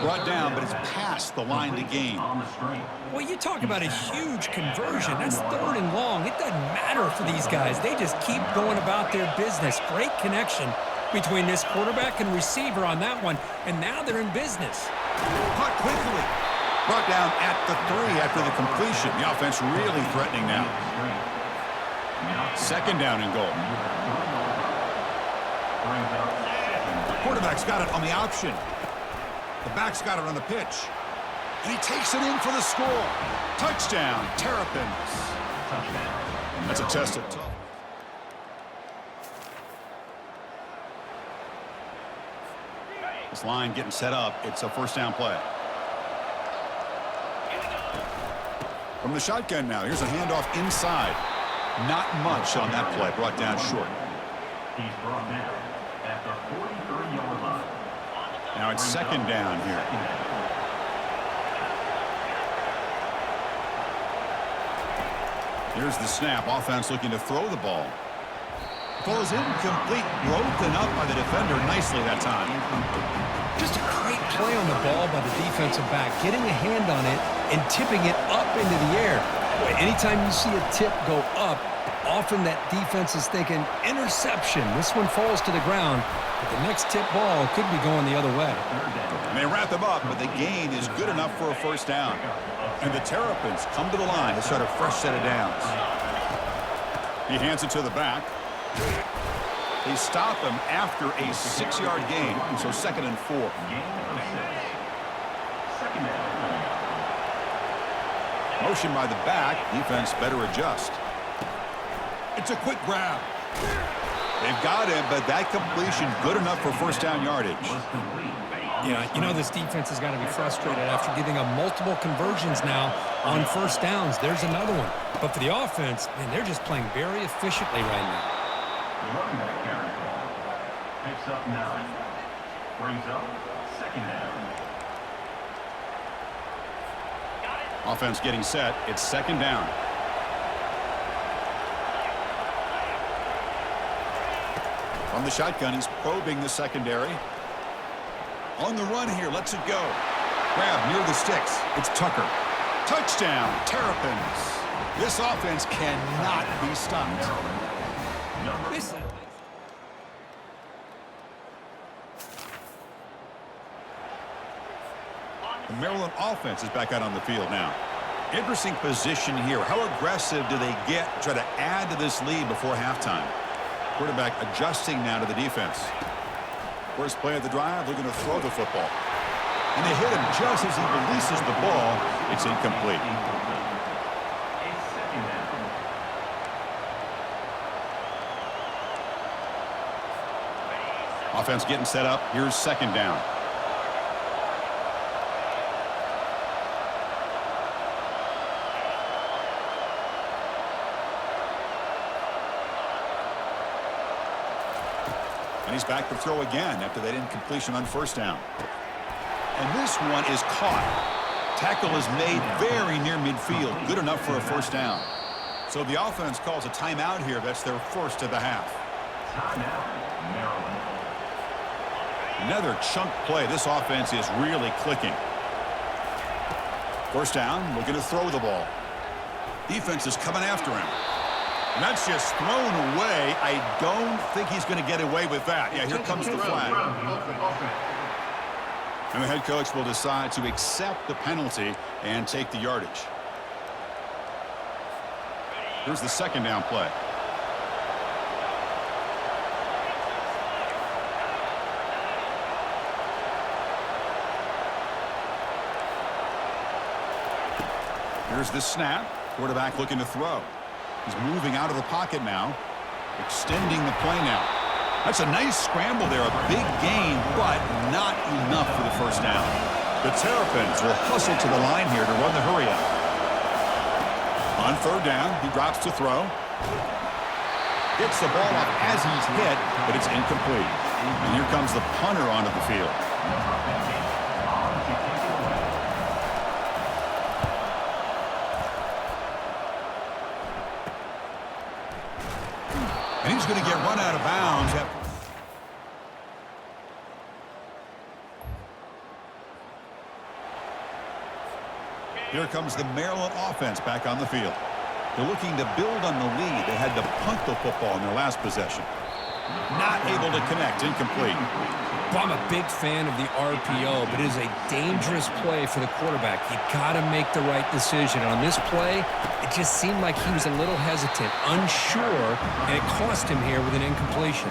Brought down, but it's past the line to gain. Well, you talk about a huge conversion. That's third and long. It doesn't matter for these guys. They just keep going about their business. Great connection between this quarterback and receiver on that one, and now they're in business. Caught quickly. Brought down at the 3 after the completion. The offense really threatening now. Second down and goal. The quarterback's got it on the option. The back's got it on the pitch. And he takes it in for the score. Touchdown, Terrapins. That's a test of tough. This line getting set up. It's a first down play. From the shotgun now. Here's a handoff inside. Not much on that play. Brought down short. He's brought down at the 43-yard line. Now it's second down here. Here's the snap. Offense looking to throw the ball. Falls incomplete. Broken up by the defender nicely that time. Just a great play on the ball by the defensive back, getting a hand on it and tipping it up into the air. Boy, anytime you see a tip go up, often that defense is thinking interception. This one falls to the ground, but the next tip ball could be going the other way. And they wrap them up, but the gain is good enough for a first down. And the Terrapins come to the line to start a fresh set of downs. He hands it to the back. They stop him after a 6-yard gain, so second and 4. Second down. Motion by the back. Defense better adjust. It's a quick grab. They've got him, but that completion good enough for first down yardage. Yeah, you know this defense has got to be frustrated after giving up multiple conversions now on first downs. There's another one. But for the offense, man, they're just playing very efficiently right now. The running back carry. Picks up 9. Brings up second down. Offense getting set. It's second down. From the shotgun, he's probing the secondary. On the run here, lets it go. Grab near the sticks. It's Tucker. Touchdown, Terrapins. This offense cannot be stopped. The Maryland offense is back out on the field now. Interesting position here. How aggressive do they get to try to add to this lead before halftime? Quarterback adjusting now to the defense. First play of the drive, looking to throw the football. And they hit him just as he releases the ball. It's incomplete. Offense getting set up. Here's second down. And he's back to throw again after that incompletion on first down. And this one is caught. Tackle is made very near midfield. Good enough for a first down. So the offense calls a timeout here. That's their first of the half. Timeout, Maryland. Another chunk play. This offense is really clicking. First down, looking to throw the ball. Defense is coming after him. And that's just thrown away. I don't think he's going to get away with that. Yeah, here comes the flag. And the head coach will decide to accept the penalty and take the yardage. Here's the second down play. Here's the snap. Quarterback looking to throw. He's moving out of the pocket now. Extending the play now. That's a nice scramble there. A big gain, but not enough for the first down. The Terrapins will hustle to the line here to run the hurry up. On third down, he drops to throw. Gets the ball up as he's hit, but it's incomplete. And here comes the punter onto the field. And he's going to get run out of bounds. Here comes the Maryland offense back on the field. They're looking to build on the lead. They had to punt the football in their last possession. Not able to connect. Incomplete. Well, I'm a big fan of the RPO, but it is a dangerous play for the quarterback. You got to make the right decision. And on this play, it just seemed like he was a little hesitant, unsure, and it cost him here with an incompletion.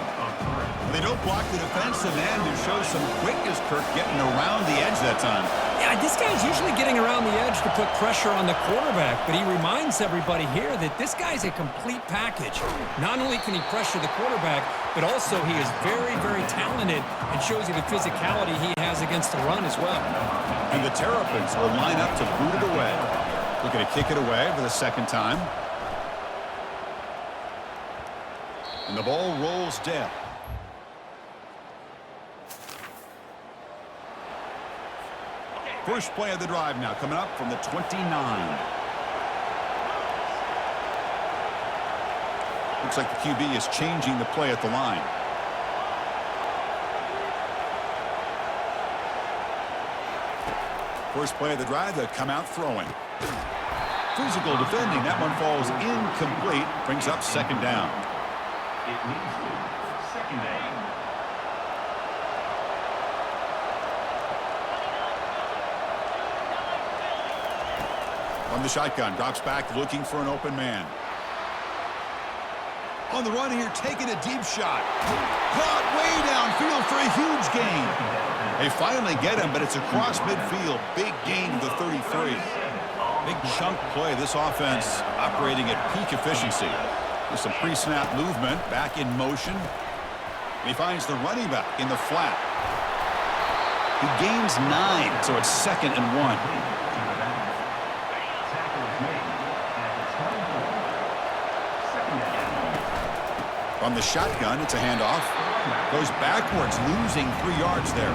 They don't block the defensive end and show some quickness, Kirk, getting around the edge that time. Yeah, this guy's usually getting around the edge to put pressure on the quarterback, but he reminds everybody here that this guy's a complete package. Not only can he pressure the quarterback, but also he is very, very talented and shows you the physicality he has against the run as well. And the Terrapins will line up to boot it away. Looking to kick it away for the second time. And the ball rolls dead. First play of the drive now coming up from the 29. Looks like the QB is changing the play at the line. First play of the drive, they come out throwing. Physical defending. That one falls incomplete. Brings up second down. It leads to second down. From the shotgun, drops back, looking for an open man. On the run here, taking a deep shot. Caught way downfield for a huge gain. They finally get him, but it's across midfield. Big gain to the 33. Big chunk play. This offense operating at peak efficiency. With some pre-snap movement, back in motion. And he finds the running back in the flat. He gains 9, so it's 2nd and 1. From the shotgun, it's a handoff. Goes backwards, losing 3 yards there.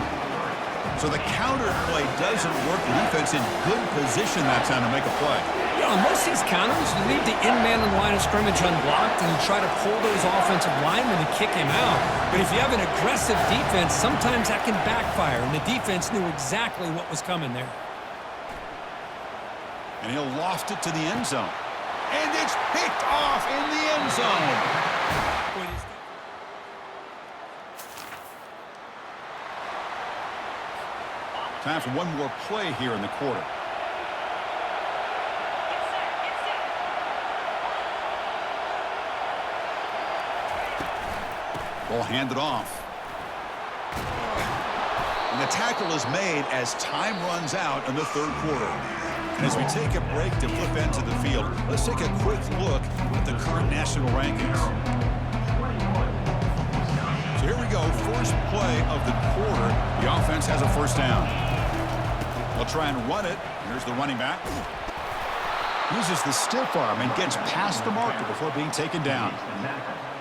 So the counter play doesn't work. The defense in good position that time to make a play. Yeah, on most of these counters, you leave the in-man in line of scrimmage unblocked and you try to pull those offensive linemen to kick him out. But if you have an aggressive defense, sometimes that can backfire, and the defense knew exactly what was coming there. And he'll loft it to the end zone. And it's picked off in the end zone. Time for one more play here in the quarter. Ball handed off. And the tackle is made as time runs out in the third quarter. And as we take a break to flip into the field, let's take a quick look at the current national rankings. So here we go, first play of the quarter. The offense has a first down. They'll try and run it. Here's the running back. Uses the stiff arm and gets past the marker before being taken down.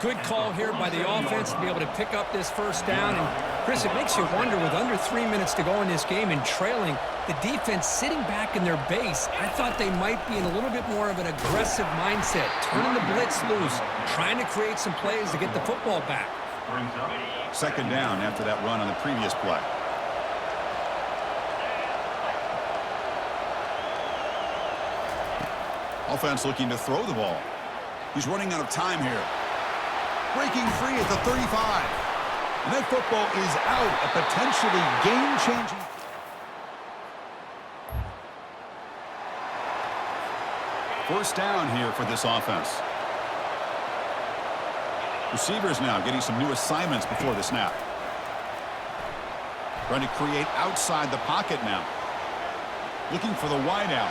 Good call here by the offense to be able to pick up this first down. And, Chris, it makes you wonder, with under 3 minutes to go in this game and trailing, the defense sitting back in their base, I thought they might be in a little bit more of an aggressive mindset, turning the blitz loose, trying to create some plays to get the football back. Second down after that run on the previous play. Offense looking to throw the ball. He's running out of time here. Breaking free at the 35. And that football is out. A potentially game-changing. First down here for this offense. Receivers now getting some new assignments before the snap. Trying to create outside the pocket now. Looking for the wideout.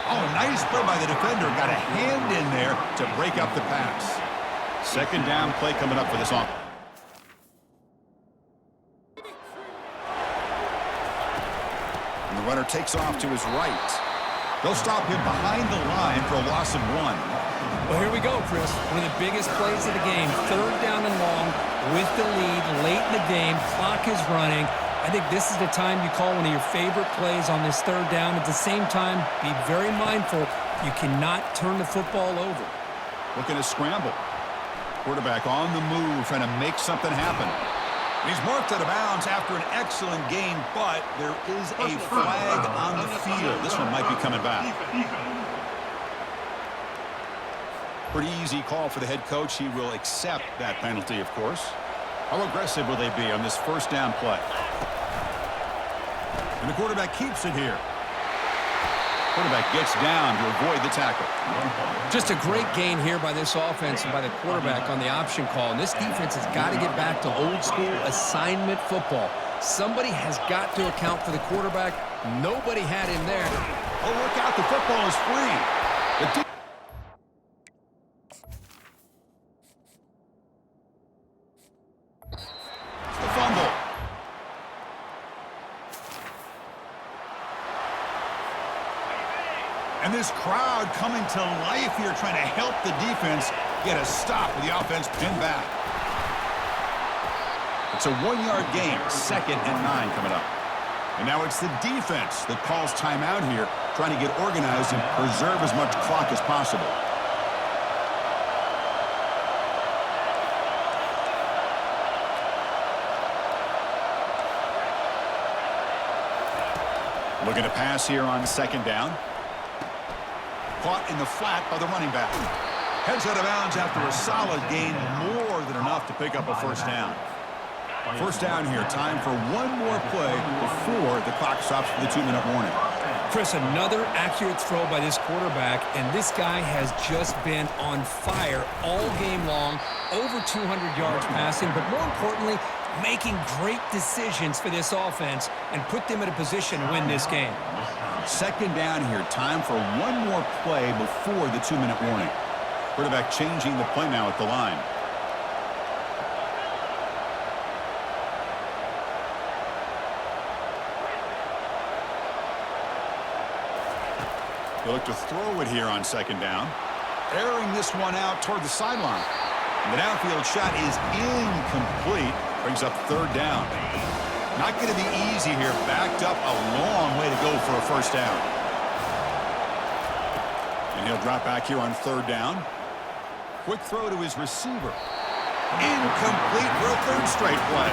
Oh, nice play by the defender. Got a hand in there to break up the pass. Second down play coming up for this offense. And the runner takes off to his right. They'll stop him behind the line for a loss of 1. Well, here we go, Chris. One of the biggest plays of the game. Third down and long with the lead late in the game. Clock is running. I think this is the time you call one of your favorite plays on this third down. At the same time, be very mindful. You cannot turn the football over. Looking to scramble. Quarterback on the move, trying to make something happen. And he's marked out of bounds after an excellent game, but there is a flag on the field. This one might be coming back. Pretty easy call for the head coach. He will accept that penalty, of course. How aggressive will they be on this first down play? And the quarterback keeps it here. Quarterback gets down to avoid the tackle. Just a great gain here by this offense and by the quarterback on the option call. And this defense has got to get back to old school assignment football. Somebody has got to account for the quarterback. Nobody had him there. Oh, look out. The football is free. The fumble. And this crowd coming to life here, trying to help the defense get a stop with the offense pinned back. It's a 1-yard gain, 2nd and 9 coming up. And now it's the defense that calls timeout here, trying to get organized and preserve as much clock as possible. Looking to pass here on 2nd down. Caught in the flat by the running back. Heads out of bounds after a solid gain, more than enough to pick up a first down. First down here, time for one more play before the clock stops for the 2-minute warning. Chris, another accurate throw by this quarterback, and this guy has just been on fire all game long, over 200 yards passing, but more importantly, making great decisions for this offense and put them in a position to win this game. Second down here, time for one more play before the 2-minute warning. Quarterback changing the play now at the line. They look to throw it here on 2nd down. Airing this one out toward the sideline. The downfield shot is incomplete. Brings up 3rd down. Not going to be easy here. Backed up a long way to go for a first down. And he'll drop back here on 3rd down. Quick throw to his receiver. Incomplete for a 3rd straight play.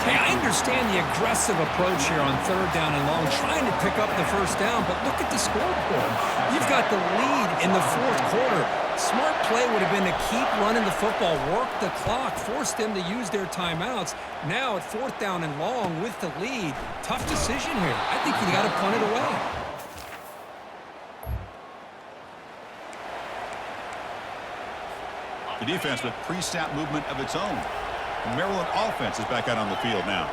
Hey, I understand the aggressive approach here on 3rd down and long, trying to pick up the first down, but look at the scoreboard. You've got the lead in the 4th quarter. Smart play would have been to keep running the football, work the clock, force them to use their timeouts. Now at 4th down and long with the lead, tough decision here. I think you got to punt it away. The defense with pre-snap movement of its own. The Maryland offense is back out on the field now.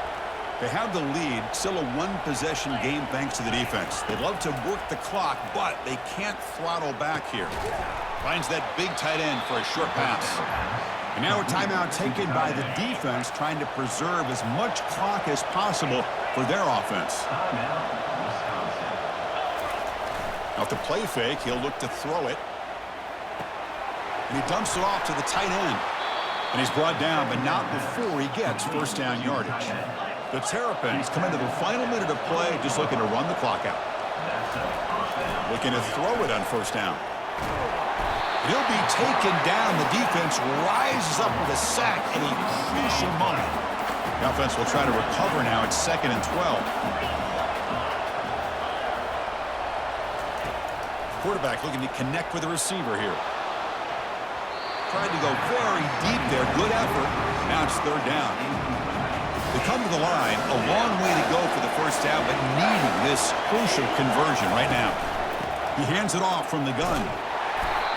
They have the lead, still a one-possession game thanks to the defense. They love to work the clock, but they can't throttle back here. Finds that big tight end for a short pass. And now a timeout taken by the defense, trying to preserve as much clock as possible for their offense. Now to play fake, he'll look to throw it. And he dumps it off to the tight end. And he's brought down, but not before he gets first down yardage. The Terrapins come into the final minute of play, just looking to run the clock out. Looking to throw it on first down. He'll be taken down. The defense rises up with a sack in a crucial moment. The offense will try to recover now. It's 2nd and 12. quarterback looking to connect with the receiver here. Tried to go very deep there. Good effort. Now it's third down. They come to the line. A long way to go for the first down, but needing this crucial conversion right now. He hands it off from the gun.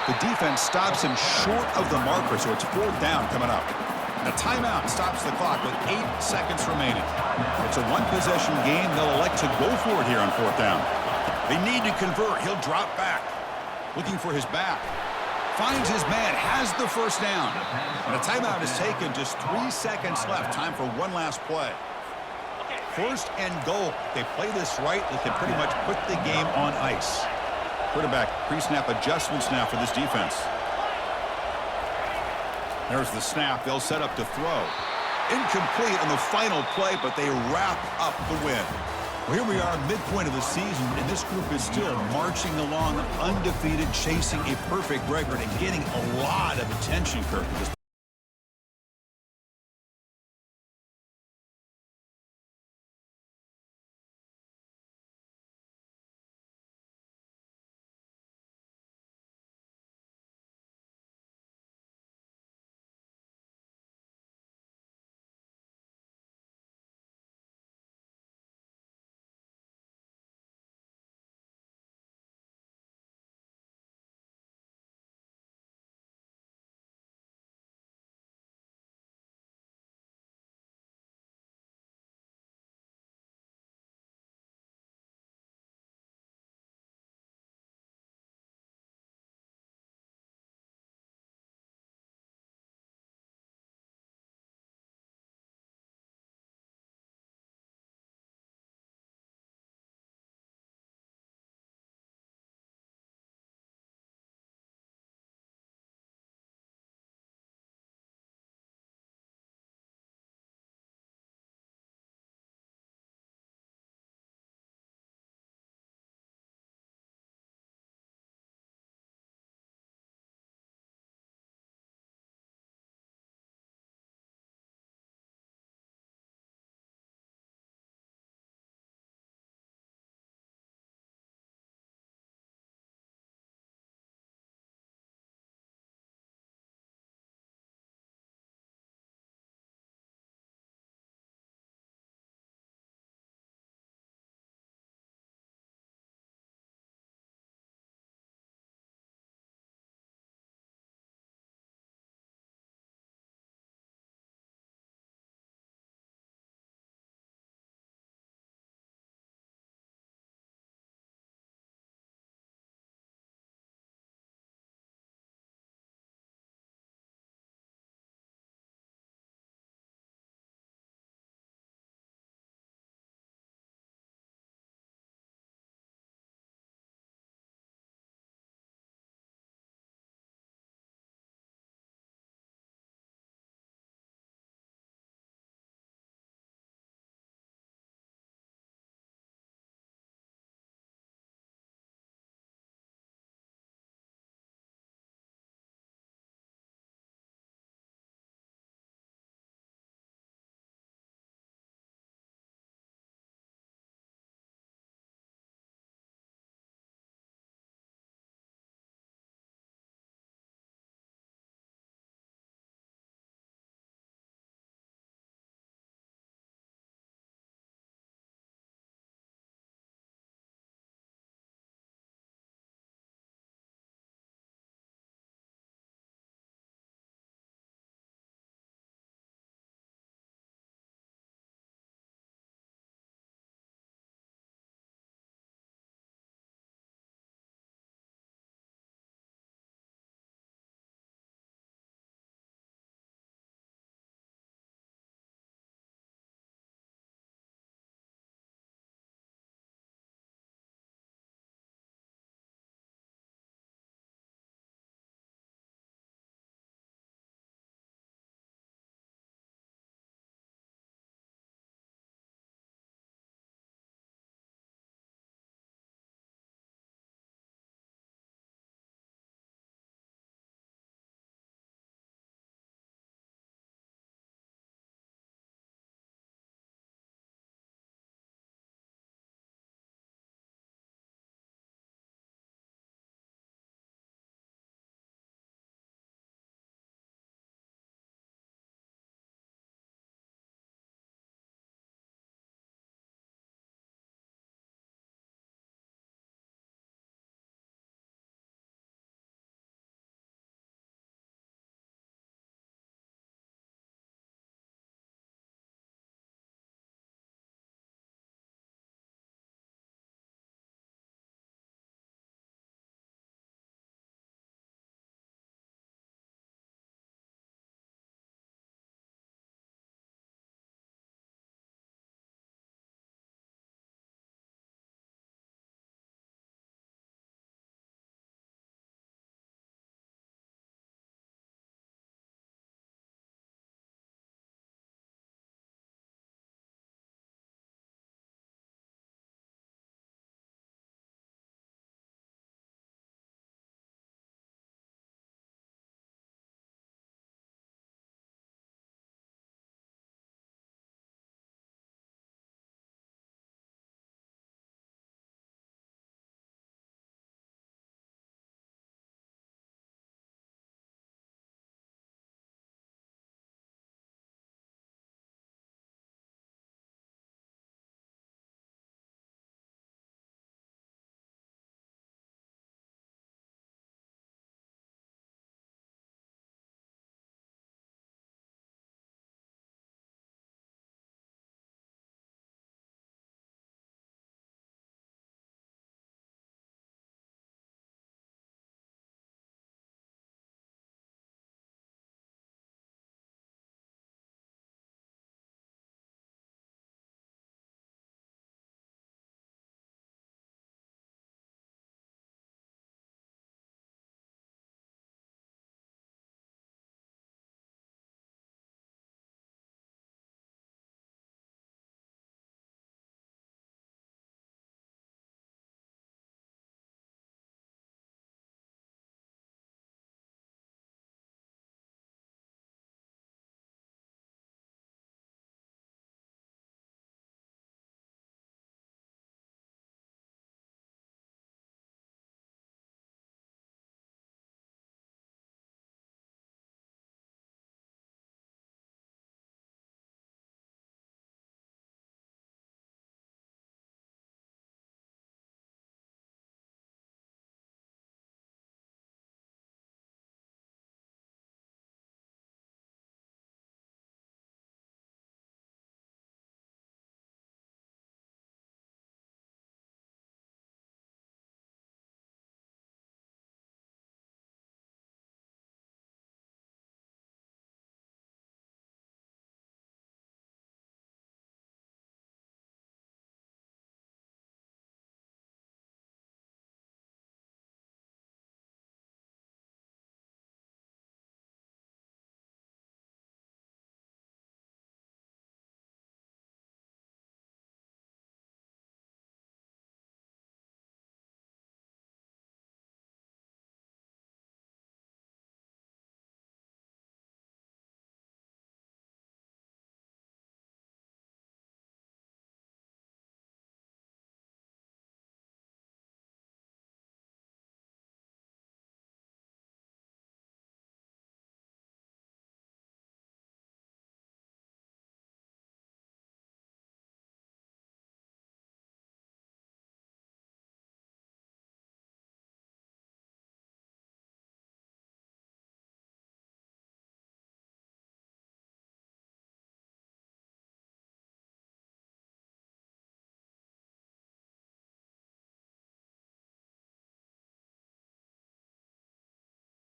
The defense stops him short of the marker, so it's fourth down coming up. A timeout stops the clock with 8 seconds remaining. It's a one-possession game. They'll elect to go for it here on fourth down. They need to convert. He'll drop back. Looking for his back. Finds his man. Has the first down. And a timeout is taken. Just 3 seconds left. Time for one last play. First and goal. They play this right. They can pretty much put the game on ice. Quarterback pre-snap adjustments now for this defense. There's the snap. They'll set up to throw. Incomplete on the final play, but they wrap up the win. Well, here we are, midpoint of the season, and this group is still marching along undefeated, chasing a perfect record and getting a lot of attention, Kirk.